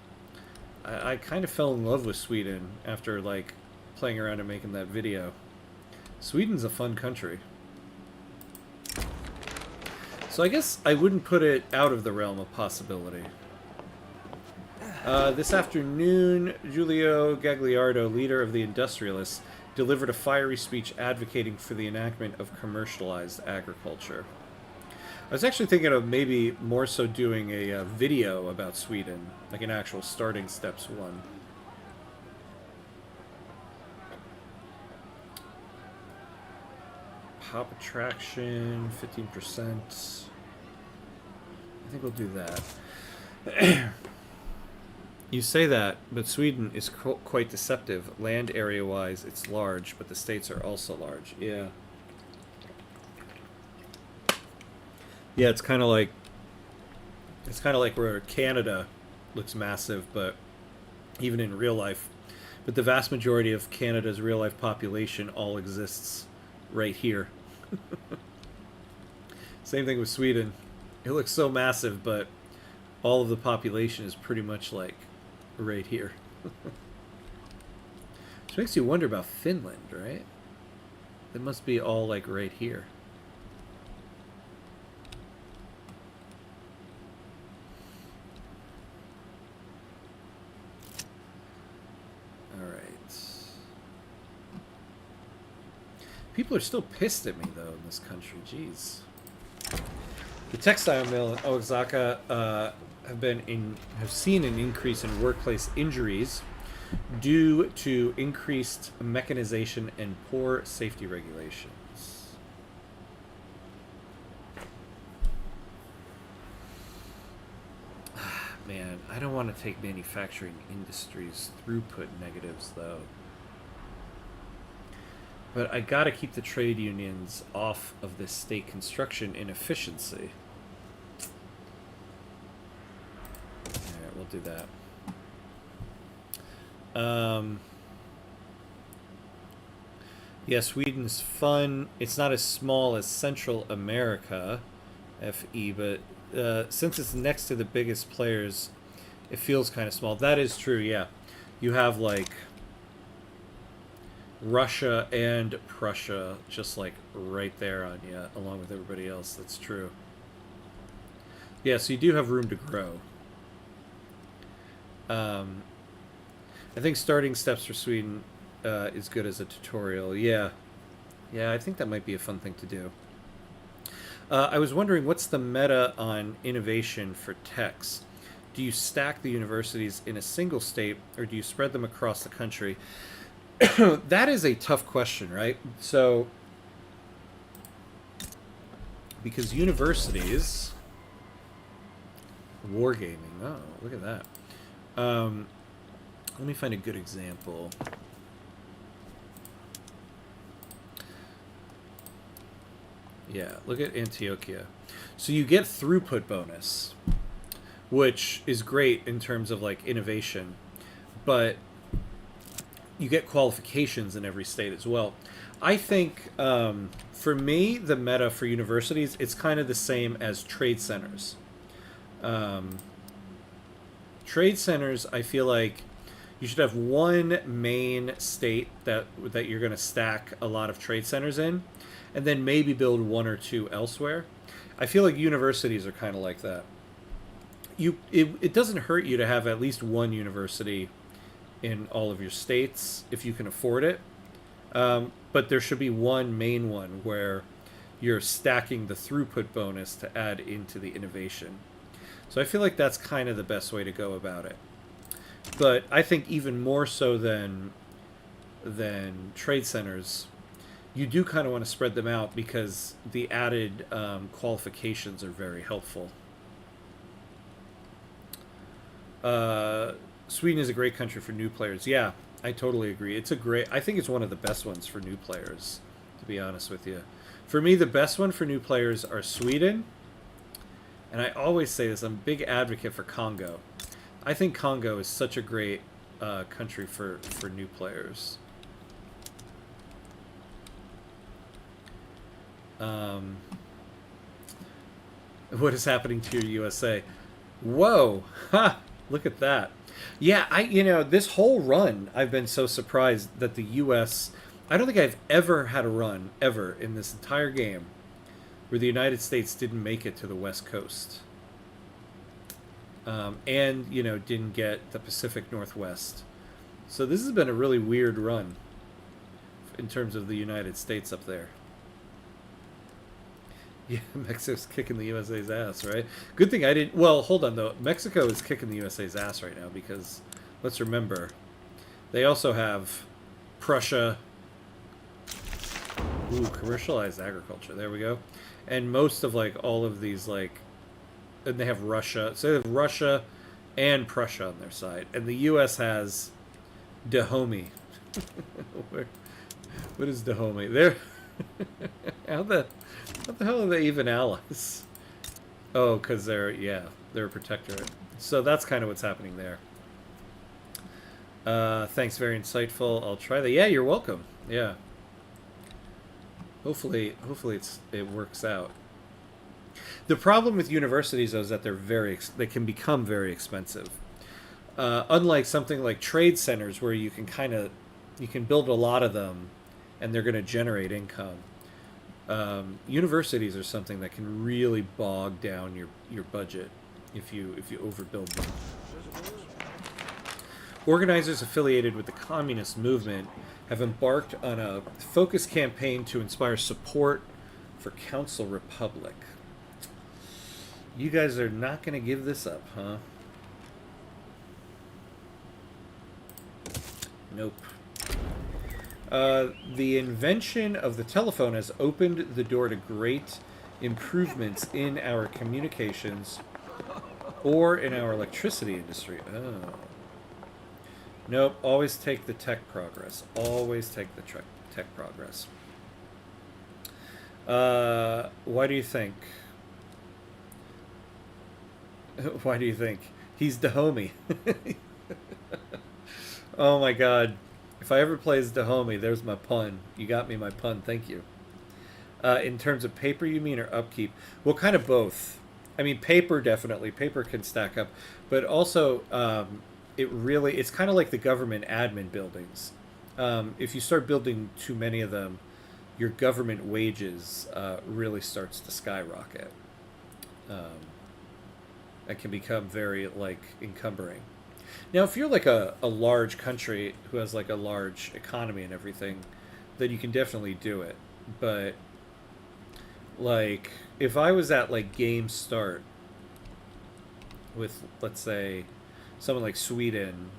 A: I kind of fell in love with Sweden after, like, playing around and making that video. Sweden's a fun country. So I guess I wouldn't put it out of the realm of possibility. This afternoon, Giulio Gagliardo, leader of the Industrialists, delivered a fiery speech advocating for the enactment of commercialized agriculture. I was actually thinking of maybe more so doing a video about Sweden, like an actual starting steps one. Pop attraction, 15%. I think we'll do that. You say that, but Sweden is quite deceptive. Land area-wise, it's large, but the states are also large. Yeah. Yeah, it's kind of like where Canada looks massive, but even in real life, but the vast majority of Canada's real life population all exists right here. Same thing with Sweden. It looks so massive, but all of the population is pretty much like right here. Which makes you wonder about Finland, right? It must be all like right here. People are still pissed at me, though, in this country. Jeez. The textile mill in Osaka have seen an increase in workplace injuries due to increased mechanization and poor safety regulations. Man, I don't want to take manufacturing industries throughput negatives, though. But I gotta keep the trade unions off of this state construction inefficiency. Alright, we'll do that. Yeah, Sweden's fun. It's not as small as Central America, FE, but since it's next to the biggest players, it feels kind of small. That is true, yeah. You have, like, Russia and Prussia just like right there on you, along with everybody else. That's true. Yeah, so you do have room to grow. I think starting steps for Sweden is good as a tutorial. Yeah, I think that might be a fun thing to do. I was wondering, what's the meta on innovation for techs? Do you stack the universities in a single state, or do you spread them across the country? That is a tough question, right? So, because universities, wargaming. Oh, look at that. Let me find a good example. Yeah, look at Antioquia. So you get throughput bonus, which is great in terms of like innovation, but you get qualifications in every state as well. I think, for me, the meta for universities, it's kind of the same as trade centers. Trade centers, I feel like you should have one main state that you're going to stack a lot of trade centers in, and then maybe build one or two elsewhere. I feel like universities are kind of like that. It doesn't hurt you to have at least one university in all of your states if you can afford it, but there should be one main one where you're stacking the throughput bonus to add into the innovation. So I feel like that's kind of the best way to go about it. But I think even more so than trade centers, you do kind of want to spread them out because the added qualifications are very helpful. Sweden is a great country for new players. Yeah, I totally agree. I think it's one of the best ones for new players, to be honest with you. For me, the best one for new players are Sweden. And I always say this, I'm a big advocate for Congo. I think Congo is such a great country for new players. What is happening to your USA? Whoa! Ha! Look at that. Yeah, this whole run, I've been so surprised that the U.S. I don't think I've ever had a run, ever, in this entire game, where the United States didn't make it to the West Coast. And, didn't get the Pacific Northwest. So this has been a really weird run in terms of the United States up there. Yeah, Mexico's kicking the USA's ass, right? Good thing I didn't... Well, hold on, though. Mexico is kicking the USA's ass right now because, let's remember, they also have Prussia. Ooh, commercialized agriculture. There we go. And most of, all of these, and they have Russia. So they have Russia, and Prussia on their side, and the U.S. has Dahomey. What is Dahomey? They're how the hell are they even allies? Oh, because they're a protectorate. So that's kind of what's happening there. Thanks, very insightful. I'll try that. Yeah, you're welcome. Yeah. Hopefully it works out. The problem with universities though, is that they can become very expensive. Unlike something like trade centers where you can build a lot of them and they're going to generate income. Universities are something that can really bog down your budget if you overbuild them. Organizers affiliated with the communist movement have embarked on a focused campaign to inspire support for Council Republic. You guys are not going to give this up, huh? Nope. The invention of the telephone has opened the door to great improvements in our communications or in our electricity industry. Oh. Nope, always take the tech progress. Always take the tech progress. Why do you think? Why do you think? He's Dahomey. Oh my god. If I ever play as Dahomey, there's my pun. You got me my pun, thank you. In terms of paper, you mean, or upkeep? Well, kind of both. I mean, paper, definitely. Paper can stack up. But also, it's kind of like the government admin buildings. If you start building too many of them, your government wages really starts to skyrocket. That can become very, encumbering. Now, if you're a large country who has a large economy and everything, then you can definitely do it. But if I was at game start with, let's say, someone like Sweden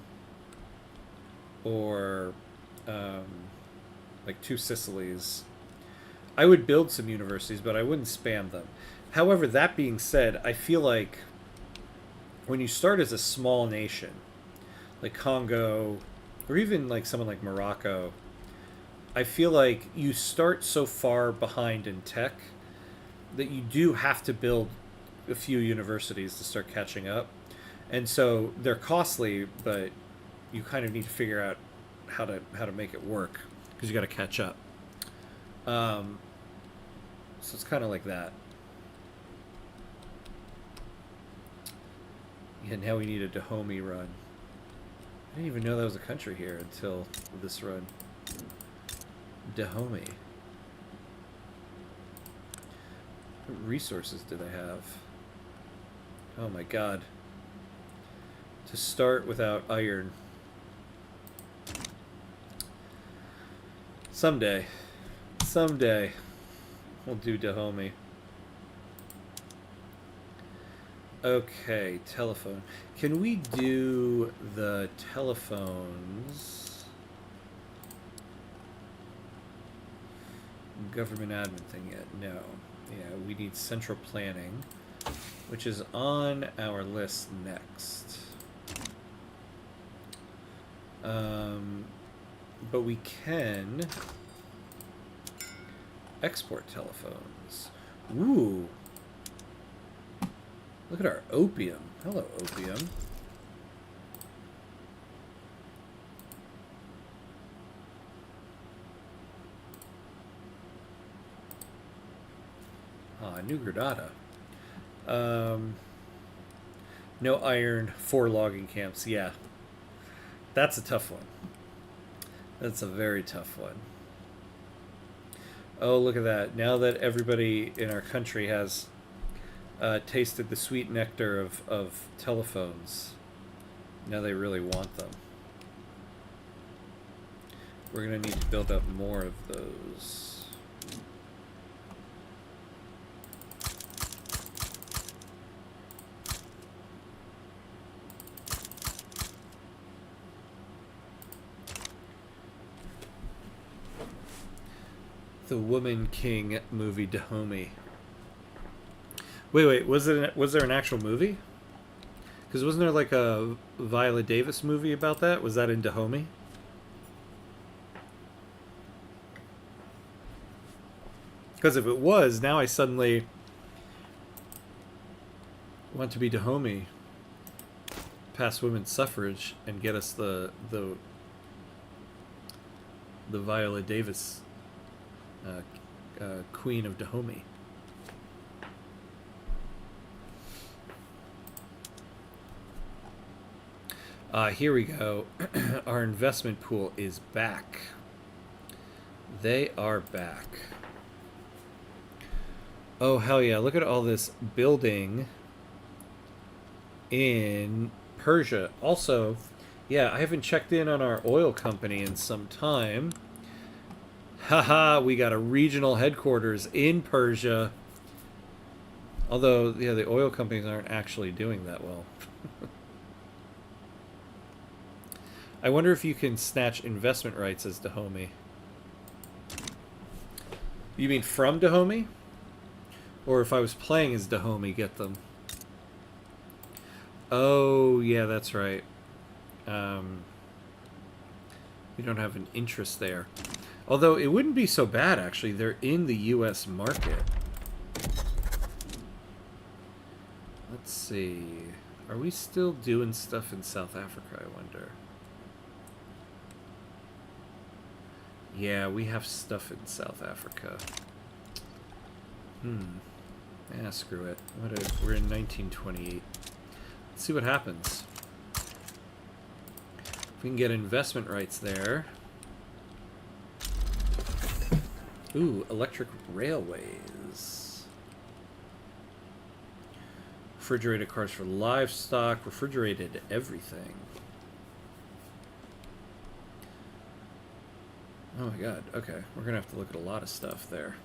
A: or Two Sicilies, I would build some universities, but I wouldn't spam them. However, that being said, I feel like when you start as a small nation, like Congo, or even someone like Morocco, I feel like you start so far behind in tech that you do have to build a few universities to start catching up. And so they're costly, but you kind of need to figure out how to make it work because you got to catch up. So it's kind of like that. And now we need a Dahomey run. I didn't even know that was a country here until this run. Dahomey. What resources do they have? Oh my god. To start without iron. Someday. Someday. We'll do Dahomey. Okay, telephone. Can we do the telephones? Government admin thing yet? No. Yeah, we need central planning, which is on our list next. But we can export telephones. Ooh. Look at our opium. Hello, opium. Ah, New Granada. No iron, 4 logging camps. Yeah. That's a tough one. That's a very tough one. Oh, look at that. Now that everybody in our country has tasted the sweet nectar of telephones, now they really want them. We're going to need to build up more of those. The Woman King movie Dahomey. Wait, was there an actual movie? Because wasn't there like a Viola Davis movie about that? Was that in Dahomey? Because if it was, now I suddenly want to be Dahomey, pass women's suffrage, and get us the Viola Davis Queen of Dahomey. Here we go. Our investment pool is back. They are back. Oh, hell yeah. Look at all this building in Persia. Also, yeah, I haven't checked in on our oil company in some time. Haha, we got a regional headquarters in Persia. Although, yeah, the oil companies aren't actually doing that well. I wonder if you can snatch investment rights as Dahomey. You mean from Dahomey? Or if I was playing as Dahomey, get them. Oh, yeah, that's right. We don't have an interest there. Although, it wouldn't be so bad, actually. They're in the U.S. market. Let's see. Are we still doing stuff in South Africa, I wonder? Yeah, we have stuff in South Africa. Yeah, screw it. We're in 1928. Let's see what happens. If we can get investment rights there. Ooh, electric railways. Refrigerated cars for livestock. Refrigerated everything. Oh my god, okay. We're going to have to look at a lot of stuff there.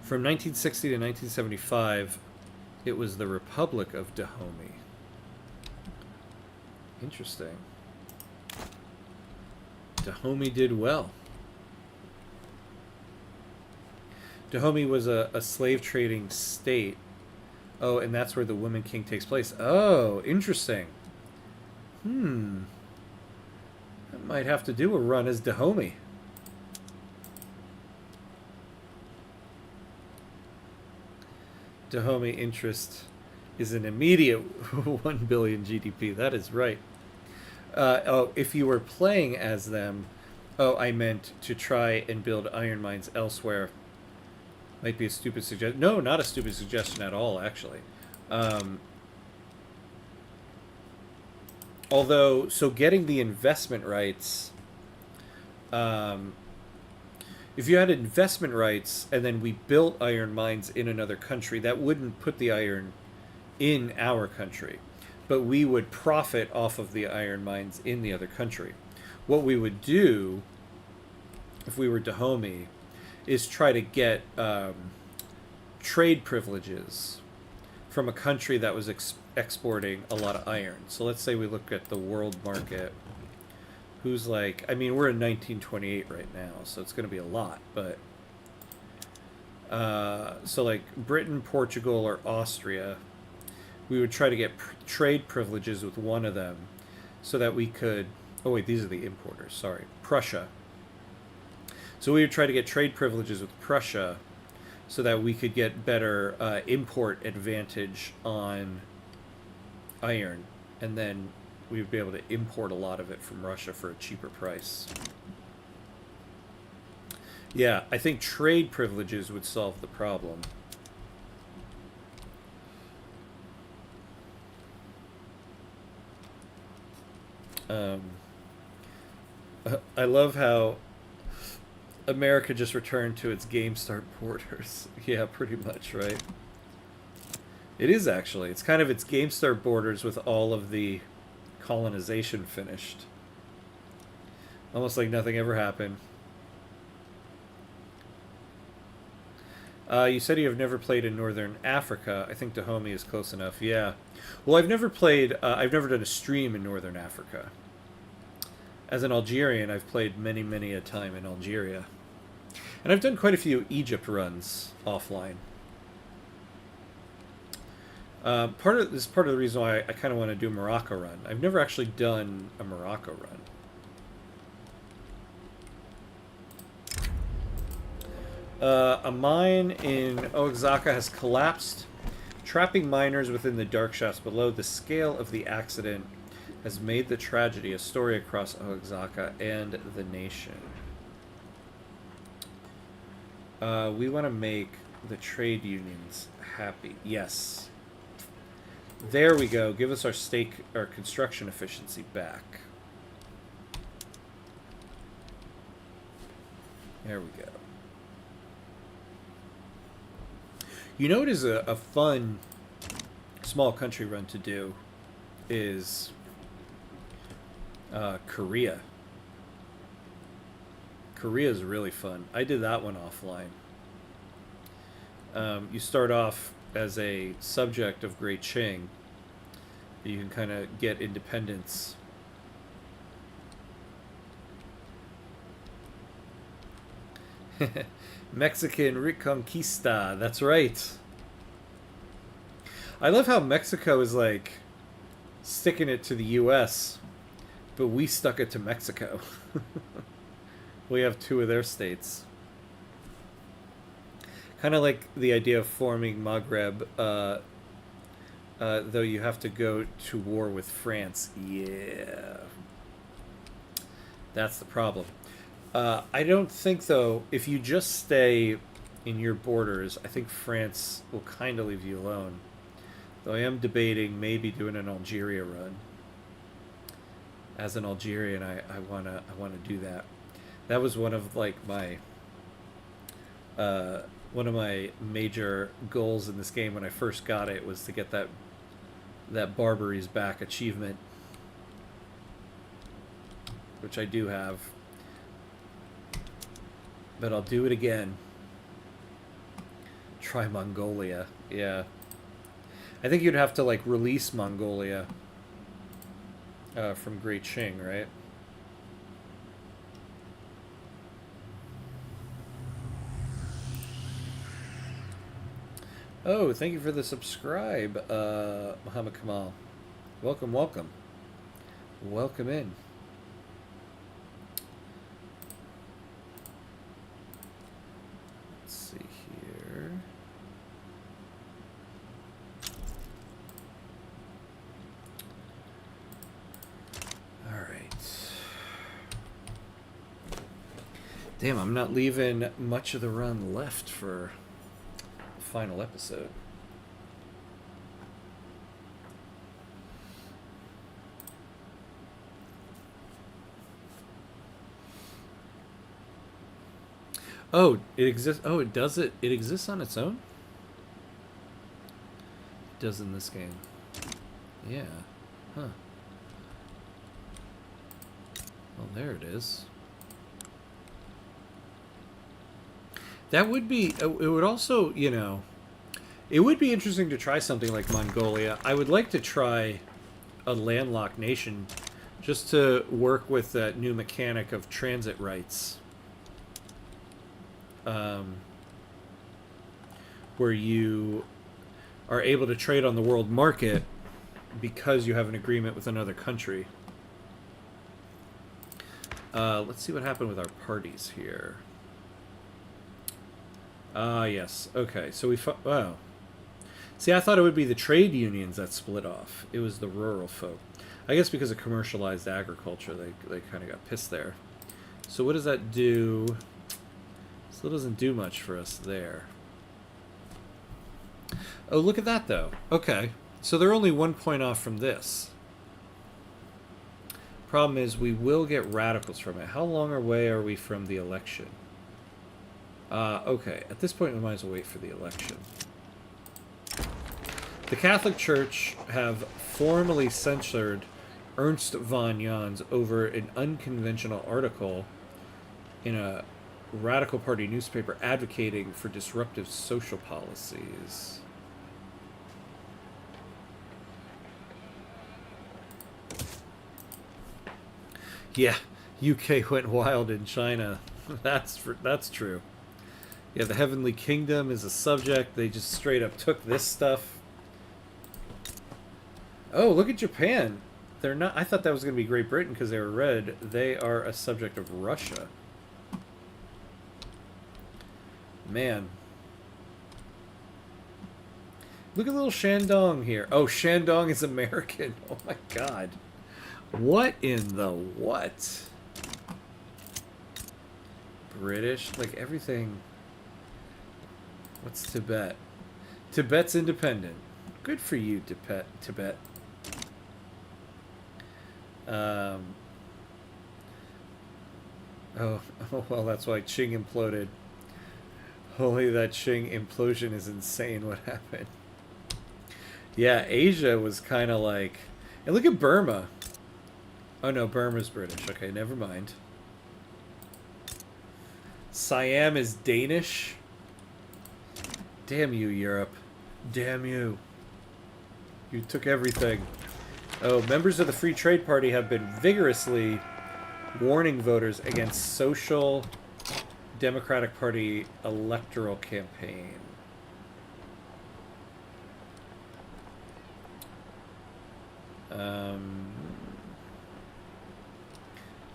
A: From 1960 to 1975, it was the Republic of Dahomey. Interesting. Dahomey did well. Dahomey was a slave trading state. Oh, and that's where the Woman King takes place. Oh, interesting. I might have to do a run as Dahomey. Dahomey interest is an immediate 1 billion GDP. That is right. Oh, if you were playing as them... Oh, I meant to try and build iron mines elsewhere. Might be a stupid suggestion. No, not a stupid suggestion at all, actually. Although, so getting the investment rights... if you had investment rights and then we built iron mines in another country, that wouldn't put the iron in our country. But we would profit off of the iron mines in the other country. What we would do, if we were Dahomey, is try to get trade privileges from a country that was exporting a lot of iron. So let's say we look at the world market. Who's like, I mean, we're in 1928 right now, so it's going to be a lot, but so like Britain, Portugal, or Austria, we would try to get trade privileges with one of them so that we could, oh wait, these are the importers, sorry, Prussia. So we would try to get trade privileges with Prussia so that we could get better import advantage on iron, and then we would be able to import a lot of it from Russia for a cheaper price. Yeah, I think trade privileges would solve the problem. I love how America just returned to its GameStart borders. Yeah, pretty much, right? It is actually. It's kind of its GameStart borders with all of the colonization finished. Almost like nothing ever happened. You said you have never played in Northern Africa. I think Dahomey is close enough. Yeah. Well, I've never played... I've never done a stream in Northern Africa. As an Algerian, I've played many, many a time in Algeria. And I've done quite a few Egypt runs offline. Part of the reason why I kind of want to do a Morocco run. I've never actually done a Morocco run. A mine in Oaxaca has collapsed, trapping miners within the dark shafts below. The scale of the accident has made the tragedy a story across Oaxaca and the nation. We want to make the trade unions happy. Yes. There we go. Give us our construction efficiency back. There we go. You know what is a fun small country run to do is Korea. Korea is really fun. I did that one offline. You start off as a subject of Great Qing. You can kind of get independence. Mexican Reconquista. That's right. I love how Mexico is like sticking it to the U.S., but we stuck it to Mexico. We have two of their states. Kind of like the idea of forming Maghreb, though you have to go to war with France. Yeah. That's the problem. I don't think, though, if you just stay in your borders, I think France will kind of leave you alone. Though I am debating maybe doing an Algeria run. As an Algerian, I wanna do that. That was one of like my one of my major goals in this game when I first got it, was to get that Barbary is Back achievement, which I do have. But I'll do it again. Try Mongolia. Yeah. I think you'd have to like release Mongolia from Great Qing, right? Oh, thank you for the subscribe, Muhammad Kamal. Welcome, welcome. Welcome in. Let's see here. All right. Damn, I'm not leaving much of the run left for the final episode. Oh, it exists. Oh, it does it. It exists on its own? It does in this game. Yeah. Huh. Well, there it is. That would be... It would also, you know... It would be interesting to try something like Mongolia. I would like to try a landlocked nation just to work with that new mechanic of transit rights. Where you are able to trade on the world market because you have an agreement with another country. Let's see what happened with our parties here. Yes. Okay, so we... Wow. See, I thought it would be the trade unions that split off. It was the rural folk. I guess because of commercialized agriculture, they kind of got pissed there. So what does that do? Still doesn't do much for us there. Oh, look at that, though. Okay. So they're only 1 point off from this. Problem is, we will get radicals from it. How long away are we from the election? Okay. At this point, we might as well wait for the election. The Catholic Church have formally censored Ernst von Jans over an unconventional article in a Radical Party newspaper advocating for disruptive social policies. Yeah, UK went wild in China. That's true. Yeah, the Heavenly Kingdom is a subject. They just straight up took this stuff Oh, look at Japan. They're not. I thought that was going to be Great Britain because they were red. They are a subject of Russia. Man. Look at little Shandong here. Oh, Shandong is American. Oh my god. What in the what? British? Like everything. What's Tibet? Tibet's independent. Good for you, Tibet. Oh, oh, well, that's why Qing imploded. Holy, that Qing implosion is insane. What happened? Yeah, Asia was kind of like... And look at Burma. Oh, no, Burma's British. Okay, never mind. Siam is Danish. Damn you, Europe. Damn you. You took everything. Oh, members of the Free Trade Party have been vigorously warning voters against Social Democratic Party electoral campaign.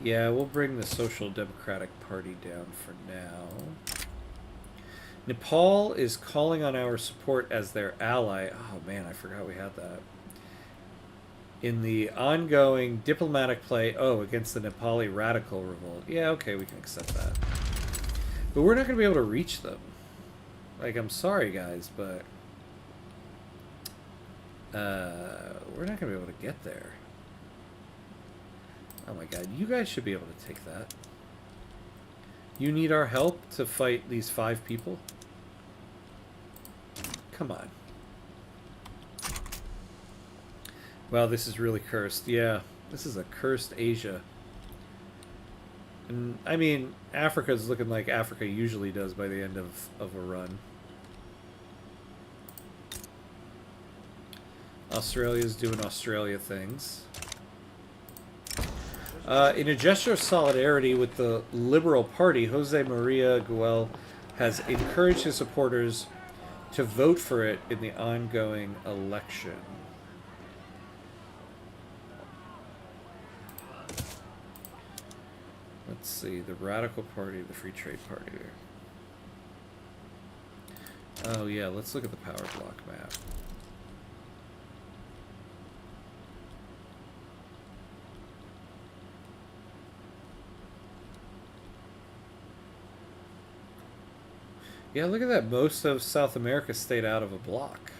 A: Yeah, we'll bring the Social Democratic Party down for now. Nepal is calling on our support as their ally. Oh man, I forgot we had that. In the ongoing diplomatic play, against the Nepali radical revolt. Yeah, okay, we can accept that. But we're not going to be able to reach them. Like, I'm sorry, guys, but... we're not going to be able to get there. Oh my god, you guys should be able to take that. You need our help to fight these 5 people? Come on. Wow, this is really cursed. Yeah, this is a cursed Asia. And, I mean, Africa's looking like Africa usually does by the end of a run. Australia's doing Australia things. In a gesture of solidarity with the Liberal Party, Jose Maria Guel has encouraged his supporters to vote for it in the ongoing election. Let's see, the Radical Party, the Free Trade Party. Oh yeah, let's look at the power block map. Yeah, look at that. Most of South America stayed out of a block.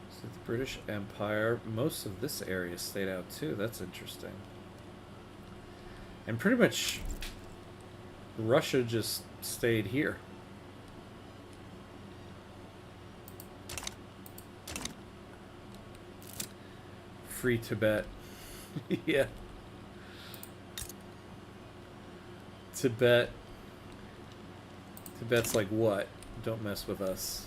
A: So the British Empire, most of this area stayed out too. That's interesting. And pretty much Russia just stayed here. Free Tibet. Yeah. Tibet's like, what? Don't mess with us.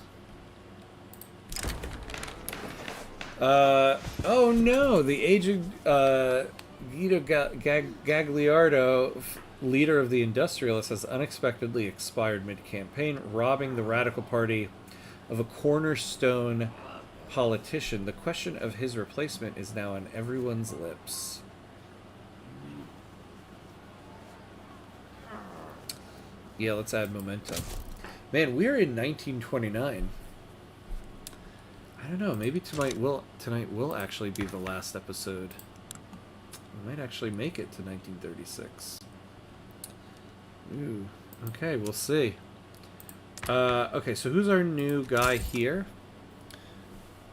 A: Oh no, the aged Guido Gagliardo, leader of the industrialists, has unexpectedly expired mid-campaign, robbing the Radical Party of a cornerstone politician. The question of his replacement is now on everyone's lips. Yeah, let's add momentum. Man, we're in 1929. I don't know, maybe tonight will actually be the last episode. We might actually make it to 1936. Ooh, okay, we'll see. Okay, so who's our new guy here?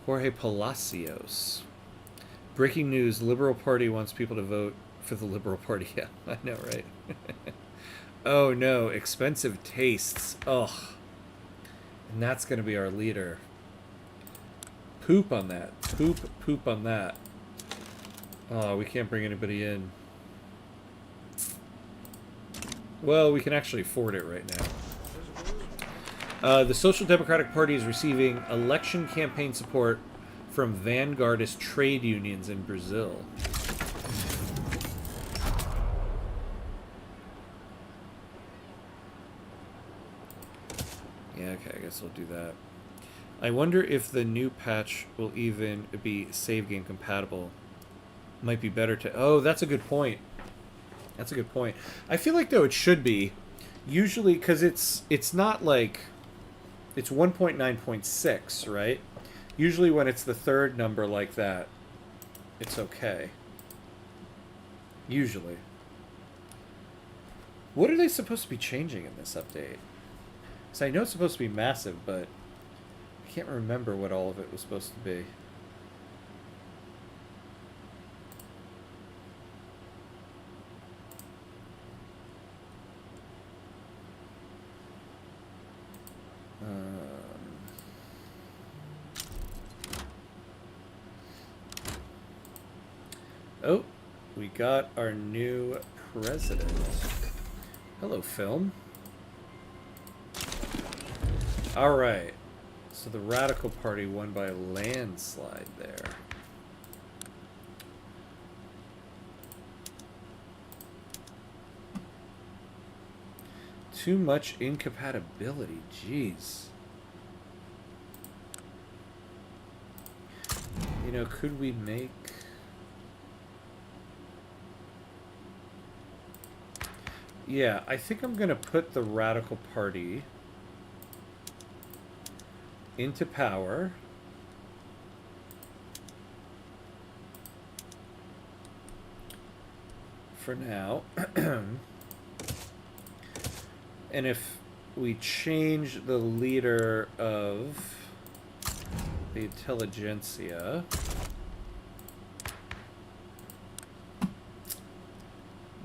A: Jorge Palacios. Breaking news, Liberal Party wants people to vote for the Liberal Party. Yeah, I know, right? Oh no, expensive tastes. Ugh. And that's going to be our leader. Poop on that. Poop on that. Oh, we can't bring anybody in. Well, we can actually afford it right now. The Social Democratic Party is receiving election campaign support from vanguardist trade unions in Brazil. Yeah, okay, I guess I'll do that. I wonder if the new patch will even be save game compatible. Might be better to. Oh, that's a good point. That's a good point. I feel like though it should be, usually because it's not like it's 1.9.6, right? Usually when it's the third number like that, it's okay. Usually. What are they supposed to be changing in this update? So I know it's supposed to be massive, but I can't remember what all of it was supposed to be. Oh, we got our new president. Hello, film. All right. So the Radical Party won by a landslide there. Too much incompatibility. Jeez. You know, could we make... Yeah, I think I'm going to put the Radical Party into power. For now. And if we change the leader of the intelligentsia...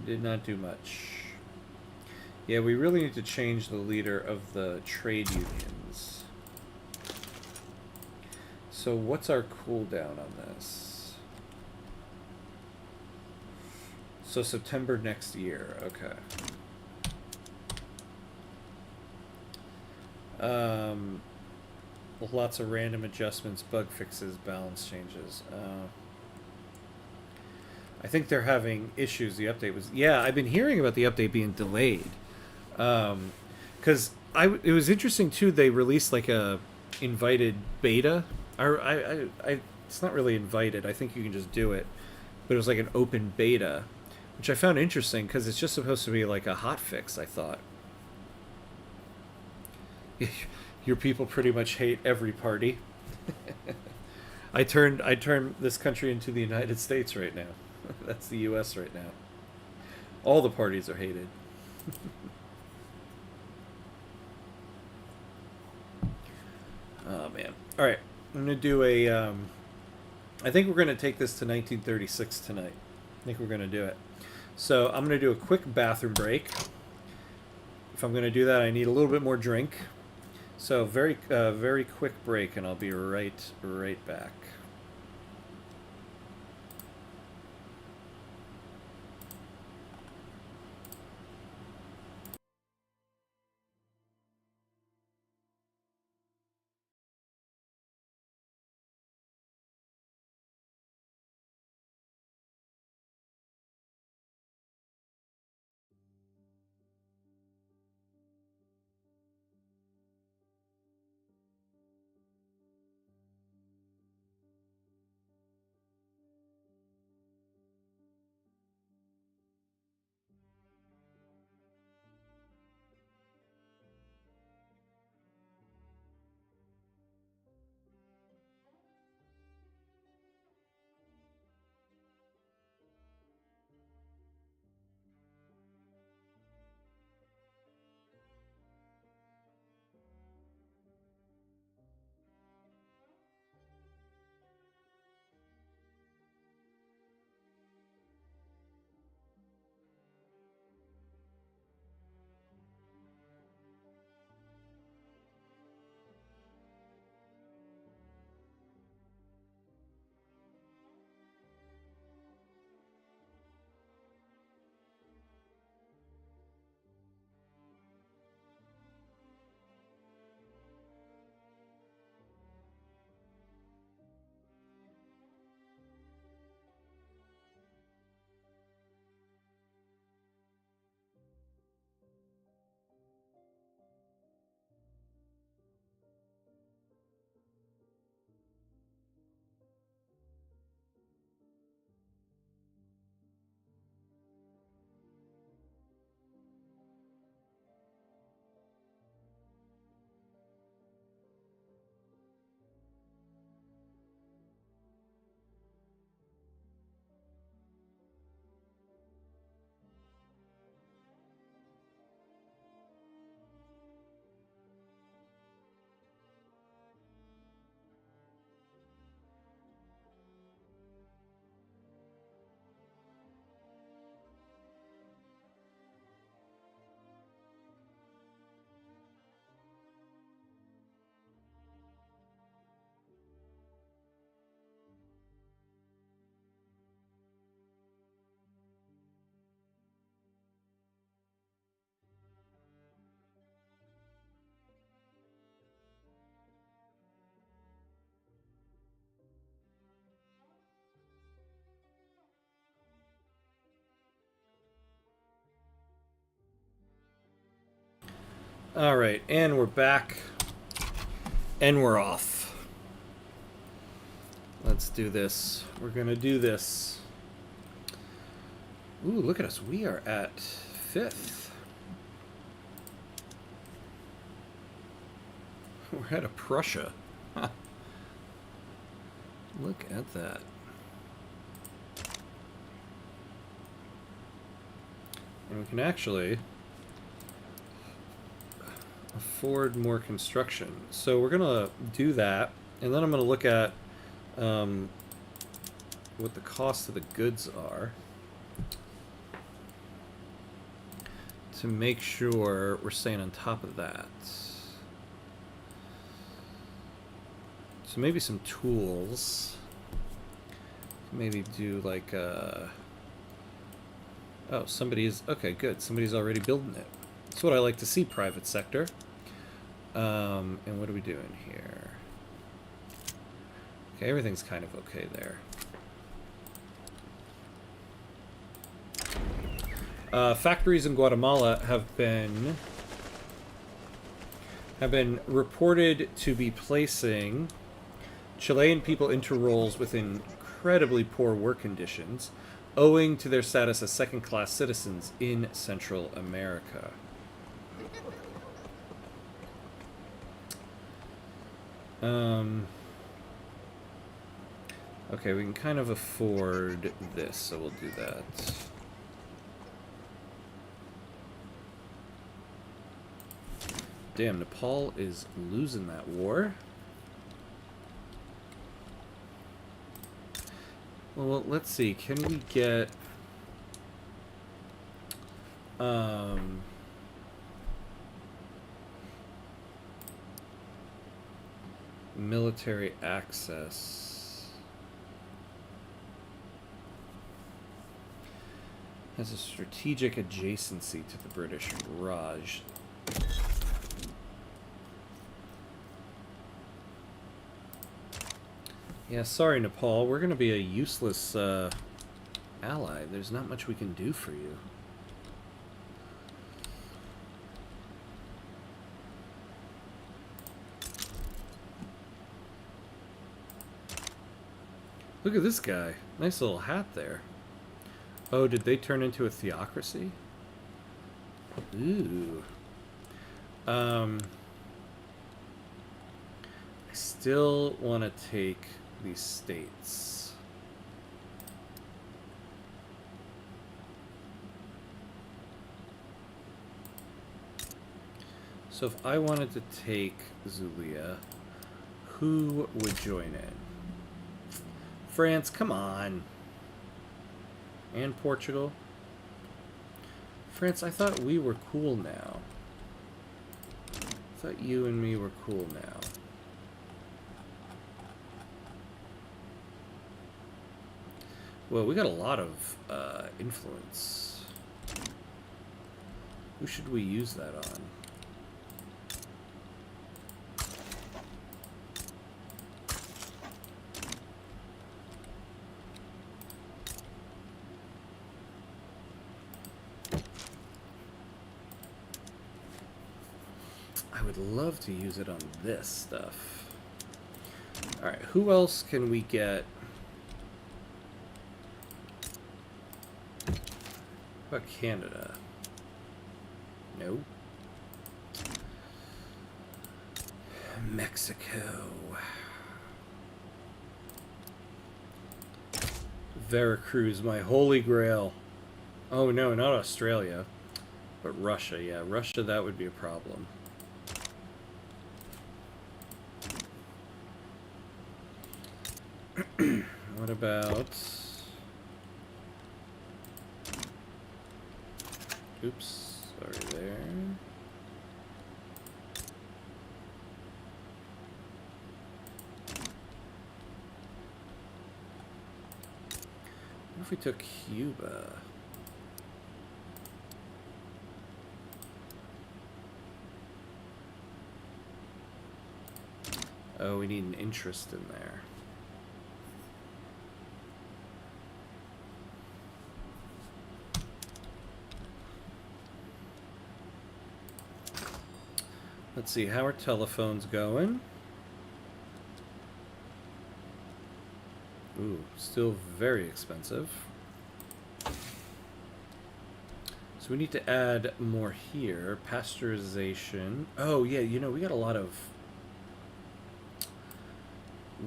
A: Did not do much. Yeah, we really need to change the leader of the trade unions. So what's our cooldown on this? So September next year. Okay. Lots of random adjustments, bug fixes, balance changes. I think they're having issues. The update was... Yeah, I've been hearing about the update being delayed. Because it was interesting too. They released like a invited beta. It's not really invited. I think you can just do it, but it was like an open beta, which I found interesting because it's just supposed to be like a hot fix. I thought your people pretty much hate every party. I turned this country into the United States right now. That's the U.S. right now. All the parties are hated. Oh man! All right, I'm gonna do a. I think we're gonna take this to 1936 tonight. I think we're gonna do it. So I'm gonna do a quick bathroom break. If I'm gonna do that, I need a little bit more drink. So very quick break, and I'll be right back. All right, and we're back. And we're off. Let's do this. We're going to do this. Ooh, look at us. We are at 5th. We're ahead of Prussia. Huh. Look at that. And we can actually afford more construction. So we're going to do that, and then I'm going to look at what the cost of the goods are to make sure we're staying on top of that. So maybe some tools. Maybe do like oh, somebody's okay, good. Somebody's already building it. That's what I like to see, private sector. And what are we doing here? Okay, everything's kind of okay there. Factories in Guatemala have been reported to be placing Chilean people into roles with incredibly poor work conditions, owing to their status as second-class citizens in Central America. Okay, we can kind of afford this, so we'll do that. Damn, Nepal is losing that war. Well, let's see. Can we get... military access. Has a strategic adjacency to the British Raj. Yeah, sorry, Nepal. We're going to be a useless ally. There's not much we can do for you. Look at this guy. Nice little hat there. Oh, did they turn into a theocracy? Ooh. I still want to take these states. So if I wanted to take Zulia, who would join in? France, come on. And Portugal. France, I thought we were cool now. I thought you and me were cool now. Well, we got a lot of influence. Who should we use that on? I would love to use it on this stuff. Alright, who else can we get? How about Canada? No. Mexico. Veracruz, my holy grail. Oh no, not Australia. But Russia, yeah. Russia, that would be a problem. What about... Oops, sorry there. What if we took Cuba? Oh, we need an interest in there. Let's see, how are telephones going? Ooh, still very expensive. So we need to add more here. Pasteurization. Oh, yeah, you know, we got a lot of...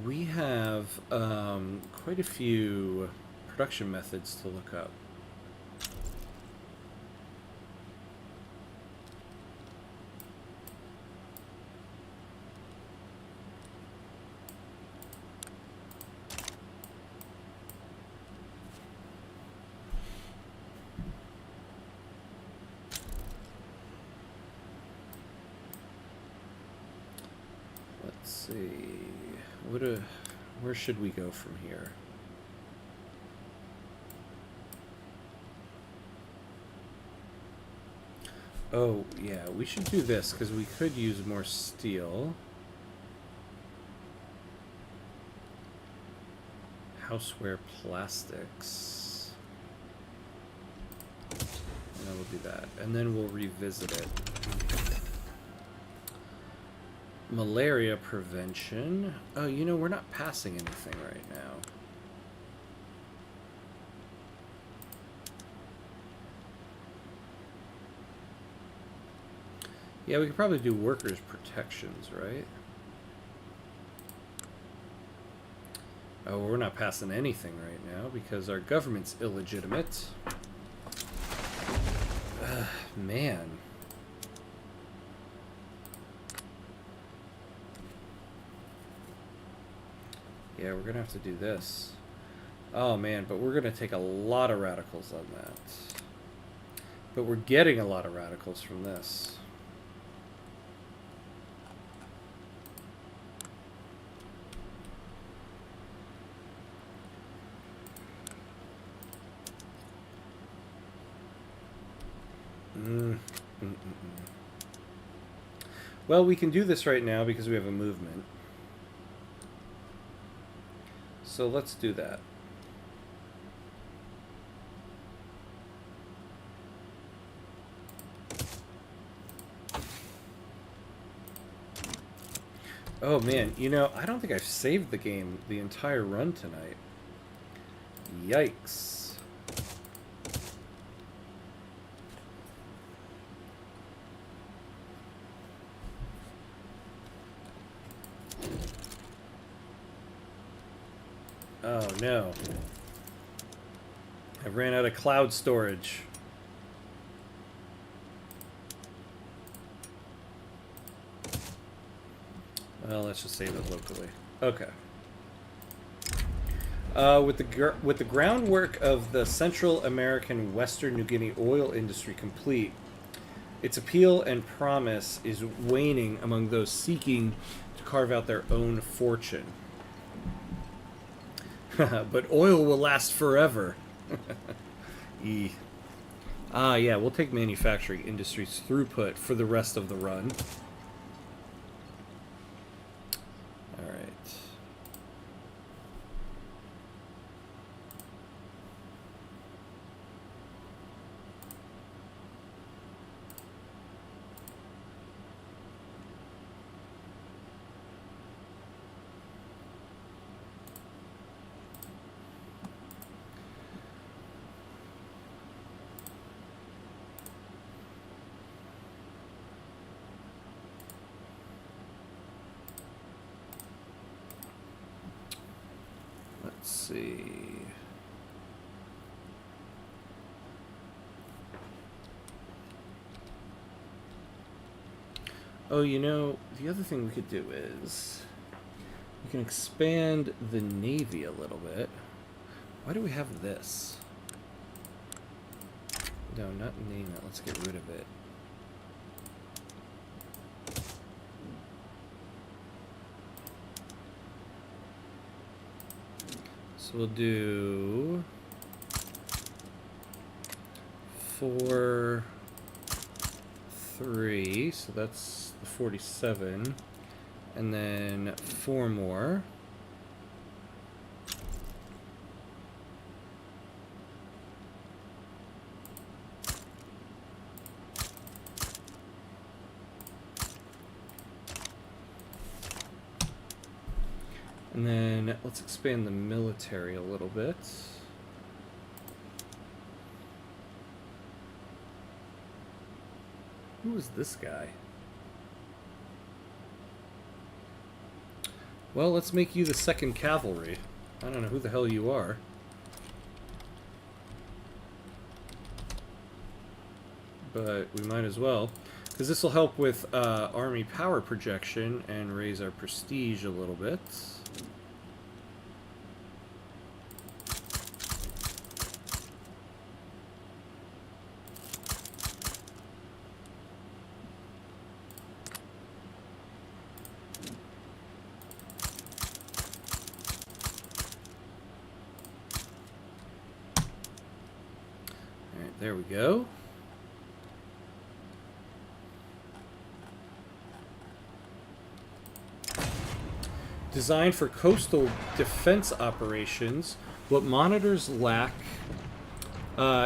A: We have quite a few production methods to look up. Let's see. Where should we go from here? Oh, yeah, we should do this because we could use more steel. Houseware plastics. And then we'll do that. And then we'll revisit it. Malaria prevention. Oh, you know, we're not passing anything right now. Yeah, we could probably do workers' protections, right? Oh, we're not passing anything right now because our government's illegitimate. Man. Yeah, we're gonna have to do this. Oh man, but we're gonna take a lot of radicals on that. But we're getting a lot of radicals from this. Well, we can do this right now because we have a movement. So let's do that. Oh man, you know, I don't think I've saved the game the entire run tonight. Yikes. Oh no. I ran out of cloud storage. Well, let's just save it locally. Okay. With the groundwork of the Central American Western New Guinea oil industry complete, its appeal and promise is waning among those seeking to carve out their own fortune. But oil will last forever. Ah, yeah, we'll take manufacturing industry's throughput for the rest of the run. All right. Let's see. Oh, you know, the other thing we could do is we can expand the Navy a little bit. Why do we have this? No, not name it. Let's get rid of it. So we'll do 4, 3, so that's the 47, and then 4 more. then let's expand the military a little bit. Who is this guy? Well, let's make you the 2nd Cavalry. I don't know who the hell you are. But we might as well. Because this will help with army power projection and raise our prestige a little bit. Alright, there we go. Designed for coastal defense operations, what monitors lack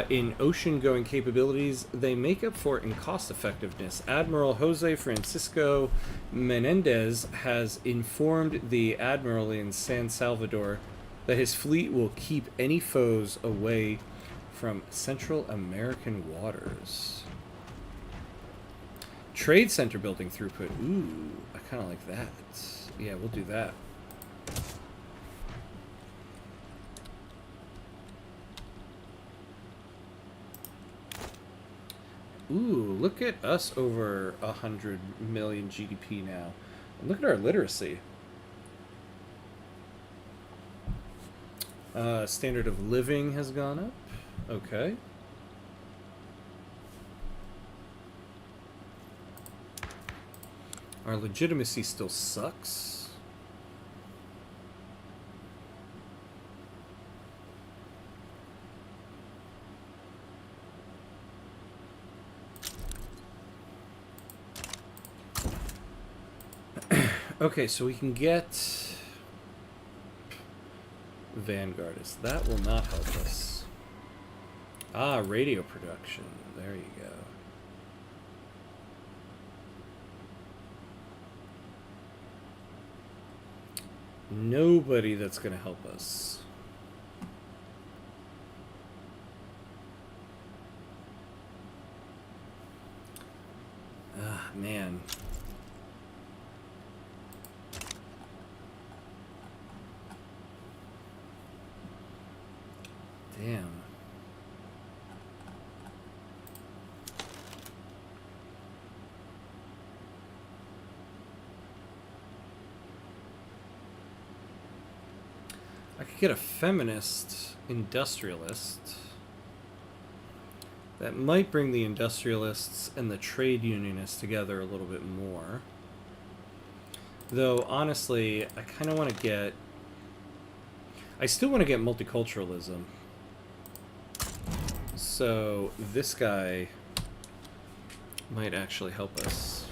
A: in ocean-going capabilities, they make up for in cost-effectiveness. Admiral Jose Francisco Menendez has informed the Admiral in San Salvador that his fleet will keep any foes away from Central American waters. Trade center building throughput. Ooh, I kind of like that. Yeah, we'll do that. Ooh, look at us over 100 million GDP now. And look at our literacy. Standard of living has gone up. Okay. Our legitimacy still sucks. Okay, so we can get Vanguardist. That will not help us. Ah, radio production. There you go. Nobody that's going to help us. Ah, man. Damn. I could get a feminist industrialist. That might bring the industrialists and the trade unionists together a little bit more. Though, honestly, I kind of want to get... I still want to get multiculturalism. So, this guy might actually help us.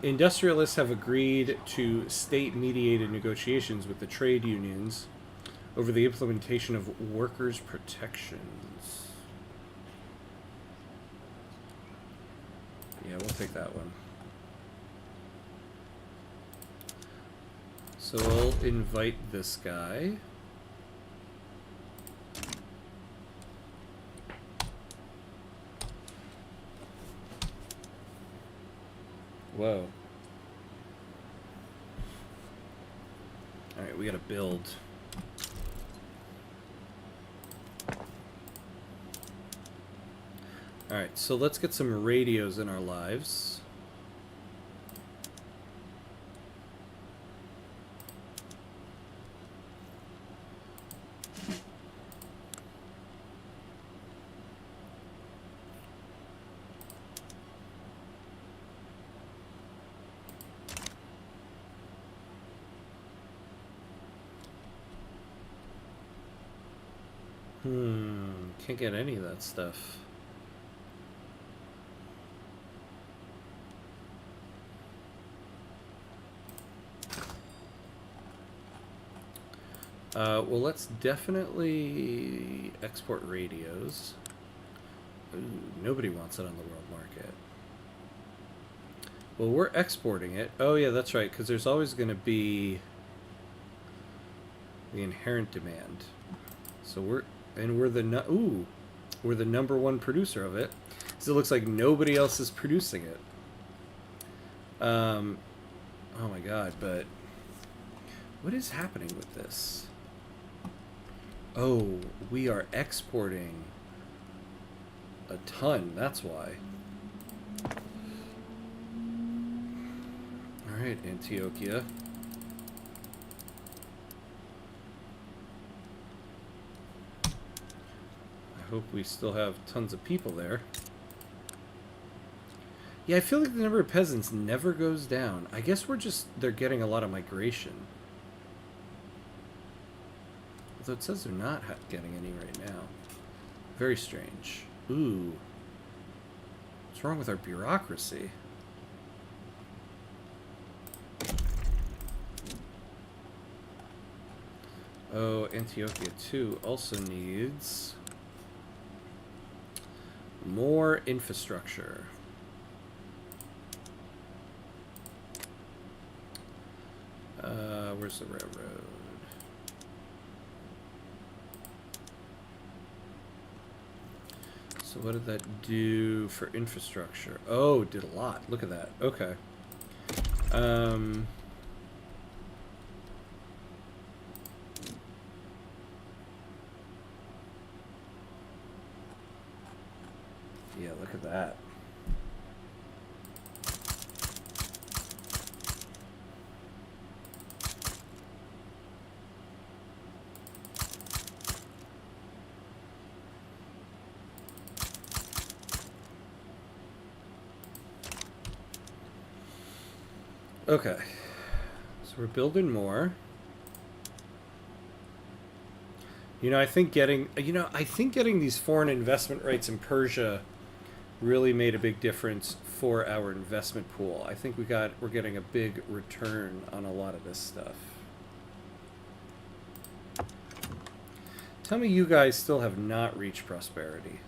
A: Industrialists have agreed to state-mediated negotiations with the trade unions over the implementation of workers' protections. Yeah, we'll take that one. So we'll invite this guy. Whoa. Alright, we gotta build. Alright, so let's get some radios in our lives. Can't get any of that stuff. Well, let's definitely export radios. Ooh, nobody wants it on the world market. Well, we're exporting it. Oh yeah, that's right, because there's always going to be the inherent demand. So we're the number one producer of it. So it looks like nobody else is producing it. Oh my god, but what is happening with this? Oh, we are exporting a ton, that's why. Alright, Antioquia. I hope we still have tons of people there. Yeah, I feel like the number of peasants never goes down. I guess they're getting a lot of migration. Although it says they're not getting any right now. Very strange. Ooh. What's wrong with our bureaucracy? Oh, Antioquia 2 also needs more infrastructure. Where's the railroad? So what did that do for infrastructure? Oh, it did a lot. Look at that. Okay. Yeah, look at that. Okay. So we're building more. I think getting these foreign investment rights in Persia really made a big difference for our investment pool. I think we're getting a big return on a lot of this stuff. Tell me you guys still have not reached prosperity.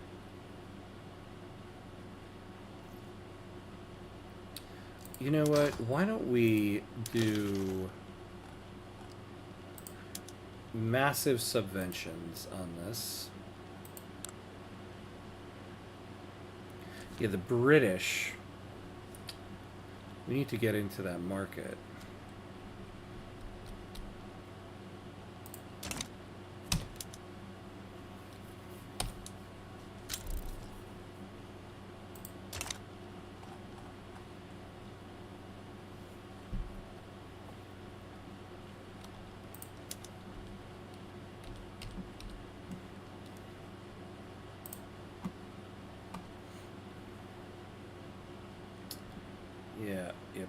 A: You know what? Why don't we do massive subventions on this? Yeah, the British. We need to get into that market. Yeah, yep.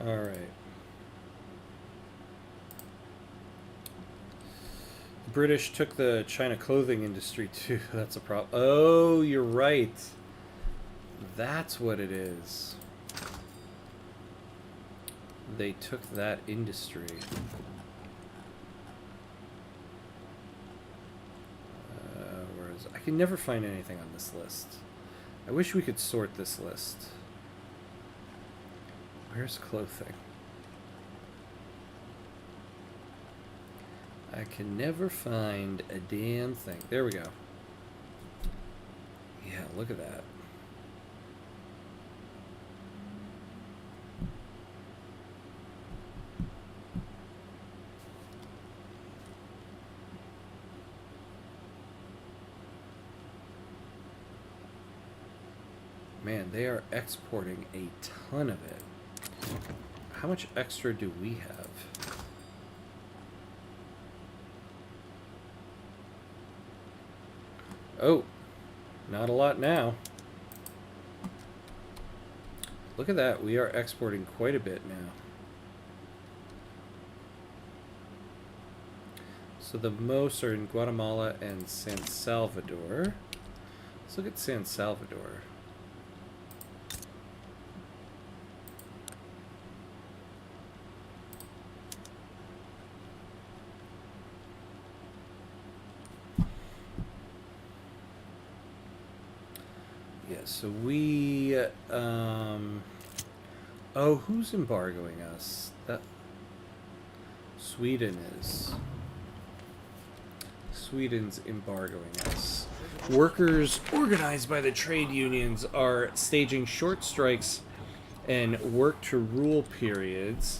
A: All right. The British took the China clothing industry too. That's a problem. Oh, you're right. That's what it is. They took that industry. I can never find anything on this list. I wish we could sort this list. Where's clothing? I can never find a damn thing. There we go. Yeah, look at that. Man, they are exporting a ton of it. How much extra do we have? Oh, not a lot now. Look at that. We are exporting quite a bit now. So the most are in Guatemala and San Salvador. Let's look at San Salvador. Yeah, so we, oh, who's embargoing us? Sweden is. Sweden's embargoing us. Workers organized by the trade unions are staging short strikes and work to rule periods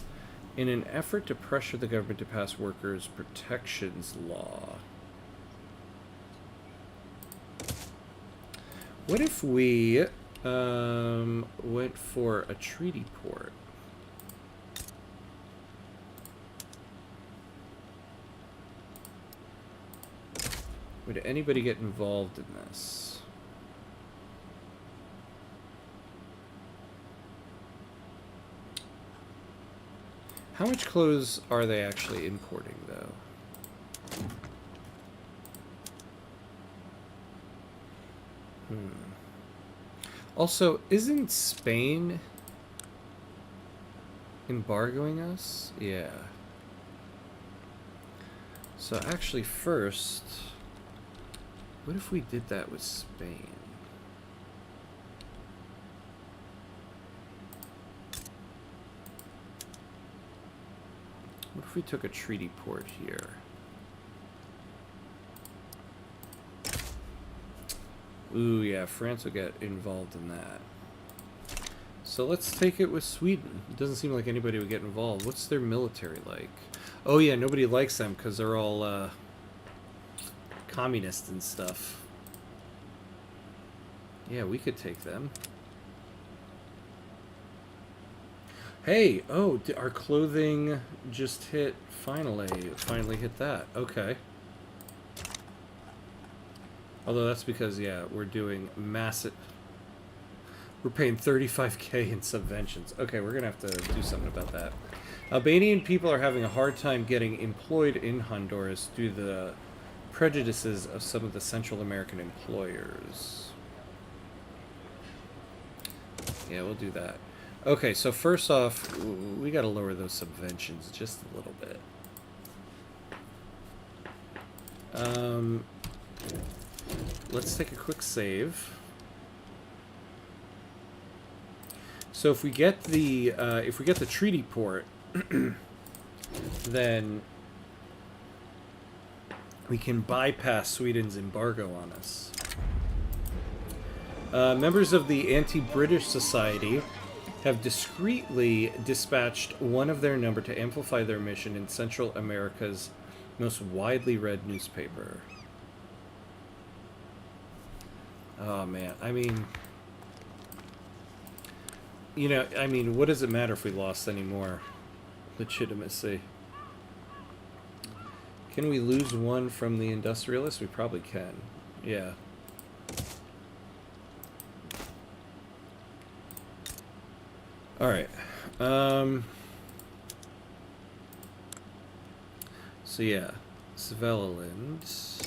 A: in an effort to pressure the government to pass workers' protections law. What if we went for a treaty port? Would anybody get involved in this? How much clothes are they actually importing, though? Also, isn't Spain embargoing us? Yeah. So actually first, what if we did that with Spain? What if we took a treaty port here? Ooh, yeah, France will get involved in that. So let's take it with Sweden. It doesn't seem like anybody would get involved. What's their military like? Oh yeah, nobody likes them because they're all communist and stuff. Yeah, we could take them. Hey, oh, our clothing just hit, finally hit that. Okay. Although that's because, yeah, we're doing massive... We're paying 35k in subventions. Okay, we're going to have to do something about that. Albanian people are having a hard time getting employed in Honduras due to the prejudices of some of the Central American employers. Yeah, we'll do that. Okay, so first off, we got to lower those subventions just a little bit. Let's take a quick save. So if we get the treaty port, then we can bypass Sweden's embargo on us. Members of the Anti-British Society have discreetly dispatched one of their number to amplify their mission in Central America's most widely read newspaper. Oh man, I mean, you know, I mean, what does it matter if we lost any more legitimacy? Can we lose one from the industrialists? We probably can. Yeah. All right. So yeah, Svelaland.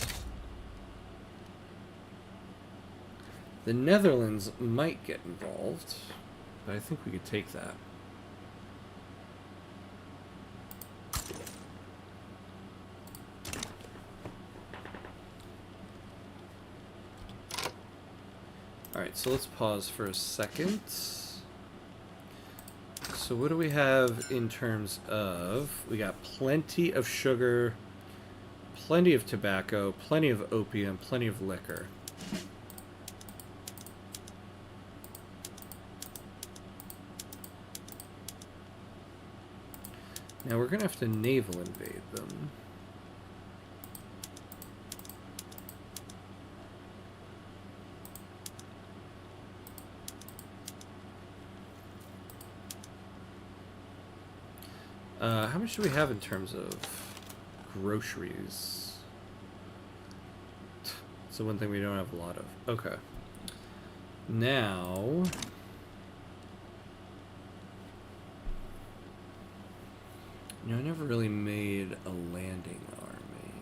A: The Netherlands might get involved, but I think we could take that. Alright, so let's pause for a second. So what do we have in terms of... We got plenty of sugar, plenty of tobacco, plenty of opium, plenty of liquor. Now we're going to have to naval invade them. How much do we have in terms of groceries? It's the one thing we don't have a lot of. Okay. Now... You know, I never really made a landing army.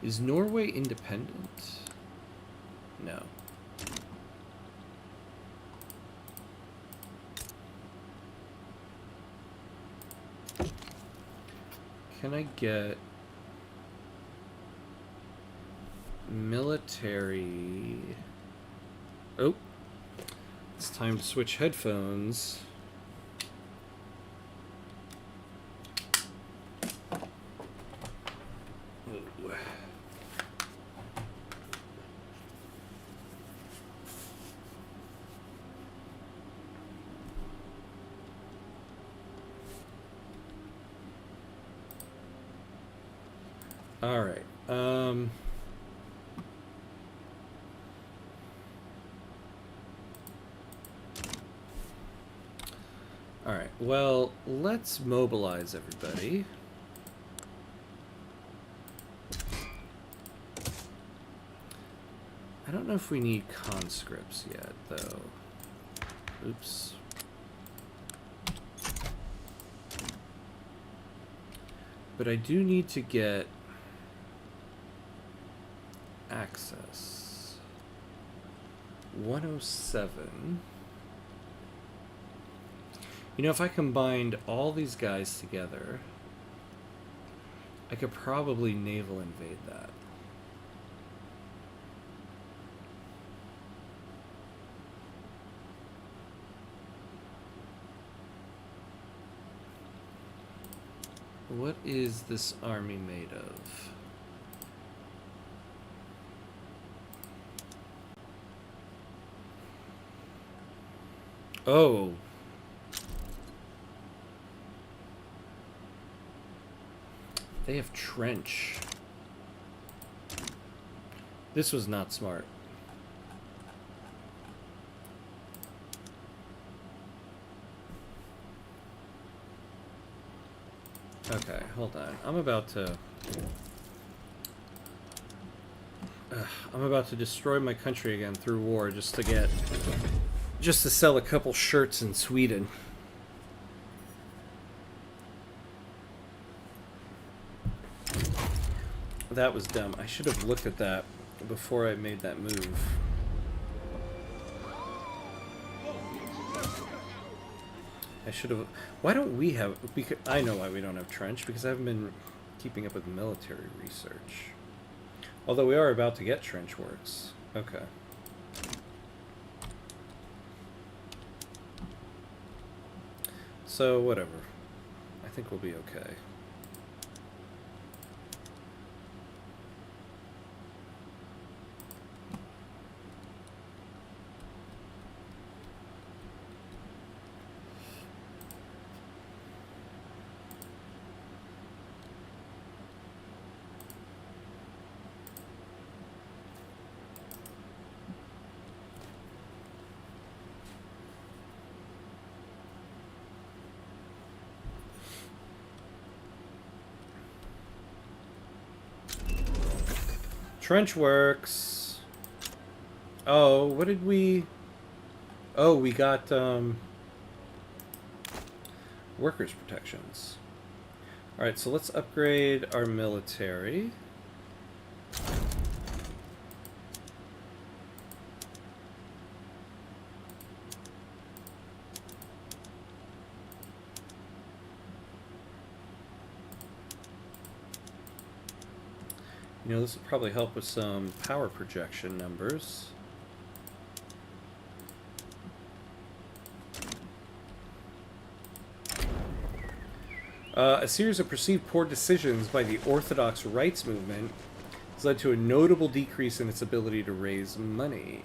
A: Is Norway independent? No. Can I get military? Oh, it's time to switch headphones. Ooh. All right. All right. Well, let's mobilize everybody. I don't know if we need conscripts yet, though. Oops. But I do need to get access. 107. You know, if I combined all these guys together, I could probably naval invade that. What is this army made of? Oh. They have trench. This was not smart. Okay, hold on. I'm about to destroy my country again through war just to sell a couple shirts in Sweden. That was dumb. I should have looked at that before I made that move. I should have... Why don't we have... Because I know why we don't have trench, because I haven't been keeping up with military research. Although we are about to get trench works. Okay. So, whatever. I think we'll be okay. Trench works. Oh, what did we... Oh, we got, workers' protections. Alright, so let's upgrade our military. You know, this will probably help with some power projection numbers. A series of perceived poor decisions by the Orthodox rights movement has led to a notable decrease in its ability to raise money.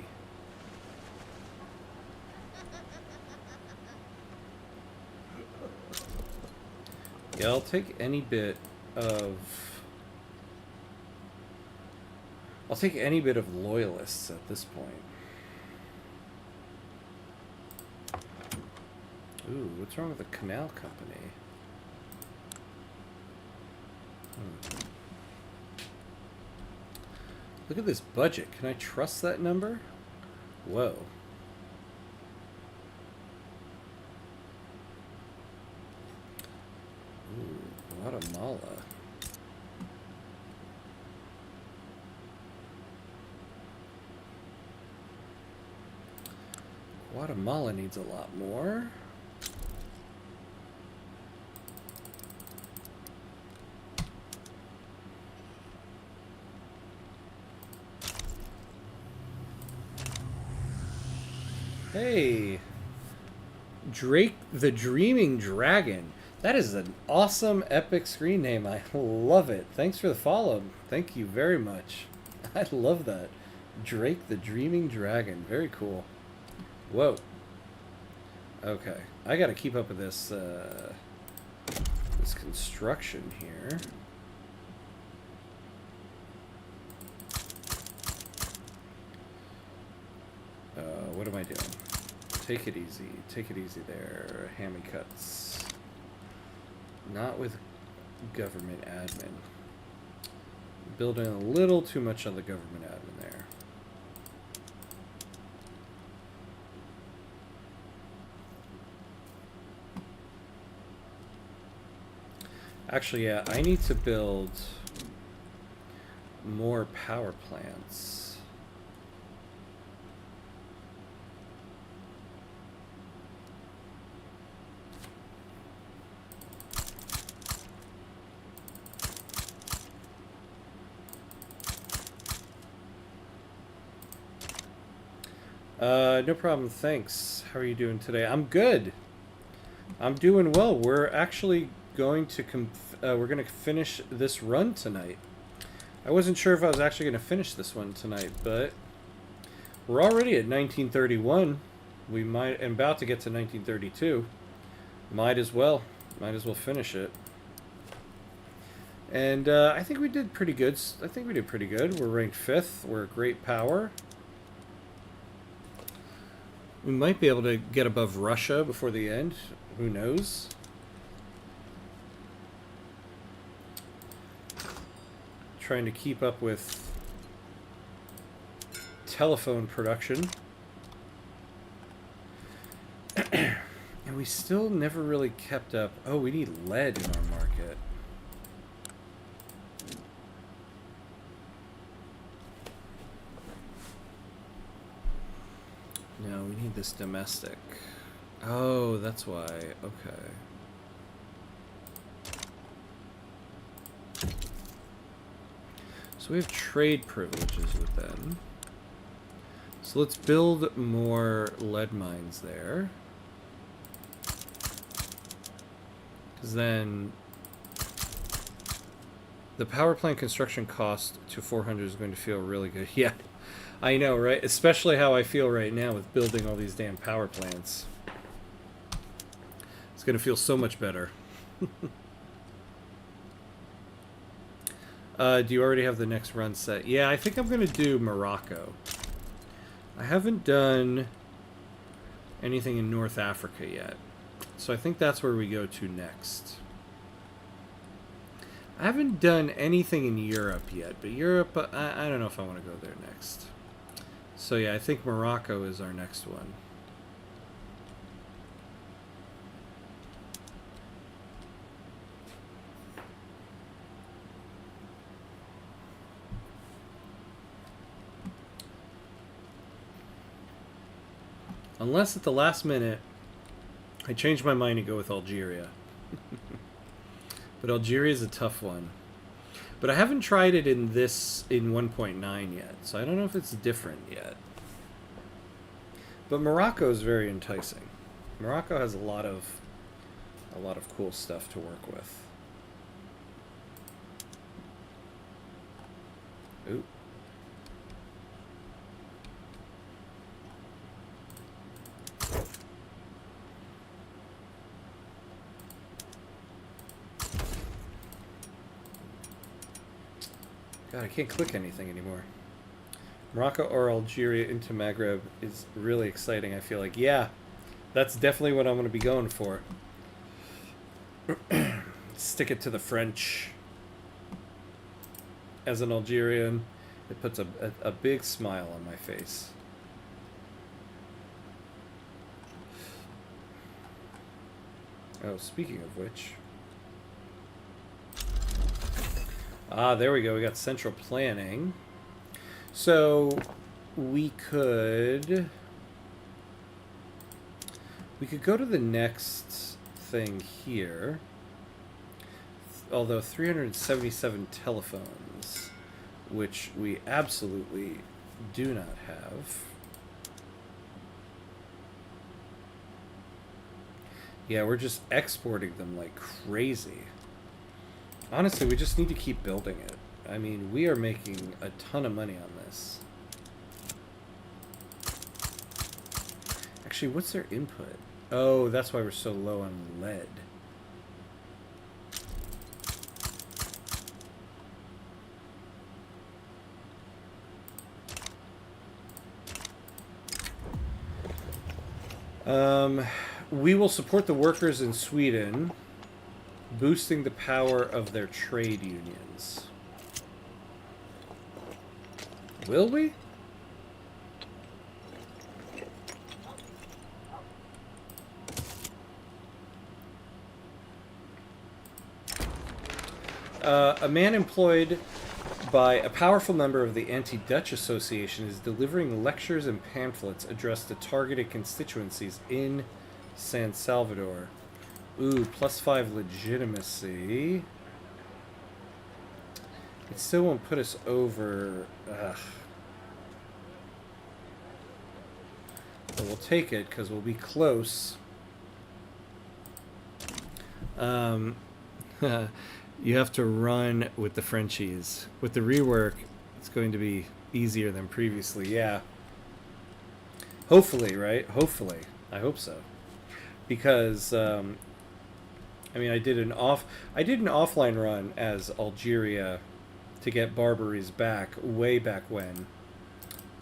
A: Yeah, I'll take any bit of... I'll take any bit of loyalists at this point. Ooh, what's wrong with the canal company? Look at this budget. Can I trust that number? Whoa. Ooh, Guatemala. Guatemala needs a lot more. Hey, Drake the Dreaming Dragon. That is an awesome epic screen name. I love it. Thanks for the follow. Thank you very much. I love that. Drake the Dreaming Dragon. Very cool. Whoa. Okay. I gotta keep up with this, this construction here. What am I doing? Take it easy. Take it easy there. Hammy cuts. Not with government admin. Building a little too much on the government admin there. Actually, yeah, I need to build more power plants. No problem, thanks. How are you doing today? I'm good. I'm doing well. We're actually going to we're going to finish this run tonight. I wasn't sure if I was actually going to finish this one tonight, but we're already at 1931. We might am about to get to 1932. Might as well finish it. And I think we did pretty good. We're ranked 5th. We're a great power. We might be able to get above Russia before the end. Who knows? Trying to keep up with telephone production. And we still never really kept up. Oh, we need lead in our market. No, we need this domestic. Oh, that's why. Okay. So we have trade privileges with them. So let's build more lead mines there. Because then the power plant construction cost to 400 is going to feel really good. Yeah. I know, right? Especially how I feel right now with building all these damn power plants. It's going to feel so much better. Do you already have the next run set? Yeah, I think I'm going to do Morocco. I haven't done anything in North Africa yet. So I think that's where we go to next. I haven't done anything in Europe yet, but Europe, I don't know if I want to go there next. So yeah, I think Morocco is our next one. Unless at the last minute, I change my mind and go with Algeria. But Algeria is a tough one. But I haven't tried it in 1.9 yet, so I don't know if it's different yet. But Morocco is very enticing. Morocco has a lot of cool stuff to work with. Ooh. God, I can't click anything anymore. Morocco or Algeria into Maghreb is really exciting, I feel like. Yeah, that's definitely what I'm going to be going for. Stick it to the French. As an Algerian, it puts a big smile on my face. Oh, speaking of which... Ah, there we go. We got central planning. So we could We could go to the next thing here. Although 377 telephones, which we absolutely do not have. Yeah, we're just exporting them like crazy. Honestly, we just need to keep building it. I mean, we are making a ton of money on this. Actually, what's their input? Oh, that's why we're so low on lead. We will support the workers in Sweden, boosting the power of their trade unions. Will we? A man employed by a powerful member of the Anti-Dutch Association is delivering lectures and pamphlets addressed to targeted constituencies in San Salvador. Ooh, +5 legitimacy. It still won't put us over. Ugh. But we'll take it because we'll be close. You have to run with the Frenchies. With the rework, it's going to be easier than previously. Yeah. Hopefully, right? Hopefully. I hope so. Because, I mean, I did an offline run as Algeria to get Barbaries back, way back when.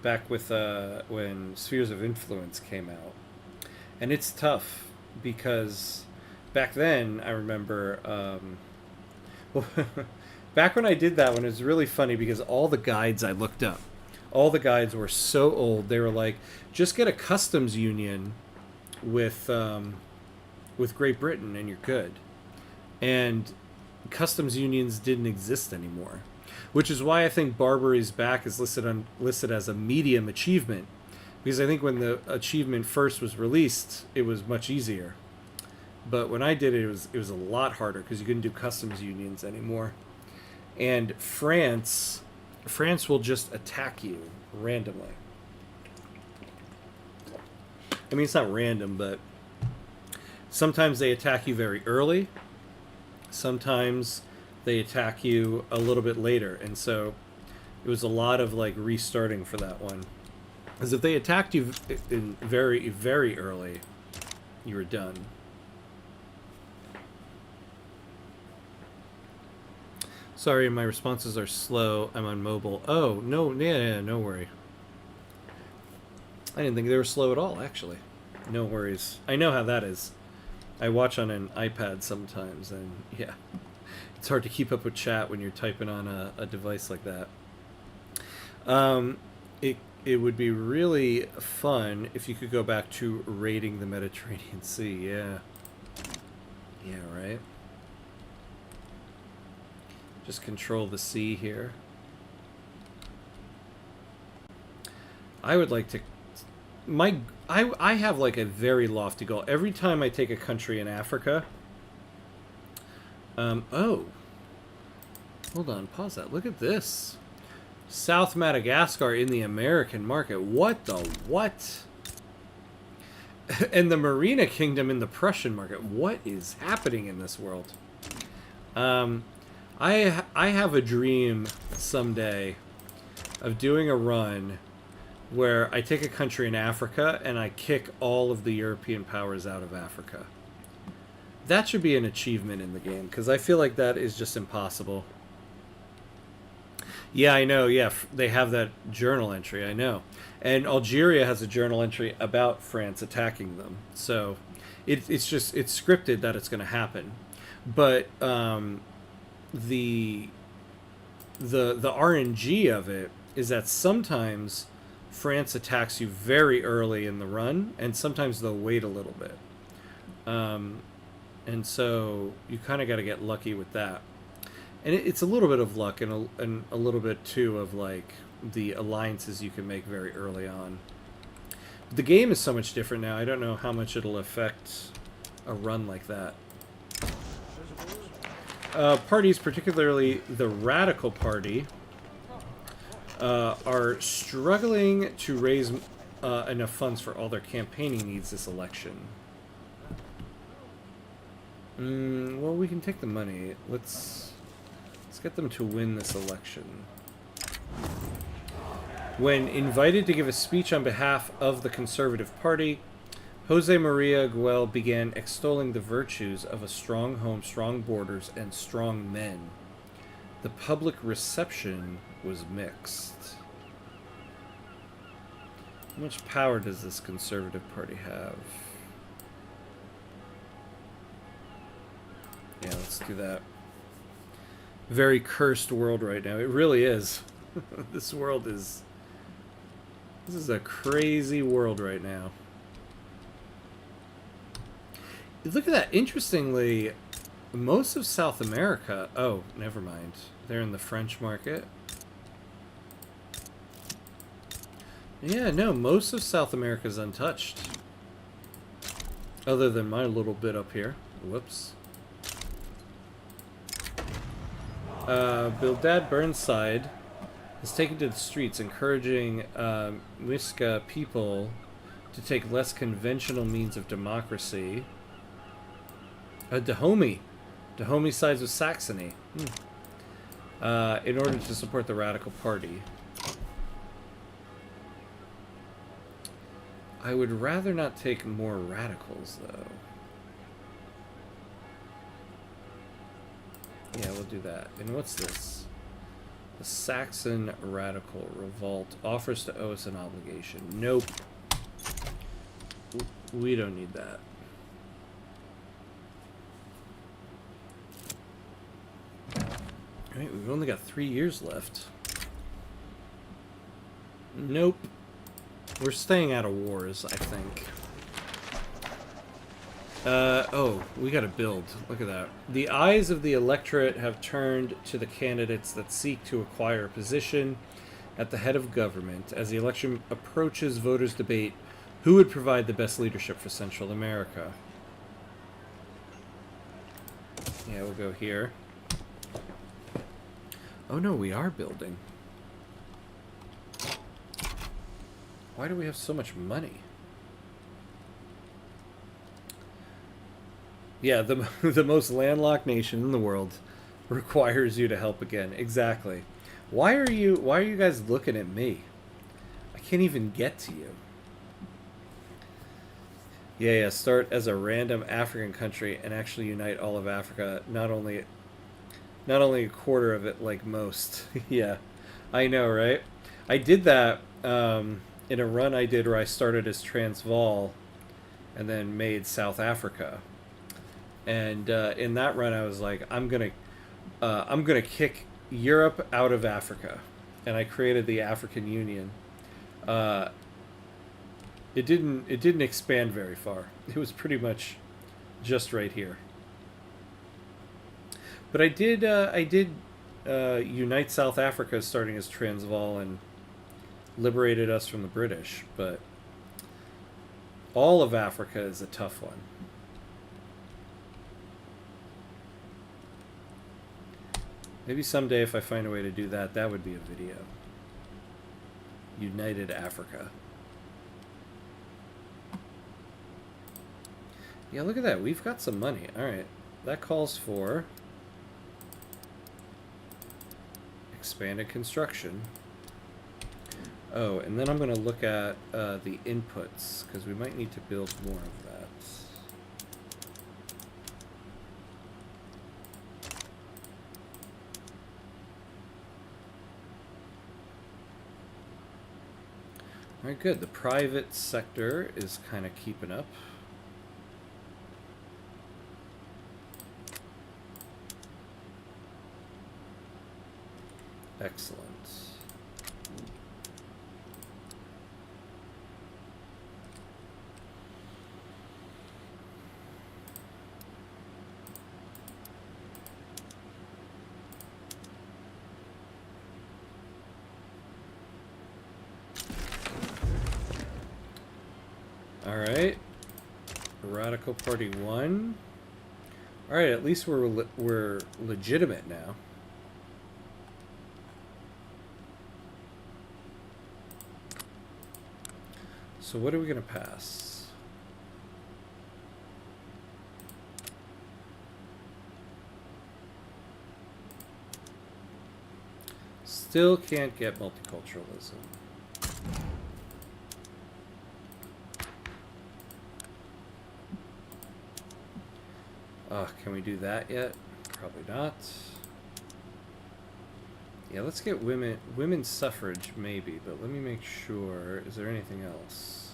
A: Back with, when Spheres of Influence came out. And it's tough, because back then, I remember, back when I did that one, it was really funny because all the guides I looked up, all the guides were so old. They were like, just get a customs union with Great Britain and you're good. And customs unions didn't exist anymore, which is why I think Barbary's Back is listed as a medium achievement, because I think when the achievement first was released, it was much easier. But when I did it, it was a lot harder because you couldn't do customs unions anymore. And France will just attack you randomly. I mean, it's not random, but sometimes they attack you very early. Sometimes they attack you a little bit later. And so it was a lot of like restarting for that one. Because if they attacked you in very, very early, you were done. Sorry, my responses are slow. I'm on mobile. Oh, no, yeah, no worry. I didn't think they were slow at all, actually. No worries. I know how that is. I watch on an iPad sometimes, and yeah. It's hard to keep up with chat when you're typing on a device like that. It would be really fun if you could go back to raiding the Mediterranean Sea, yeah. Yeah, right? Just control the sea here. I would like to... I have like a very lofty goal. Every time I take a country in Africa... oh. Hold on, pause that. Look at this. South Madagascar in the American market. What the what? And the Marina Kingdom in the Prussian market. What is happening in this world? I have a dream someday of doing a run where I take a country in Africa and I kick all of the European powers out of Africa. That should be an achievement in the game, because I feel like that is just impossible. Yeah, I know, yeah, they have that journal entry, I know. And Algeria has a journal entry about France attacking them. So it's scripted that it's going to happen. But the RNG of it is that sometimes France attacks you very early in the run, and sometimes they'll wait a little bit. And so you kind of got to get lucky with that. And it's a little bit of luck and a little bit, too, of, like, the alliances you can make very early on. The game is so much different now. I don't know how much it'll affect a run like that. Parties, particularly the Radical Party, are struggling to raise enough funds for all their campaigning needs this election. Well, we can take the money. Let's get them to win this election. When invited to give a speech on behalf of the Conservative Party, Jose Maria Guel began extolling the virtues of a strong home, strong borders, and strong men. The public reception was mixed. How much power does this Conservative Party have? Yeah, let's do that. Very cursed world right now. It really is. This world is... This is a crazy world right now. Look at that. Interestingly, most of South America... Oh, never mind. They're in the French market. Yeah, no, most of South America is untouched. Other than my little bit up here. Whoops. Bildad Burnside has taken to the streets, encouraging Muisca people to take less conventional means of democracy. Dahomey sides with Saxony. In order to support the Radical Party. I would rather not take more radicals, though. Yeah, we'll do that. And what's this? The Saxon Radical Revolt offers to owe us an obligation. Nope. We don't need that. Alright, we've only got 3 years left. Nope. We're staying out of wars, I think. Oh, we gotta build. Look at that. The eyes of the electorate have turned to the candidates that seek to acquire a position at the head of government. As the election approaches, voters debate who would provide the best leadership for Central America. Yeah, we'll go here. Oh no, we are building. Why do we have so much money? Yeah, the most landlocked nation in the world requires you to help again. Exactly. Why are you guys looking at me? I can't even get to you. Yeah, start as a random African country and actually unite all of Africa, not only a quarter of it like most. Yeah. I know, right? I did that in a run I did where I started as Transvaal and then made South Africa. And in that run, I was like, I'm gonna kick Europe out of Africa, and I created the African Union. It didn't expand very far. It was pretty much just right here. But I did unite South Africa starting as Transvaal and liberated us from the British. But all of Africa is a tough one. Maybe someday if I find a way to do that, that would be a video. United Africa. Yeah, look at that. We've got some money. Alright. That calls for expanded construction. Oh, and then I'm going to look at the inputs, because we might need to build more of that. Alright, good. The private sector is kind of keeping up. Excellent. Alright. Radical Party 1. Alright, at least we're legitimate now. So what are we going to pass? Still can't get multiculturalism. Can we do that yet? Probably not. Yeah, let's get women's suffrage, maybe, but let me make sure. Is there anything else?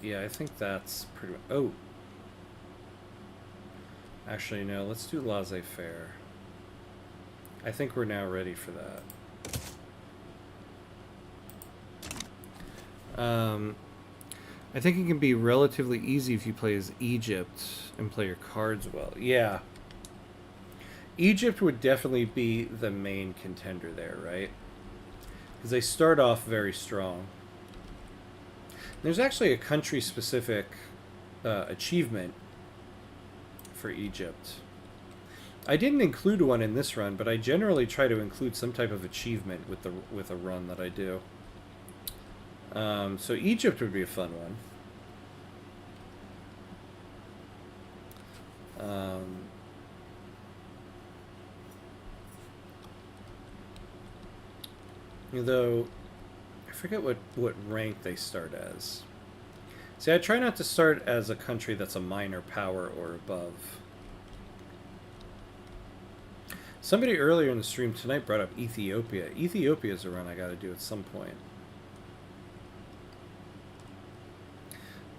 A: Yeah, I think that's pretty much... Oh! Actually, no, let's do laissez-faire. I think we're now ready for that. I think it can be relatively easy if you play as Egypt and play your cards well. Yeah. Egypt would definitely be the main contender there, right? Because they start off very strong. There's actually a country-specific achievement for Egypt. I didn't include one in this run, but I generally try to include some type of achievement with a run that I do. So Egypt would be a fun one. Though, I forget what rank they start as. See, I try not to start as a country that's a minor power or above. Somebody earlier in the stream tonight brought up Ethiopia. Ethiopia is a run I gotta do at some point.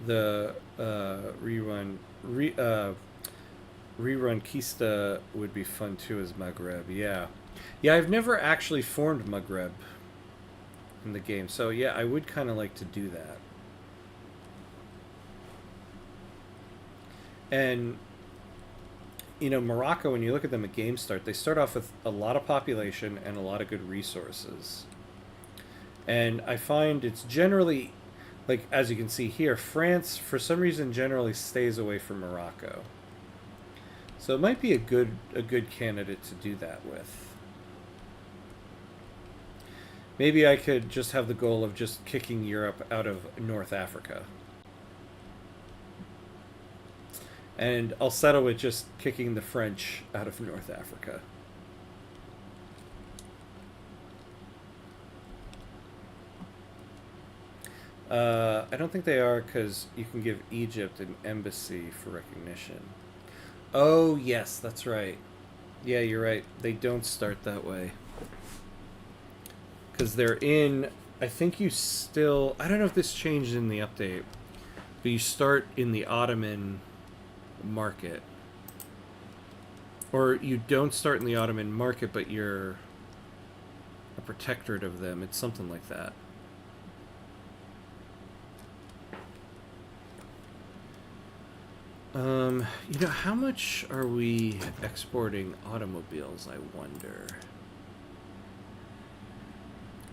A: The rerun Kista would be fun too as Maghreb. Yeah, I've never actually formed Maghreb in the game, so yeah, I would kind of like to do that. And you know, Morocco, when you look at them at game start, they start off with a lot of population and a lot of good resources. And I find it's generally, like, as you can see here, France, for some reason, generally stays away from Morocco. So it might be a good candidate to do that with. Maybe I could just have the goal of just kicking Europe out of North Africa. And I'll settle with just kicking the French out of North Africa. I don't think they are, because you can give Egypt an embassy for recognition. Oh, yes, that's right. Yeah, you're right. They don't start that way. Because they're in... I think you still... I don't know if this changed in the update. But you start in the Ottoman market. Or you don't start in the Ottoman market, but you're a protectorate of them. It's something like that. You know, how much are we exporting automobiles, I wonder?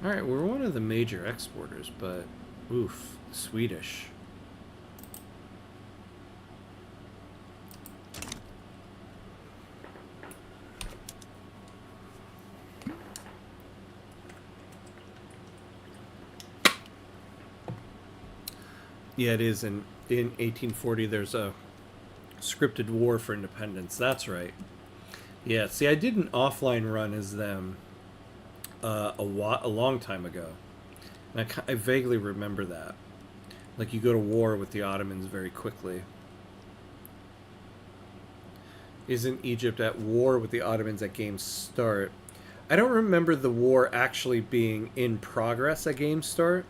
A: Alright, we're one of the major exporters, but... Oof, Swedish. Yeah, it is. In 1840, there's a scripted war for independence. That's right. Yeah, see, I did an offline run as them a long time ago. And I vaguely remember that. Like, you go to war with the Ottomans very quickly. Isn't Egypt at war with the Ottomans at game start? I don't remember the war actually being in progress at game start.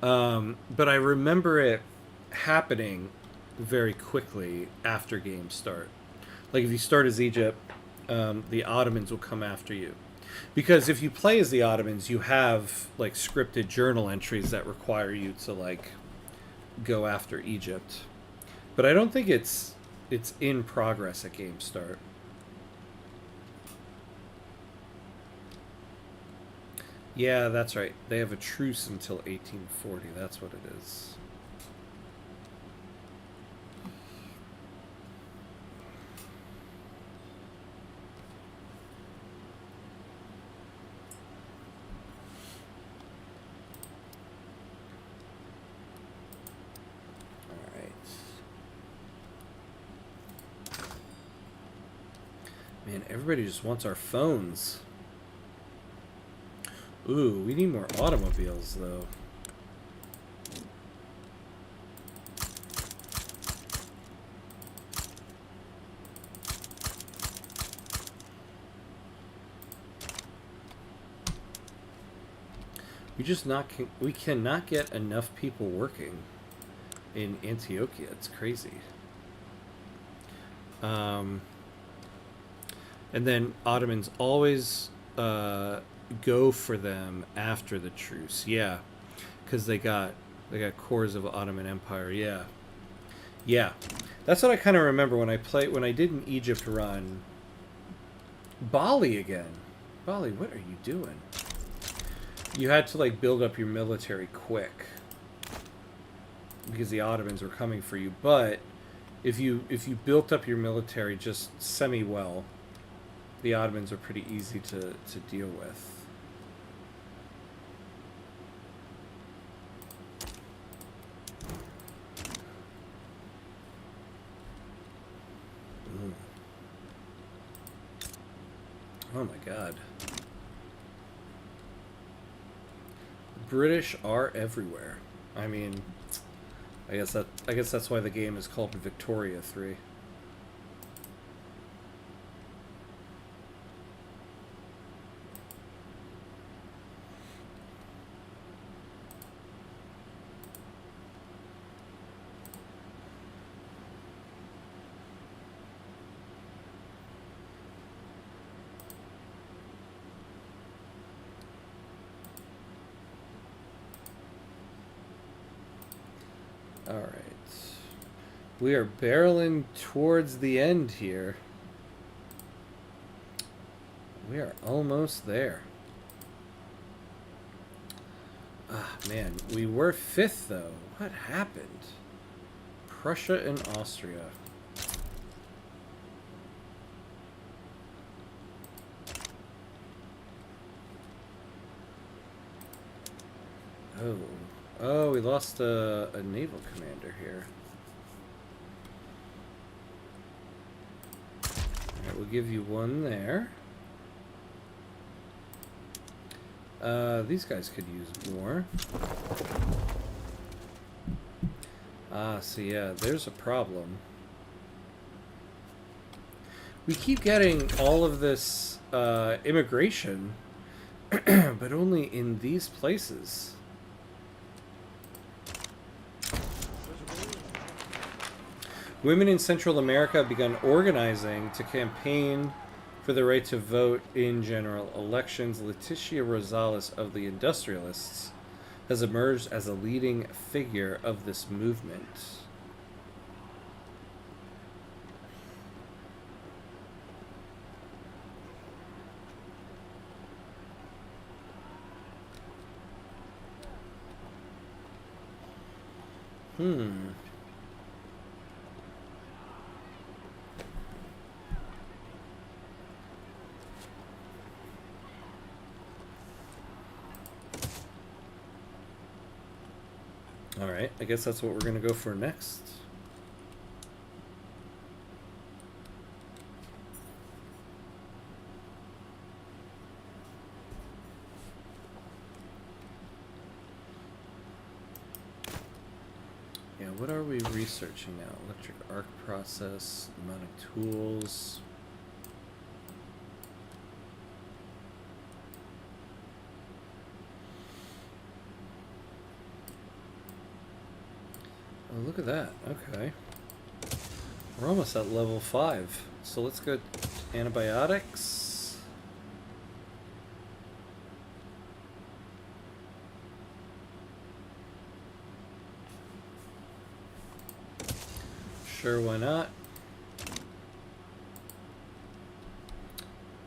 A: But I remember it happening very quickly after game start. Like, if you start as Egypt, the Ottomans will come after you. Because if you play as the Ottomans, you have, like, scripted journal entries that require you to, like, go after Egypt. But I don't think it's in progress at game start. Yeah, that's right. They have a truce until 1840. That's what it is. All right. Man, everybody just wants our phones. Ooh, we need more automobiles, though. We cannot get enough people working in Antioquia. It's crazy. And then Ottomans always go for them after the truce. Yeah, because they got cores of Ottoman Empire. Yeah, yeah. That's what I kind of remember when I did an Egypt run. Bali again. Bali, what are you doing? You had to like build up your military quick because the Ottomans were coming for you. But if you built up your military just semi well, the Ottomans are pretty easy to deal with. Oh my god. British are everywhere. I mean, I guess that's why the game is called Victoria 3. Alright. We are barreling towards the end here. We are almost there. Ah, man. We were 5th, though. What happened? Prussia and Austria. Oh. Oh, we lost a naval commander here. Alright, we'll give you one there. These guys could use more. Ah, so yeah, there's a problem. We keep getting all of this immigration, but only in these places. Women in Central America have begun organizing to campaign for the right to vote in general elections. Leticia Rosales of the Industrialists has emerged as a leading figure of this movement. Alright, I guess that's what we're going to go for next. Yeah, what are we researching now? Electric arc process, pneumatic tools. Oh, look at that. Okay. We're almost at level 5. So let's go antibiotics. Sure, why not?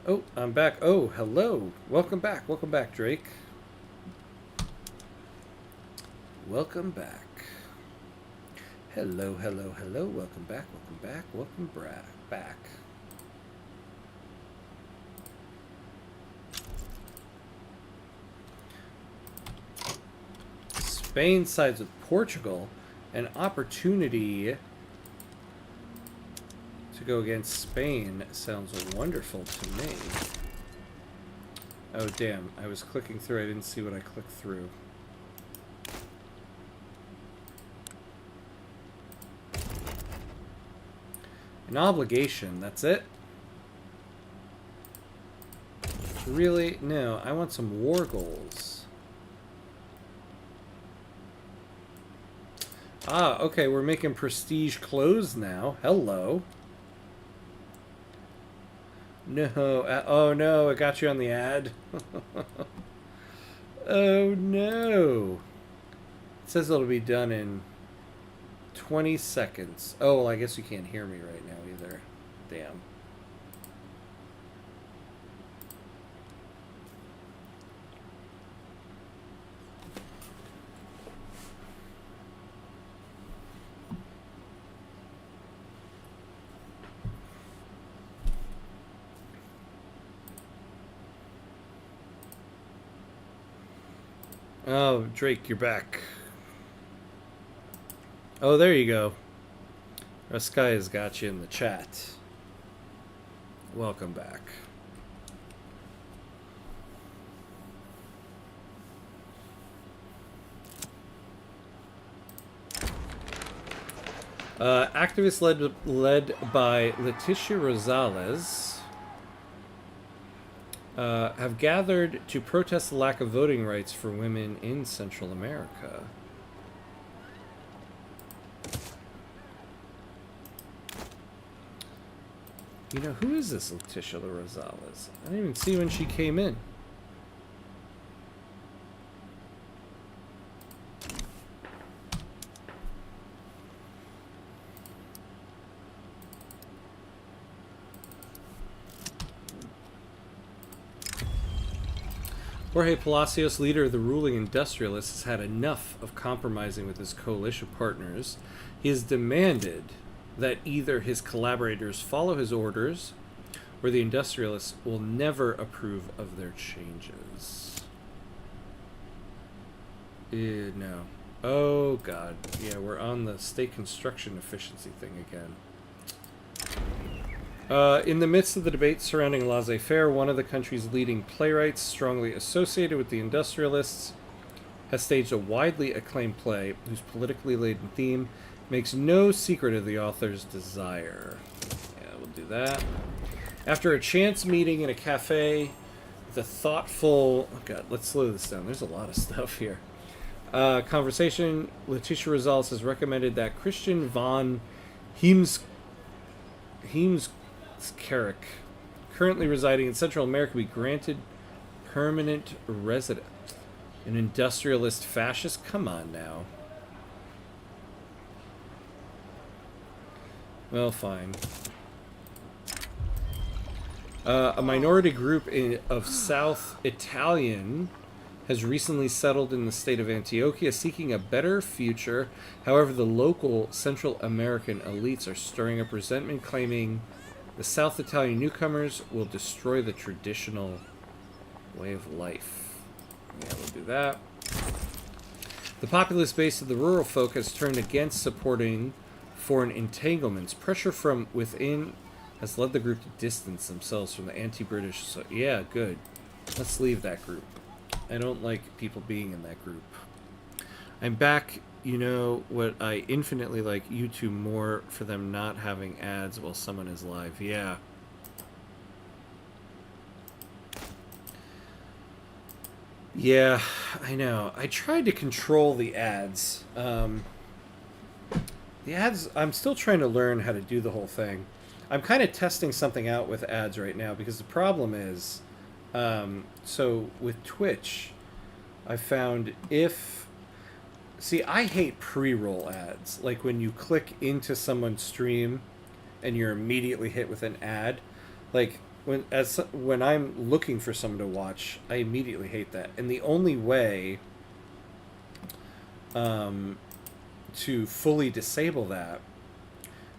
A: Oh, I'm back. Oh, hello. Welcome back. Welcome back, Drake. Welcome back. Hello, hello, hello. Welcome back, welcome back, welcome back. Spain sides with Portugal. An opportunity to go against Spain sounds wonderful to me. Oh, damn. I was clicking through. I didn't see what I clicked through. An obligation. That's it? Really? No. I want some war goals. Ah, okay. We're making prestige clothes now. Hello. No. Oh, no. I got you on the ad. Oh, no. It says it'll be done in 20 seconds. Oh, well, I guess you can't hear me right now either. Damn. Oh, Drake, you're back. Oh, there you go. Raskai has got you in the chat. Welcome back. Activists led by Leticia Rosales have gathered to protest the lack of voting rights for women in Central America. You know, who is this Leticia Rosales? I didn't even see when she came in. Jorge Palacios, leader of the ruling industrialists, has had enough of compromising with his coalition partners. He has demanded that either his collaborators follow his orders or the industrialists will never approve of their changes. No. Oh, God. Yeah, we're on the state construction efficiency thing again. In the midst of the debate surrounding laissez-faire, one of the country's leading playwrights, strongly associated with the industrialists, has staged a widely acclaimed play whose politically laden theme makes no secret of the author's desire. Yeah, we'll do that. After a chance meeting in a cafe, the thoughtful... Oh, God, let's slow this down. There's a lot of stuff here. Conversation, Leticia Rosales has recommended that Christian von Heemskerk, currently residing in Central America, be granted permanent residence. An industrialist fascist? Come on now. Well, fine. A minority group of South Italian has recently settled in the state of Antioquia, seeking a better future. However, the local Central American elites are stirring up resentment, claiming the South Italian newcomers will destroy the traditional way of life. Yeah, we'll do that. The populist base of the rural folk has turned against supporting foreign entanglements. Pressure from within has led the group to distance themselves from the anti-British. So, yeah, good. Let's leave that group. I don't like people being in that group. I'm back. You know what I infinitely like YouTube more for them not having ads while someone is live. Yeah. Yeah, I know. I tried to control the ads. The ads, I'm still trying to learn how to do the whole thing. I'm kind of testing something out with ads right now because the problem is, so with Twitch, I found see, I hate pre-roll ads. Like when you click into someone's stream and you're immediately hit with an ad. Like when I'm looking for someone to watch, I immediately hate that. And the only way to fully disable that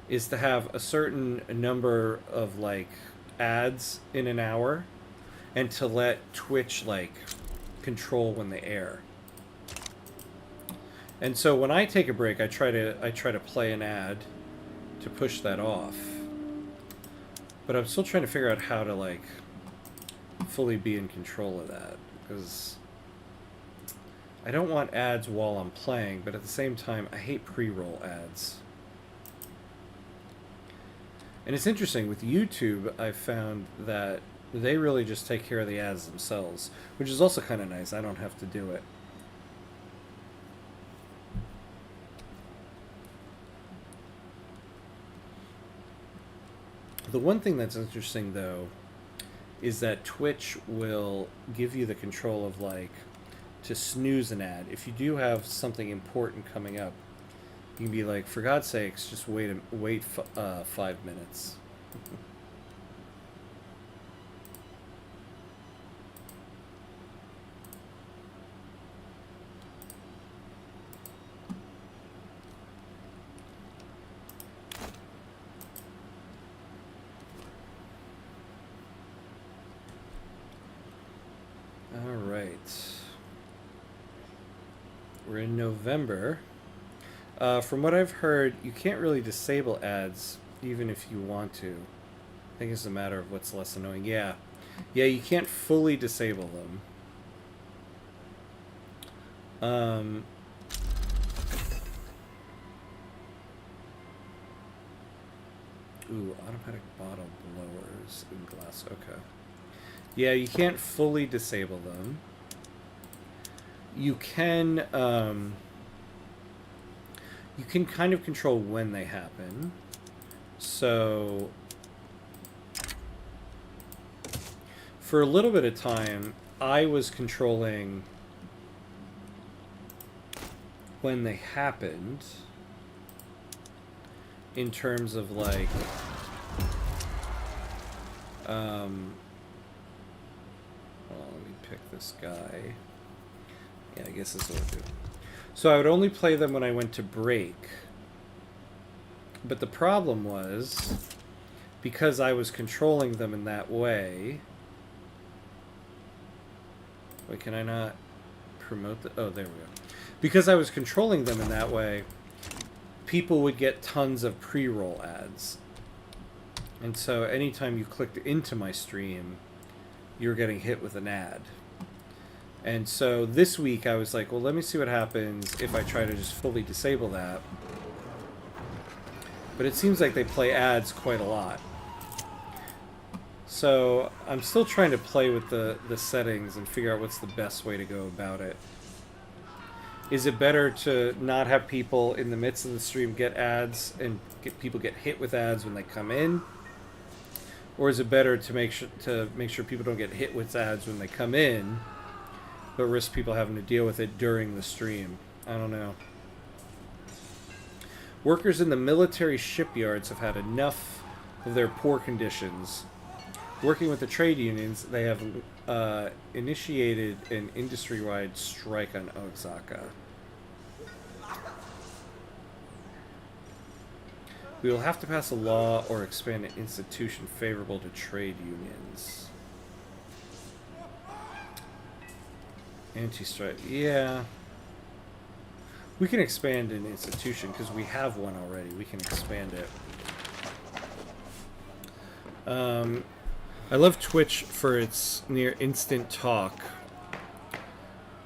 A: is to have a certain number of like ads in an hour, and to let Twitch like control when they air. And so when I take a break, I try to play an ad to push that off. But I'm still trying to figure out how to like fully be in control of that, because I don't want ads while I'm playing, but at the same time I hate pre-roll ads. And it's interesting, with YouTube, I've found that they really just take care of the ads themselves, which is also kind of nice. I don't have to do it. The one thing that's interesting, though, is that Twitch will give you the control of, like, to snooze an ad. If you do have something important coming up, you can be like, for God's sakes, just wait 5 minutes. All right. We're in November. From what I've heard, you can't really disable ads even if you want to. I think it's a matter of what's less annoying. Yeah, you can't fully disable them. Ooh, automatic bottle blowers in glass. Okay. Yeah, you can't fully disable them. You can kind of control when they happen. So for a little bit of time, I was controlling when they happened in terms of like well, let me pick this guy. Yeah, I guess this will do. So I would only play them when I went to break. But the problem was, because I was controlling them in that way... Wait, can I not promote the... Oh, there we go. Because I was controlling them in that way, people would get tons of pre-roll ads. And so anytime you clicked into my stream, you're getting hit with an ad. And so this week I was like, well, let me see what happens if I try to just fully disable that. But it seems like they play ads quite a lot. So I'm still trying to play with the settings and figure out what's the best way to go about it. Is it better to not have people in the midst of the stream get ads and people get hit with ads when they come in? Or is it better to make sure people don't get hit with ads when they come in, but risk people having to deal with it during the stream? I don't know. Workers in the military shipyards have had enough of their poor conditions. Working with the trade unions, they have initiated an industry-wide strike on Osaka. We will have to pass a law or expand an institution favorable to trade unions. Anti-strike. Yeah. We can expand an institution because we have one already. We can expand it. I love Twitch for its near instant talk.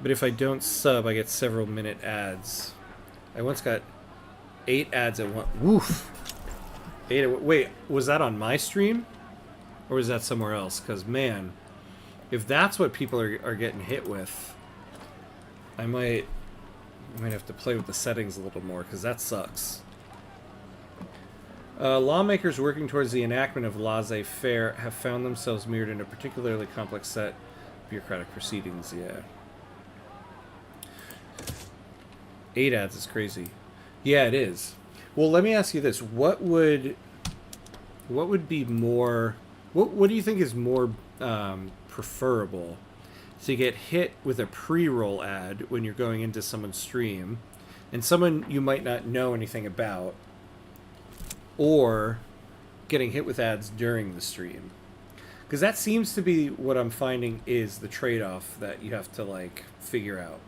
A: But if I don't sub, I get several minute ads. I once got 8 ads at once. Woof! Wait, was that on my stream? Or was that somewhere else? Because, man, if that's what people are getting hit with, I might have to play with the settings a little more, because that sucks. Lawmakers working towards the enactment of laissez-faire have found themselves mirrored in a particularly complex set of bureaucratic proceedings. Yeah. 8 ads is crazy. Yeah, it is. Well, let me ask you this: what would be more? What do you think is more preferable? To get hit with a pre-roll ad when you're going into someone's stream, and someone you might not know anything about, or getting hit with ads during the stream. Because that seems to be what I'm finding is the trade-off that you have to like figure out.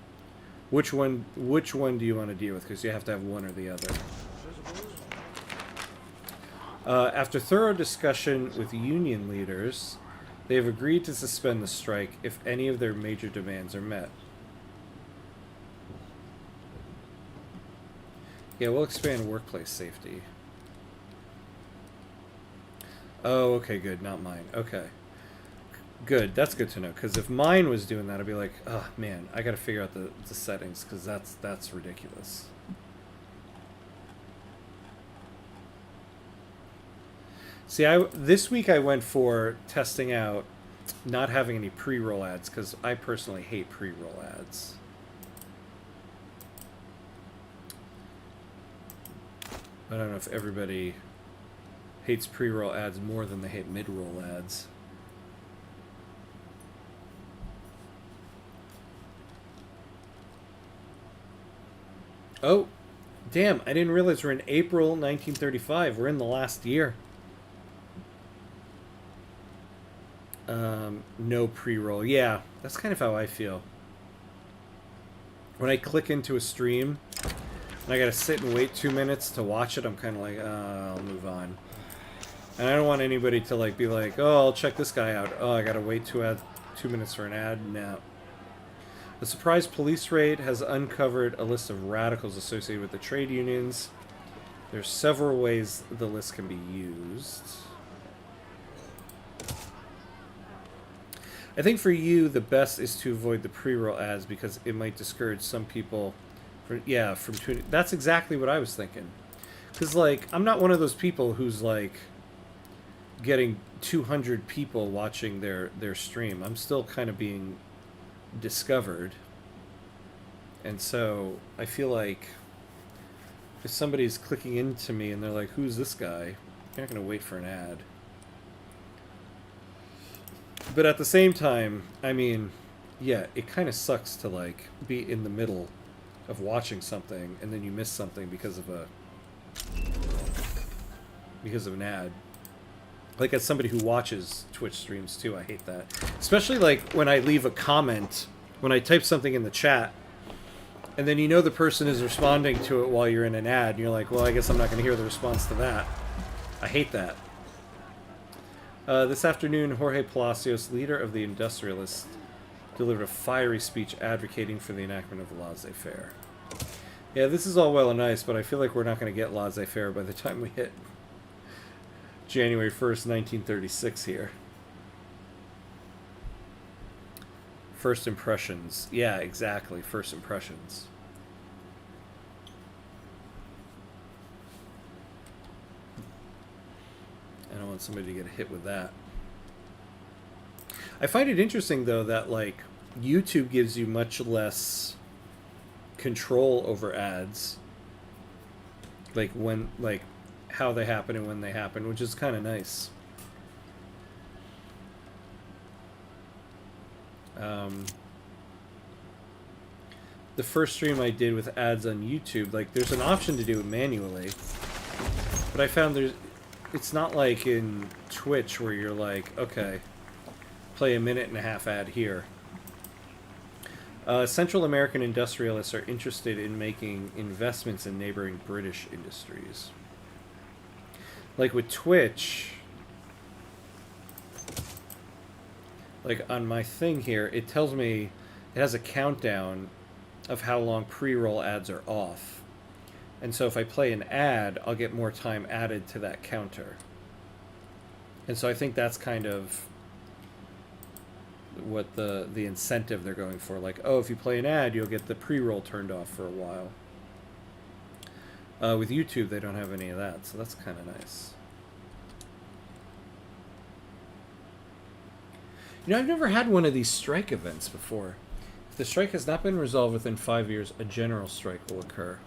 A: Which one do you want to deal with? Because you have to have one or the other. After thorough discussion with union leaders, they have agreed to suspend the strike if any of their major demands are met. Yeah, we'll expand workplace safety. Oh, okay, good. Not mine. Okay. Good. That's good to know. Because if mine was doing that, I'd be like, oh, man, I got to figure out the settings, because that's ridiculous. See, this week I went for testing out not having any pre-roll ads, because I personally hate pre-roll ads. I don't know if everybody hates pre-roll ads more than they hate mid-roll ads. Oh, damn, I didn't realize we're in April 1935. We're in the last year. No pre-roll. Yeah, that's kind of how I feel. When I click into a stream and I gotta sit and wait 2 minutes to watch it, I'm kind of like, I'll move on. And I don't want anybody to like be like, oh, I'll check this guy out. Oh, I gotta wait 2 minutes for an ad. No. The surprise police raid has uncovered a list of radicals associated with the trade unions. There's several ways the list can be used. I think for you, the best is to avoid the pre-roll ads because it might discourage some people from tuning. That's exactly what I was thinking. Because, like, I'm not one of those people who's, like, getting 200 people watching their stream. I'm still kind of being discovered. And so I feel like if somebody's clicking into me and they're like, who's this guy? You're not going to wait for an ad. But at the same time, I mean, yeah, it kind of sucks to like be in the middle of watching something and then you miss something because of an ad. Like, as somebody who watches Twitch streams too, I hate that. Especially like when I leave a comment, when I type something in the chat, and then you know the person is responding to it while you're in an ad, and you're like, well, I guess I'm not going to hear the response to that. I hate that. This afternoon, Jorge Palacios, leader of the industrialists, delivered a fiery speech advocating for the enactment of laissez-faire. Yeah, this is all well and nice, but I feel like we're not going to get laissez-faire by the time we hit January 1st, 1936 here. First impressions. Yeah, exactly. First impressions. I don't want somebody to get hit with that. I find it interesting, though, that, like, YouTube gives you much less control over ads. Like, when, like, how they happen and when they happen, which is kind of nice. The first stream I did with ads on YouTube, like, there's an option to do it manually, but I found it's not like in Twitch where you're like, okay, play a 1.5-minute ad here. Central American industrialists are interested in making investments in neighboring British industries. Like with Twitch, like on my thing here, it tells me it has a countdown of how long pre-roll ads are off. And so if I play an ad, I'll get more time added to that counter. And so I think that's kind of what the incentive they're going for. Like, oh, if you play an ad, you'll get the pre-roll turned off for a while. With YouTube, they don't have any of that, so that's kind of nice. You know, I've never had one of these strike events before. If the strike has not been resolved within 5 years, a general strike will occur.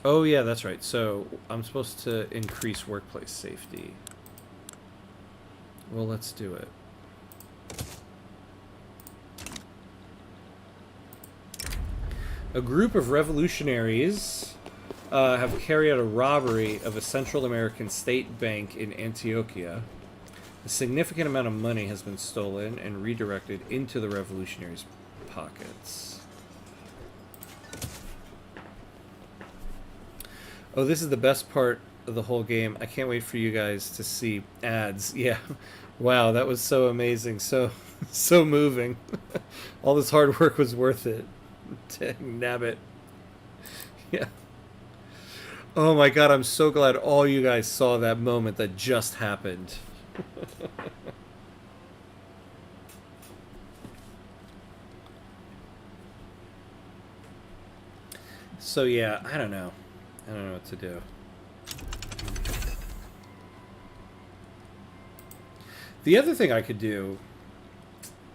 A: Oh, yeah, that's right. So I'm supposed to increase workplace safety. Well, let's do it. A group of revolutionaries have carried out a robbery of a Central American state bank in Antioquia. A significant amount of money has been stolen and redirected into the revolutionaries' pockets. Oh, this is the best part of the whole game. I can't wait for you guys to see ads. Yeah. Wow, that was so amazing. So moving. All this hard work was worth it. Nabbit. Yeah. Oh my god, I'm so glad all you guys saw that moment that just happened. So yeah, I don't know. I don't know what to do. The other thing I could do,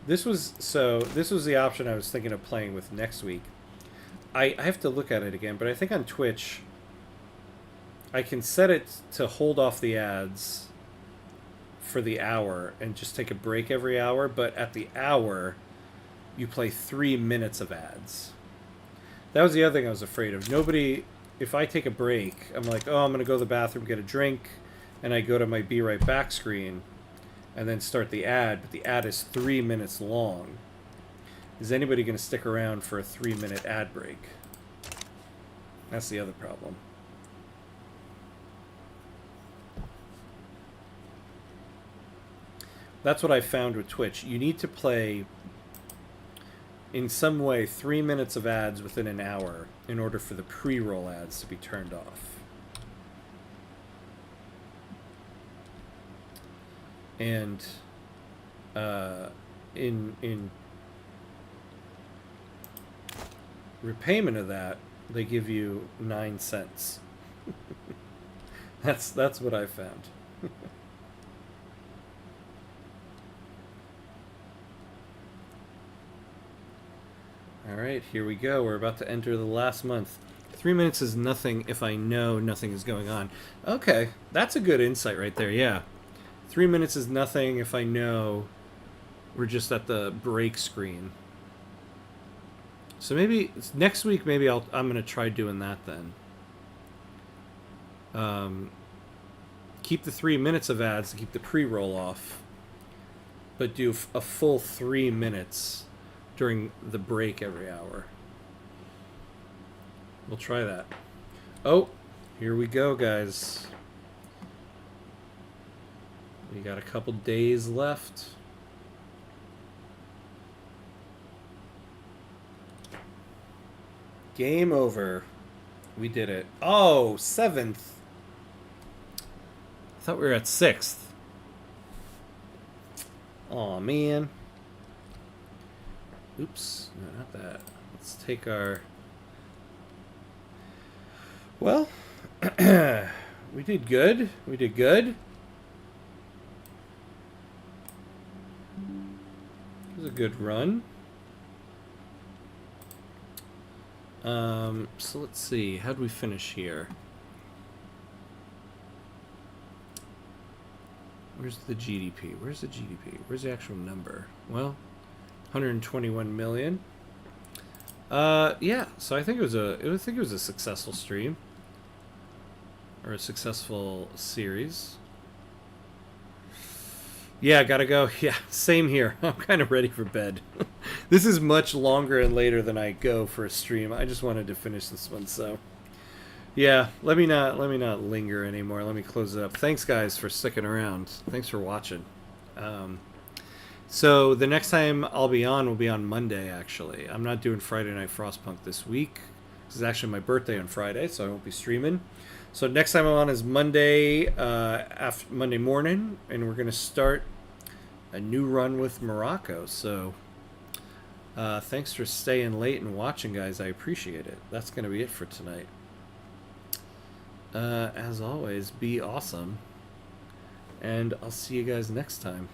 A: this was the option I was thinking of playing with next week. I have to look at it again, but I think on Twitch I can set it to hold off the ads for the hour and just take a break every hour, but at the hour you play 3 minutes of ads. That was the other thing I was afraid of. Nobody, if I take a break, I'm like, oh, I'm going to go to the bathroom, get a drink, and I go to my Be Right Back screen and then start the ad, but the ad is 3 minutes long. Is anybody going to stick around for a 3-minute ad break? That's the other problem. That's what I found with Twitch. You need to play, in some way, 3 minutes of ads within an hour in order for the pre-roll ads to be turned off. And in repayment of that, they give you 9 cents. That's what I found. All right, here we go. We're about to enter the last month. 3 minutes is nothing if I know nothing is going on. Okay, that's a good insight right there, yeah. 3 minutes is nothing if I know we're just at the break screen. So maybe next week, maybe I'm going to try doing that then. Keep the 3 minutes of ads to keep the pre-roll off, but do a full 3 minutes during the break every hour. We'll try that. Oh, here we go, guys. We got a couple days left. Game over. We did it. Oh, 7th. I thought we were at 6th. Aw, man. Oops. No, not that. Let's take our... Well, we did good. We did good. It was a good run. So let's see. How'd we finish here? Where's the GDP? Where's the GDP? Where's the actual number? Well, 121 million. Yeah. So I think it was a successful stream or a successful series. Yeah, gotta go. Yeah, same here. I'm kind of ready for bed. This is much longer and later than I go for a stream. I just wanted to finish this one, so yeah. Let me not linger anymore. Let me close it up. Thanks, guys, for sticking around. Thanks for watching. So the next time I'll be on will be on Monday. Actually, I'm not doing Friday Night Frostpunk this week. This is actually my birthday on Friday, so I won't be streaming. So next time I'm on is Monday, after Monday morning, and we're gonna start a new run with Morocco. So thanks for staying late and watching, guys. I appreciate it. That's gonna be it for tonight. As always, be awesome, and I'll see you guys next time.